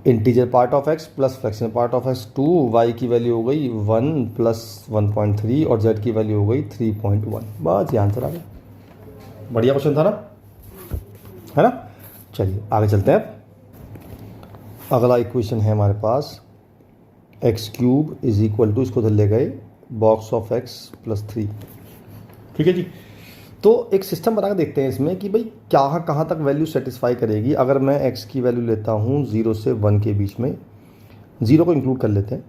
integer part of x plus fractional part of x 2, y की वैल्यू हो गई 1 प्लस 1.3 और z की वैल्यू हो गई 3.1। बस ये आंसर आ गया। बढ़िया क्वेश्चन था ना, है ना। चलिए आगे चलते हैं। अगला इक्वेशन है हमारे पास X cube is equal to, इसको ले गए बॉक्स ऑफ एक्स प्लस 3। ठीक है जी। तो एक सिस्टम बना के देखते हैं इसमें कि भाई क्या कहाँ तक वैल्यू सेटिस्फाई करेगी। अगर मैं x की वैल्यू लेता हूँ 0 से 1 के बीच में, 0 को इंक्लूड कर लेते हैं,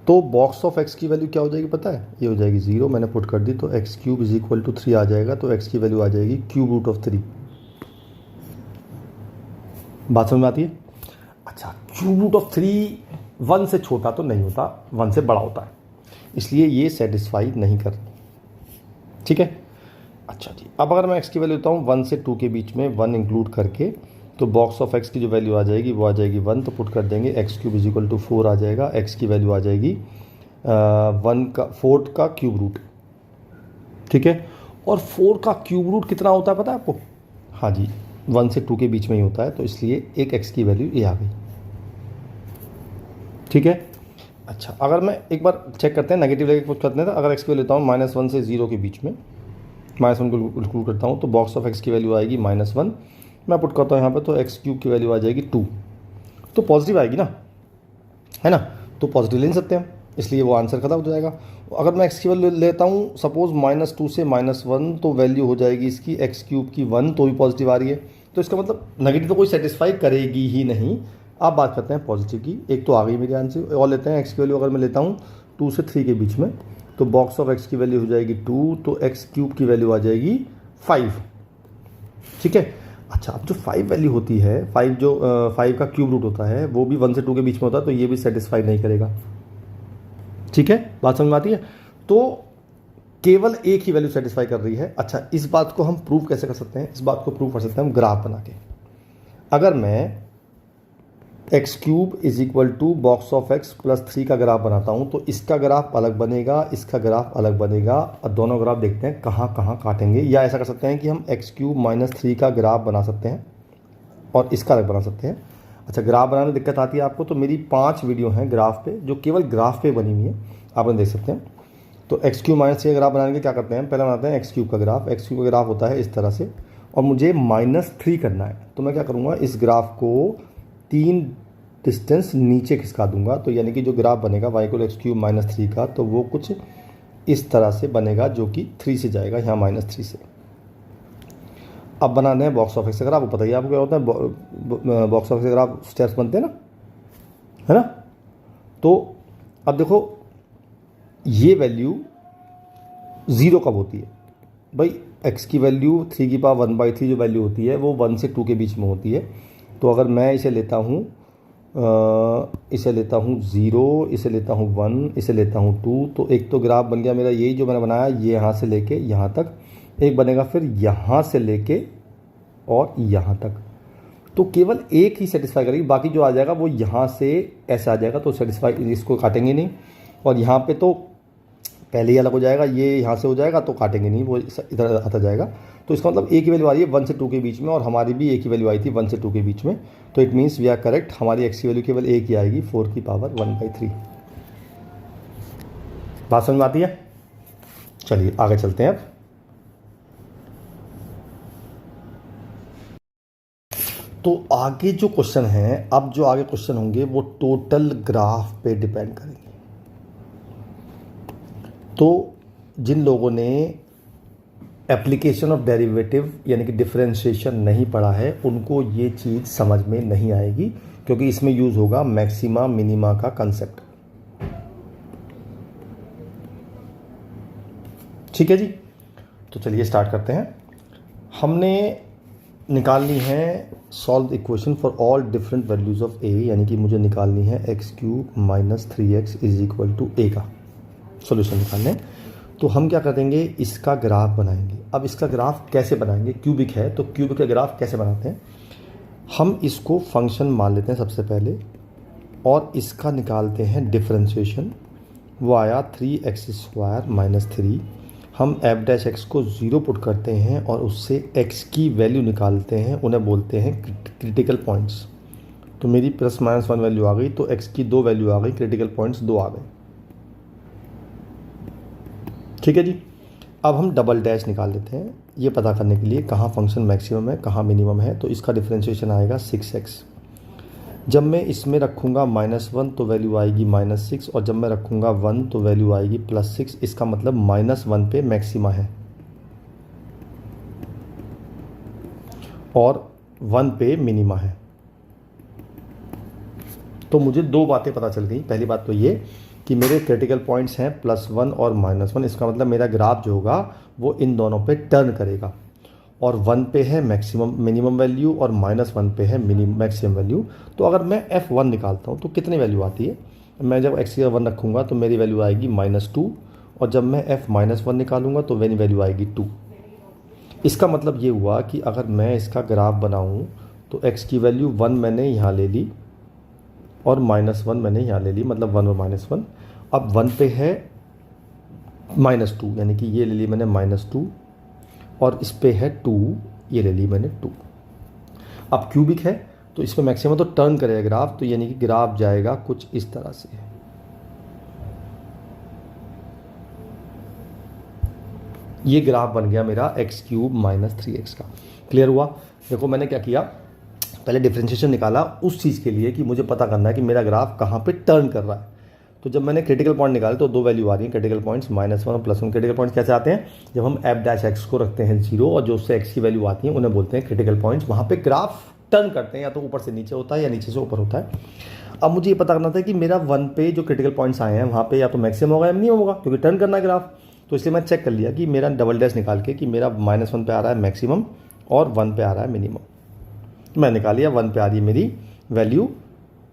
तो बॉक्स ऑफ x की वैल्यू क्या हो जाएगी पता है? ये हो जाएगी 0, मैंने पुट कर दी, तो x cube is equal to 3 आ जाएगा। तो x की वैल्यू आ जाएगी क्यूब रूट ऑफ 3। बात समझ में आती है? अच्छा, क्यूब रूट ऑफ 3 1 से छोटा तो नहीं होता, 1 से बड़ा होता है, इसलिए ये सेटिस्फाई नहीं कर। ठीक है। अच्छा जी, अब अगर मैं x की वैल्यू लेता हूँ 1 से 2 के बीच में, 1 इंक्लूड करके, तो बॉक्स ऑफ x की जो वैल्यू आ जाएगी वो आ जाएगी 1। तो पुट कर देंगे x cube is equal to 4 आ जाएगा। x की वैल्यू आ जाएगी 4 का क्यूब रूट। ठीक है। और 4 का क्यूब रूट कितना होता है पता है आपको? हाँ जी, 1 से 2 के बीच में ही होता है, तो इसलिए एक x की वैल्यू ये आ गई। ठीक है। अच्छा, अगर मैं एक बार चेक करते हैं, नेगेटिव लेके पुट करते हैं, तो अगर x की वैल्यू लेता हूँ -1 से 0 के बीच में, -1 को इंक्लूड करता हूँ, तो बॉक्स ऑफ x की वैल्यू आएगी -1। मैं पुट करता हूँ यहाँ पे, तो एक्स क्यूब की वैल्यू आ जाएगी 2। तो पॉजिटिव आएगी ना, है ना? तो पॉजिटिव ले सकते हैं, इसलिए वो आंसर खत्म हो जाएगा। अगर मैं x की वैल्यू लेता हूँ सपोज -2 से -1, तो वैल्यू हो जाएगी इसकी एक्स क्यूब की 1, तो भी पॉजिटिव आ रही है। तो इसका मतलब नेगेटिव तो कोई सेटिस्फाई करेगी ही नहीं। अब बात करते हैं पॉजिटिव की। एक तो आ गई मेरी आंसर, और लेते हैं x की वैल्यू अगर मैं लेता हूँ 2 से 3 के बीच में, तो बॉक्स ऑफ x की वैल्यू हो जाएगी 2, तो एक्स क्यूब की वैल्यू आ जाएगी 5। ठीक है। अच्छा, अब जो 5 वैल्यू होती है, 5 का क्यूब रूट होता है, वो भी 1 से 2 के बीच में होता है, तो ये भी सेटिस्फाई नहीं करेगा। ठीक है, बात समझ में आती है? तो केवल एक ही वैल्यू सेटिस्फाई कर रही है। अच्छा, इस बात को हम प्रूव कैसे कर सकते हैं? इस बात को प्रूव कर सकते हैं हम ग्राफ बना के। अगर मैं x cube is equal to box of x plus 3 का ग्राफ बनाता हूँ, तो इसका ग्राफ अलग बनेगा, इसका ग्राफ अलग बनेगा, और दोनों ग्राफ देखते हैं कहाँ कहाँ काटेंगे। या ऐसा कर सकते हैं कि हम एक्स क्यूब -3 का ग्राफ बना सकते हैं और इसका अलग बना सकते हैं। अच्छा, ग्राफ बनाने में दिक्कत आती है आपको, तो मेरी 5 वीडियो हैं ग्राफ पे, जो केवल ग्राफ पे बनी हुई है, आप देख सकते हैं। तो एक्स क्यूब -3 का ग्राफ बनाने के क्या करते हैं? पहले बनाते हैं एक्स क्यूब का ग्राफ। एक्स क्यूब का ग्राफ होता है इस तरह से, और मुझे -3 करना है, तो मैं क्या करूँगा, इस ग्राफ को 3 डिस्टेंस नीचे खिसका दूंगा। तो यानी कि जो ग्राफ बनेगा y को एक्स क्यूब -3 का, तो वो कुछ इस तरह से बनेगा, जो कि 3 से जाएगा यहाँ -3 से। अब बनाने हैं बॉक्स ऑफ एक्स का ग्राफ। वो पता ही आपको क्या होता है, बॉक्स ऑफ एक्स का ग्राफ स्टेप्स बनते हैं ना, है ना? तो अब देखो, ये वैल्यू 0 कब होती है भाई? x की वैल्यू 3 की पावर 1/3 जो वैल्यू होती है, वो 1 से 2 के बीच में होती है। तो अगर मैं इसे लेता हूँ 0, इसे लेता हूँ 1, इसे लेता हूँ 2, तो एक तो ग्राफ बन गया मेरा यही जो मैंने बनाया, ये यहाँ से लेके यहाँ तक। एक बनेगा फिर यहाँ से लेके और यहाँ तक। तो केवल एक ही सेटिस्फाई करेगी, बाकी जो आ जाएगा वो यहाँ से ऐसे आ जाएगा, तो सेटिस्फाई, इसको काटेंगे नहीं। और यहाँ पे तो पहले ही अलग हो जाएगा, ये यहाँ से हो जाएगा, तो काटेंगे नहीं, वो इधर आता जाएगा। तो इसका मतलब एक ही वैल्यू आ रही है 1 से 2 के बीच में, और हमारी भी एक ही वैल्यू आई थी 1 से 2 के बीच में। तो it means we are correct, हमारी एक्स की वैल्यू केवल एक ही आएगी, 4 की पावर 1/3। बात समझ में आती है? चलिए आगे चलते हैं। अब तो आगे जो क्वेश्चन हैं, अब जो आगे क्वेश्चन होंगे वो टोटल ग्राफ पे डिपेंड करेंगे। तो जिन लोगों ने एप्लीकेशन ऑफ डेरिवेटिव यानी कि डिफरेंशिएशन नहीं पढ़ा है, उनको ये चीज़ समझ में नहीं आएगी, क्योंकि इसमें यूज़ होगा मैक्सिमा मिनिमा का कंसेप्ट। ठीक है जी, तो चलिए स्टार्ट करते हैं। हमने निकालनी है solve equation for all different values of A, यानी कि मुझे निकालनी है X cube -3x is equal to A का सॉल्यूशन निकालने। तो हम क्या करेंगे, इसका ग्राफ बनाएंगे। अब इसका ग्राफ कैसे बनाएंगे? क्यूबिक है, तो क्यूबिक का ग्राफ कैसे बनाते हैं? हम इसको फंक्शन मान लेते हैं सबसे पहले, और इसका निकालते हैं डिफरेंशिएशन। वो आया 3x² - 3। हम f' को 0 पुट करते हैं और उससे x की वैल्यू निकालते हैं, उन्हें बोलते हैं क्रिटिकल पॉइंट्स। तो मेरी +-1 वैल्यू आ गई, तो x की 2 वैल्यू आ गई, क्रिटिकल पॉइंट्स 2 आ गए। ठीक है जी। अब हम डबल डैश निकाल लेते हैं, ये पता करने के लिए कहाँ फंक्शन मैक्सिमम है, कहाँ मिनिमम है। तो इसका डिफरेंशिएशन आएगा 6x। जब मैं इसमें रखूँगा -1 तो वैल्यू आएगी -6, और जब मैं रखूँगा 1 तो वैल्यू आएगी +6। इसका मतलब -1 पे मैक्सिमा है और 1 पे मिनिमा है। तो मुझे दो बातें पता चल गई। पहली बात तो ये कि मेरे क्रिटिकल पॉइंट्स हैं +1 और -1। इसका मतलब मेरा ग्राफ जो होगा वो इन दोनों पे टर्न करेगा, और 1 पे है मैक्सिमम मिनिमम वैल्यू और -1 पे है मैक्सिमम वैल्यू। तो अगर मैं f1 निकालता हूँ तो कितनी वैल्यू आती है? मैं जब x का 1 रखूँगा तो मेरी वैल्यू आएगी -2, और जब मैं f-1 निकालूंगा तो मेरी वैल्यू आएगी 2। इसका मतलब ये हुआ कि अगर मैं इसका ग्राफ बनाऊँ तो x की वैल्यू 1 मैंने यहाँ ले ली और -1 मैंने यहाँ ले ली, मतलब 1 और -1। अब 1 पे है -2, यानी कि ये ले ली मैंने -2, और इस पे है 2, ये ले ली मैंने 2। अब क्यूबिक है तो इसमें मैक्सिमम तो टर्न करेगा ग्राफ, तो यानी कि ग्राफ जाएगा कुछ इस तरह से। ये ग्राफ बन गया मेरा x³ - 3x का। क्लियर हुआ? देखो मैंने क्या किया, पहले डिफरेंशिएशन निकाला उस चीज़ के लिए कि मुझे पता करना है कि मेरा ग्राफ कहाँ पे टर्न कर रहा है। तो जब मैंने क्रिटिकल पॉइंट निकाले तो दो वैल्यू आ रही है क्रिटिकल पॉइंट्स, -1 और +1। क्रिटिकल पॉइंट्स कैसे आते हैं? जब हम f' को रखते हैं 0 और जो उससे x की वैल्यू आती है उन्हें बोलते हैं क्रिटिकल पॉइंट्स। वहाँ पे ग्राफ टर्न करते हैं, या तो ऊपर से नीचे होता है या नीचे से ऊपर होता है। अब मुझे ये पता करना था कि मेरा 1 पे जो क्रिटिकल पॉइंट्स आए हैं वहाँ पे या तो मैक्सिमम होगा या मिनिमम होगा, क्योंकि टर्न करना है ग्राफ। तो इसलिए मैं चेक कर लिया कि मेरा डबल डैश निकाल के कि मेरा -1 पे आ रहा है मैक्सिमम और 1 पे आ रहा है मिनिमम। मैं निकाल लिया 1 पे आ रही है मेरी वैल्यू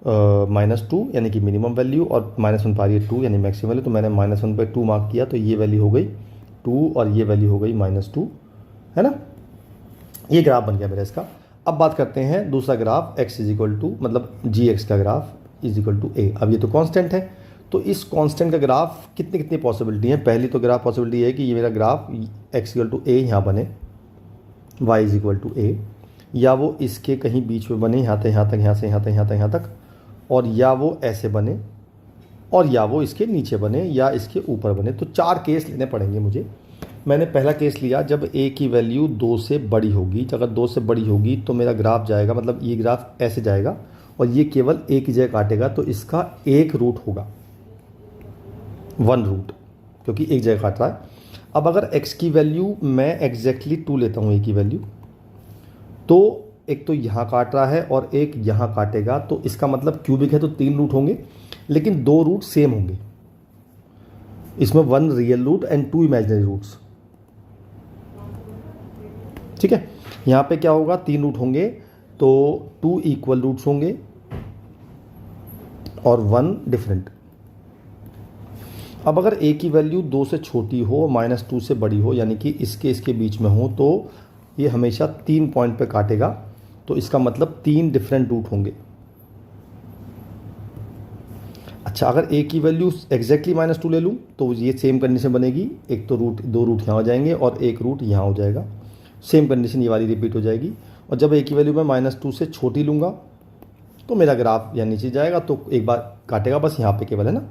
-2 यानी कि मिनिमम वैल्यू, और -1 पे आ रही है 2 यानी मैक्सिमम वैल्यू। तो मैंने -1 पे 2 मार्क किया, तो ये वैल्यू हो गई 2 और ये वैल्यू हो गई -2, है ना। ये ग्राफ बन गया मेरा इसका। अब बात करते हैं दूसरा ग्राफ x मतलब gx का ग्राफ = a। अब ये तो कांस्टेंट है, तो इस कांस्टेंट का ग्राफ कितनी पॉसिबिलिटी है? पहली तो ग्राफ पॉसिबिलिटी है कि ये मेरा ग्राफ x = a यहाँ बने, y = a, या वो इसके कहीं बीच में बने, यहाँ तक, यहाँ तक, यहाँ से यहाँ तक, यहाँ तक, यहाँ तक, और या वो ऐसे बने, और या वो इसके नीचे बने, या इसके ऊपर बने। तो 4 केस लेने पड़ेंगे मुझे। मैंने पहला केस लिया जब a की वैल्यू 2 से बड़ी होगी। अगर 2 से बड़ी होगी तो मेरा ग्राफ जाएगा, मतलब ये ग्राफ ऐसे जाएगा और ये केवल a की जगह काटेगा, तो इसका एक रूट होगा, 1 रूट, क्योंकि एक जगह काट रहा है। अब अगर x की वैल्यू मैं एग्जैक्टली 2 लेता हूँ a की वैल्यू, तो एक तो यहाँ काट रहा है और एक यहाँ काटेगा, तो इसका मतलब क्यूबिक है तो 3 रूट होंगे, लेकिन 2 रूट सेम होंगे। इसमें 1 real root and 2 imaginary roots. ठीक है, यहाँ पे क्या होगा, 3 रूट होंगे तो 2 इक्वल रूट्स होंगे और 1 डिफरेंट। अब अगर a की वैल्यू 2 से छोटी हो, -2 से बड़ी हो, यानी कि इसके बीच में हो, तो ये हमेशा 3 पॉइंट पे काटेगा। तो इसका मतलब 3 डिफरेंट रूट होंगे। अच्छा, अगर a की वैल्यू एग्जैक्टली -2 ले लूँ तो ये सेम कंडीशन बनेगी। एक तो रूट, 2 रूट यहाँ हो जाएंगे और एक रूट यहाँ हो जाएगा। सेम कंडीशन ये वाली रिपीट हो जाएगी। और जब a की वैल्यू मैं -2 से छोटी लूँगा तो मेरा ग्राफ यहाँ नीचे जाएगा, तो एक बार काटेगा बस यहाँ पे केवल, है ना।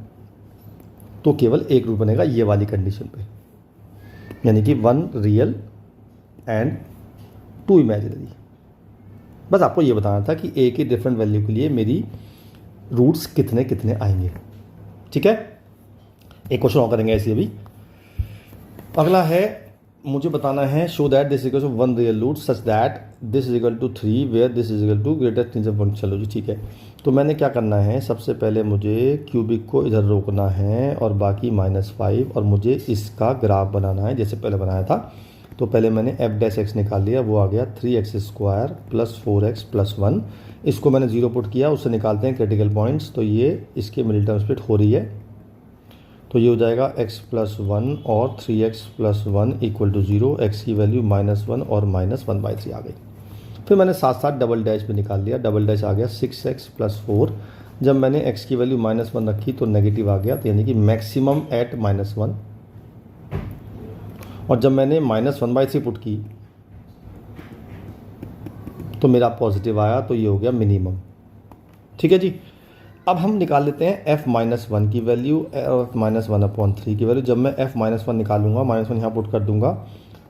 तो केवल एक रूट बनेगा ये वाली कंडीशन पे, यानी कि 1 रियल एंड 2 इमेजिनरी। बस आपको ये बताना था कि a की डिफरेंट वैल्यू के लिए मेरी रूट्स कितने कितने आएंगे। ठीक है, एक क्वेश्चन और करेंगे ऐसे अभी। अगला है, मुझे बताना है show that this equal to 1 real root such that this equal to 3 where this equal to greater 3 चलो जी, ठीक है। तो मैंने क्या करना है, सबसे पहले मुझे क्यूबिक को इधर रोकना है और बाकी -5, और मुझे इसका ग्राफ बनाना है जैसे पहले बनाया था। तो पहले मैंने f' निकाल लिया, वो आ गया 3x² + 4x + 1। इसको मैंने 0 पुट किया, उससे निकालते हैं क्रिटिकल पॉइंट्स। तो ये इसके मिडिल टर्म स्प्लिट हो रही है, तो ये हो जाएगा x + 1 और 3x + 1 = 0। x की वैल्यू -1 और -1/3 आ गई। फिर मैंने साथ साथ डबल डैश भी निकाल लिया, डबल डैश आ गया 6x + 4। जब मैंने x की वैल्यू -1 रखी तो नेगेटिव आ गया, तो यानी कि मैक्सिमम एट -1। और जब मैंने -1/3 पुट की तो मेरा पॉजिटिव आया, तो ये हो गया मिनिमम। ठीक है जी। अब हम निकाल लेते हैं f-1 की वैल्यू, f-1/3 की वैल्यू। जब मैं f-1 निकालूंगा, -1 यहाँ पुट कर दूंगा,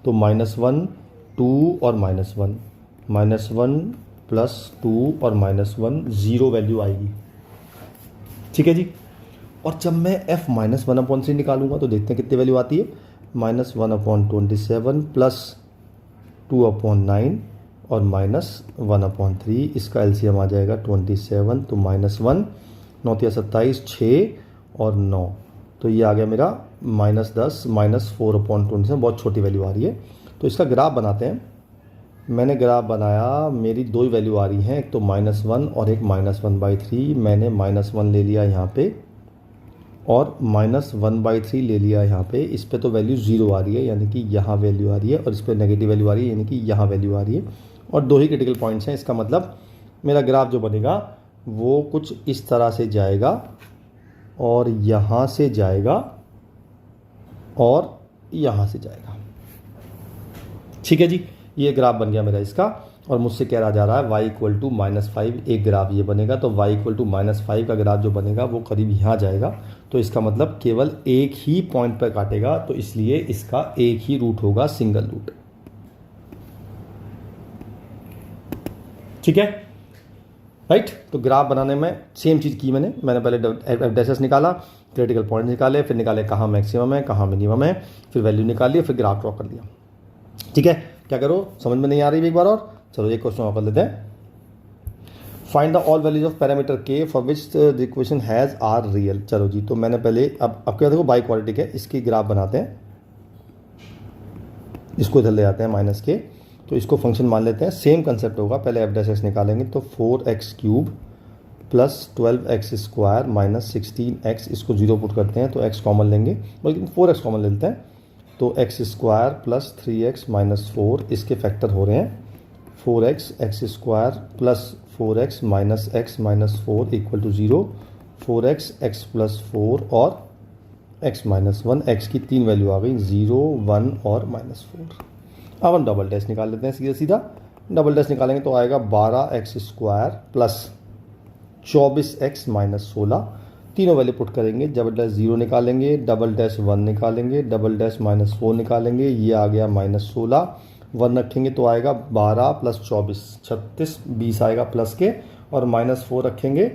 तो -1 2 और -1 -1 +2 और -1 0 वैल्यू आएगी। ठीक है जी। और जब मैं f -1/3 निकालूंगा तो देखते हैं कितनी वैल्यू आती है। -1/27 +2/9 और -1/3, इसका एलसीएम आ जाएगा 27, तो -1, 9 × 27, 6 और 9, तो ये आ गया मेरा -10 -4/27, बहुत छोटी वैल्यू आ रही है। तो इसका ग्राफ बनाते हैं। मैंने ग्राफ बनाया, मेरी दो ही वैल्यू आ रही हैं, एक तो -1 और एक -1/3। मैंने -1 ले लिया यहाँ पे और -1/3 ले लिया यहाँ पे। इस पे तो वैल्यू 0 आ रही है, यानी कि यहाँ वैल्यू आ रही है, और इस पे नेगेटिव वैल्यू आ रही है, यानी कि यहाँ वैल्यू आ रही है, और दो ही क्रिटिकल पॉइंट्स हैं। इसका मतलब मेरा ग्राफ जो बनेगा वो कुछ इस तरह से जाएगा और यहाँ से जाएगा और यहाँ से जाएगा। ठीक है जी, ये ग्राफ बन गया मेरा इसका। और मुझसे कह रहा जा रहा है y = -5 एक ग्राफ ये बनेगा, तो y = -5 का ग्राफ जो बनेगा वो करीब यहाँ जाएगा। तो इसका मतलब केवल एक ही पॉइंट पर काटेगा, तो इसलिए इसका एक ही रूट होगा, सिंगल रूट। ठीक है, राइट। तो ग्राफ बनाने में सेम चीज़ की मैंने पहले f' निकाला, क्रिटिकल पॉइंट निकाले, फिर निकाले कहाँ मैक्सिमम है कहाँ मिनिमम है, फिर वैल्यू निकाली, फिर ग्राफ ड्रॉ कर दिया। ठीक है, क्या करो, समझ में नहीं आ रही एक बार और? चलो एक क्वेश्चन और कर लेते हैं। Find the all values of parameter k for which the equation has are real. चलो जी, तो मैंने पहले अब क्या देखो, बाई क्वाड्रेटिक है, इसकी ग्राफ बनाते हैं। इसको इधर ले आते हैं -k, तो इसको फंक्शन मान लेते हैं। सेम कंसेप्ट होगा, पहले f' निकालेंगे तो 4x³ + 12x² - 16x, इसको 0 पुट करते हैं तो x कॉमन लेंगे, बल्कि 4x कॉमन ले लेते हैं, तो x² + 3x - 4, इसके फैक्टर हो रहे हैं 4x, x² + 4x - x - 4 = 0, 4x, x + 4 और x - 1, x की 3 वैल्यू आ गई, 0, 1 और -4। अब हम डबल डैश निकाल लेते हैं, सीधा सीधा डबल डैश निकालेंगे तो आएगा 12x² + 24x - 16, तीनों वैल्यू पुट करेंगे, डबल डैश 0 निकालेंगे, डबल डैश 1 निकालेंगे, डबल डैश -4 निकालेंगे, ये आ गया -16, 1 रखेंगे तो आएगा 12 + 24 36, 20 आएगा प्लस के, और -4 रखेंगे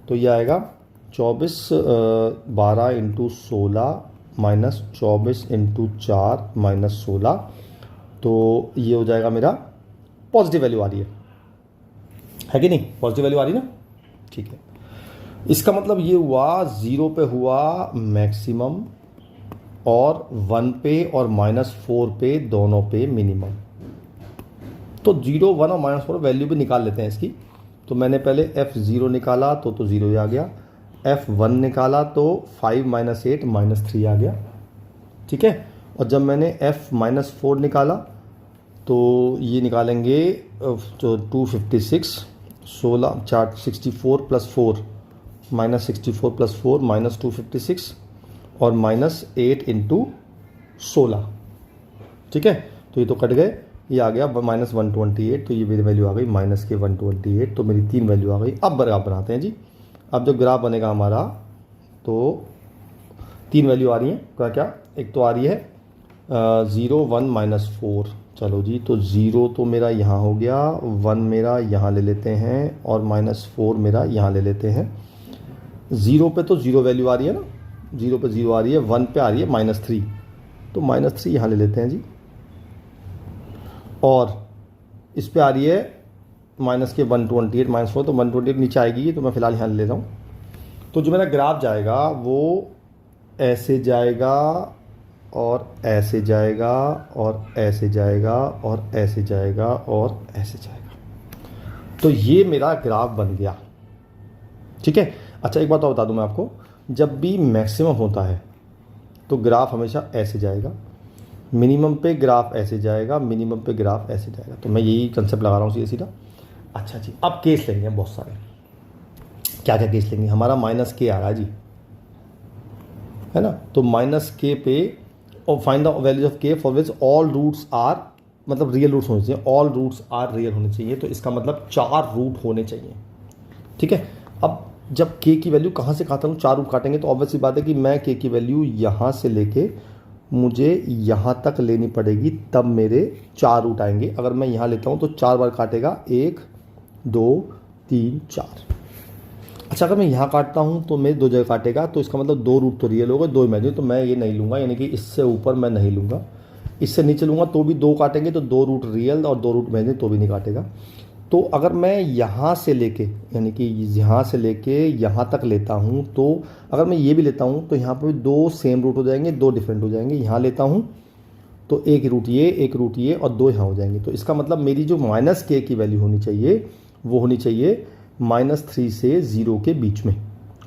तो ये आएगा 24, 12 × 16 -24 × 4 -16, तो ये हो जाएगा मेरा पॉजिटिव वैल्यू आ रही है कि नहीं? पॉजिटिव वैल्यू आ रही ना, ठीक है। इसका मतलब ये हुआ 0 पे हुआ मैक्सिमम और 1 पे और -4 पे, दोनों पे मिनिमम। तो 0, 1 और -4 वैल्यू भी निकाल लेते हैं इसकी। तो मैंने पहले f0 निकाला तो 0 ही आ गया, f1 निकाला तो 5 - 8 -3 आ गया। ठीक है, और जब मैंने f-4 निकाला तो ये निकालेंगे तो 256, 16 4 64 + 4 -64 + 4 -256 और -8 × 16। ठीक है, तो ये तो कट गए, ये आ गया -128, तो ये मेरी वैल्यू आ गई -128, तो मेरी 3 वैल्यू आ गई। अब ग्राफ बनाते हैं जी। अब जो ग्राफ बनेगा हमारा, तो 3 वैल्यू आ रही हैं, क्या क्या, एक तो आ रही है 0, 1 -4। चलो जी, तो 0 तो मेरा यहाँ हो गया, 1 मेरा यहाँ ले लेते हैं और -4 मेरा यहाँ ले लेते हैं। 0 पे तो 0 वैल्यू आ रही है ना, 0 पे 0 आ रही है, 1 पे आ रही है -3, तो -3 यहाँ ले लेते हैं जी। और इस पे आ रही है -128 -4, तो 128 नीचे आएगी, तो मैं फिलहाल यहाँ ले लेता हूँ। तो जो मेरा ग्राफ जाएगा वो ऐसे जाएगा और ऐसे जाएगा और ऐसे जाएगा और ऐसे जाएगा और ऐसे जाएगा। तो ये मेरा ग्राफ बन गया। ठीक है, अच्छा एक बात और बता दूं मैं आपको, जब भी मैक्सिमम होता है तो ग्राफ हमेशा ऐसे जाएगा, मिनिमम पे ग्राफ ऐसे जाएगा, मिनिमम पे ग्राफ ऐसे जाएगा। तो मैं यही कंसेप्ट लगा रहा हूँ सीधा सीधा। अच्छा जी, अब केस लेंगे बहुत सारे। क्या क्या केस लेंगे? हमारा -k आ रहा है जी, है ना, तो -k पे और find the values of k for which all roots are, मतलब रियल रूट्स होने चाहिए, ऑल रूट्स आर रियल होने चाहिए, तो इसका मतलब 4 रूट होने चाहिए। ठीक है, अब जब k की वैल्यू कहाँ से काटता हूँ, 4 रूट काटेंगे, तो ऑब्वियस सी बात है कि मैं k की वैल्यू यहाँ से लेके मुझे यहाँ तक लेनी पड़ेगी, तब मेरे 4 रूट आएंगे। अगर मैं यहाँ लेता हूँ तो 4 बार काटेगा, 1 2 3 4। अच्छा, अगर मैं यहाँ काटता हूँ तो मेरे 2 जगह काटेगा, तो इसका मतलब 2 रूट तो रियल हो गए, 2 इमेजिनरी, तो मैं ये नहीं लूँगा, यानी कि इससे ऊपर मैं नहीं लूँगा। इससे नीचे लूँगा तो भी 2 काटेंगे, तो 2 रूट रियल और 2 रूट इमेजिनरी तो भी नहीं काटेगा। तो अगर मैं यहाँ से लेके, यानी कि यहाँ से लेके यहाँ तक लेता हूँ, तो अगर मैं ये भी लेता हूँ तो यहाँ पर 2 सेम रूट हो जाएंगे, 2 डिफरेंट हो जाएंगे। यहाँ लेता हूँ तो एक रूट ये और 2 यहाँ हो जाएंगे। तो इसका मतलब मेरी जो माइनस के की वैल्यू होनी चाहिए वो होनी चाहिए -3 से 0 के बीच में,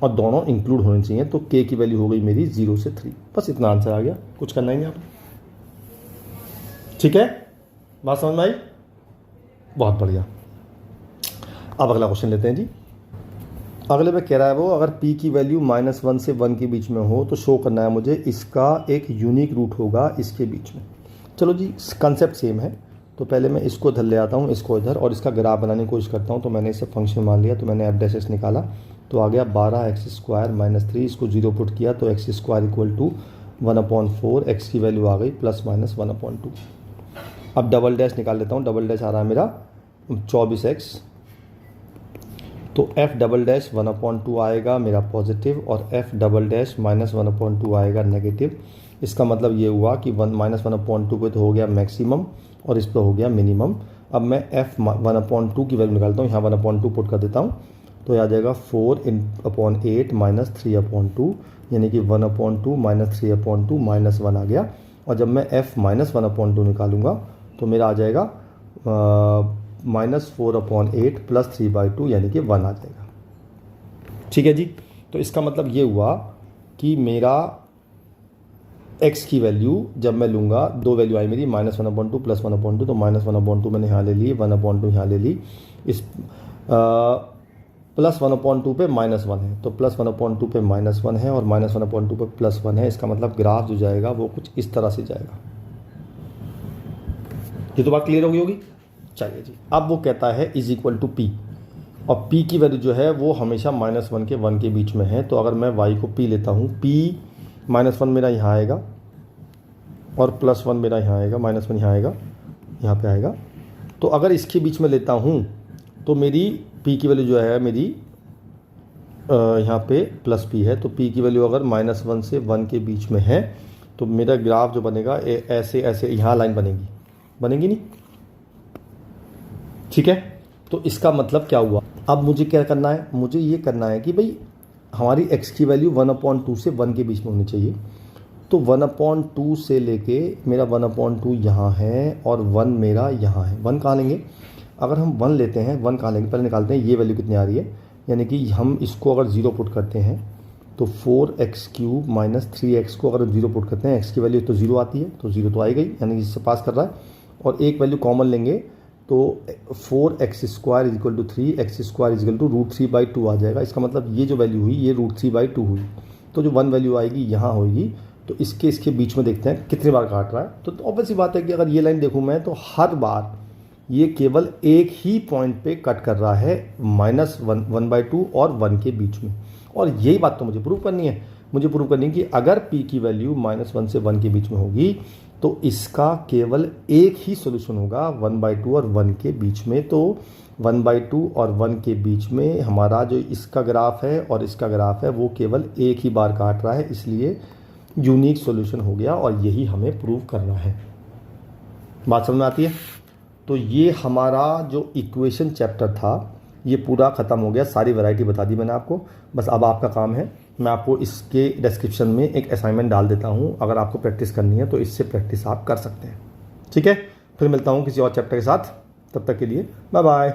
और दोनों इंक्लूड होने चाहिए। तो के की वैल्यू हो गई मेरी 0 से 3। बस इतना आंसर आ गया, कुछ करना ही नहीं आप। ठीक है, बात समझ में आई? बहुत बढ़िया। अब अगला क्वेश्चन लेते हैं जी। अगले में कह रहा है वो, अगर p की वैल्यू -1 से 1 के बीच में हो तो शो करना है मुझे इसका एक यूनिक रूट होगा इसके बीच में। चलो जी, कंसेप्ट सेम है। तो पहले मैं इसको इधर ले आता हूँ, इसको इधर, और इसका ग्राफ बनाने की कोशिश करता हूँ। तो मैंने इसे फंक्शन मान लिया, तो मैंने f' निकाला, तो आ गया 12x² - 3। इसको 0 पुट किया तो x² = 1/4, x की वैल्यू आ गई +-1/2। अब डबल डैश निकाल लेता हूँ। डबल डैश आ रहा है मेरा 24x, तो f" 1/2 आएगा मेरा पॉजिटिव, और f" -1/2 आएगा नेगेटिव। इसका मतलब ये हुआ कि 1/2 पे तो हो गया मैक्सिमम और इस पे हो गया मिनिमम। अब मैं f 1/2 की वैल्यू निकालता हूँ, यहाँ 1/2 पुट कर देता हूँ, तो आ जाएगा 4/8 - 3/2, यानी कि 1/2 - 3/2 -1 आ गया। और जब मैं f -1/2 निकालूंगा तो मेरा आ जाएगा -4/8 + 3/2, यानी कि 1 आ जाएगा। ठीक है जी। तो इसका मतलब ये हुआ कि मेरा x की वैल्यू जब मैं लूँगा, 2 वैल्यू आई मेरी, -1/2 + 1/2, तो -1/2 मैंने यहाँ ले ली, 1/2 यहाँ ले ली। इस +1/2 पे -1 है, तो +1/2 पे -1 है और -1/2 पे +1 है। इसका मतलब ग्राफ जो जाएगा वो कुछ इस तरह से जाएगा। ये तो बात क्लियर होगी। चलिए जी, अब वो कहता है = p, और p की वैल्यू जो है वो हमेशा -1 के 1 के बीच में है। तो अगर मैं y को p लेता हूँ, p -1 मेरा यहाँ आएगा और +1 मेरा यहाँ आएगा, -1 यहाँ आएगा, यहाँ पे आएगा। तो अगर इसके बीच में लेता हूँ तो मेरी p की वैल्यू जो है मेरी यहाँ पे +p है। तो p की वैल्यू अगर -1 से 1 के बीच में है तो मेरा ग्राफ जो बनेगा ऐसे ऐसे यहाँ लाइन बनेगी नहीं। ठीक है, तो इसका मतलब क्या हुआ? अब मुझे क्या करना है? मुझे ये करना है कि भाई हमारी x की वैल्यू 1/2 से 1 के बीच में होनी चाहिए। तो 1/2 से लेके मेरा 1/2 यहाँ है और 1 मेरा यहाँ है। 1 कहाँ लेंगे? अगर हम 1 लेते हैं, 1 कहाँ लेंगे? पहले निकालते हैं ये वैल्यू कितनी आ रही है। यानी कि हम इसको अगर 0 पुट करते हैं तो 4x³ - 3x को अगर 0 पुट करते हैं, x की वैल्यू तो 0 आती है, तो 0 तो आई गई, यानी कि इससे पास कर रहा है। और एक वैल्यू कॉमन लेंगे तो 4x² = 3, x² = √3/2 आ जाएगा। इसका मतलब ये जो वैल्यू हुई ये √3/2 हुई। तो जो 1 वैल्यू आएगी यहाँ होगी। तो इसके बीच में देखते हैं कितनी बार काट रहा है। तो ऑब्वियस सी बात है कि अगर ये लाइन देखूँ मैं तो हर बार ये केवल एक ही पॉइंट पे कट कर रहा है, -1/2 और 1 के बीच में। और यही बात तो मुझे प्रूव करनी है। मुझे प्रूव करनी है कि अगर p की वैल्यू -1 से 1 के बीच में होगी तो इसका केवल एक ही सोल्यूशन होगा 1/2 और 1 के बीच में। तो 1/2 और 1 के बीच में हमारा जो इसका ग्राफ है और इसका ग्राफ है वो केवल एक ही बार काट रहा है, इसलिए यूनिक सॉल्यूशन हो गया और यही हमें प्रूव करना है। बात समझ में आती है? तो ये हमारा जो इक्वेशन चैप्टर था ये पूरा ख़त्म हो गया। सारी वैरायटी बता दी मैंने आपको। बस अब आपका काम है, मैं आपको इसके डिस्क्रिप्शन में एक असाइनमेंट डाल देता हूँ। अगर आपको प्रैक्टिस करनी है तो इससे प्रैक्टिस आप कर सकते हैं। ठीक है, फिर मिलता हूँ किसी और चैप्टर के साथ। तब तक के लिए बाय बाय।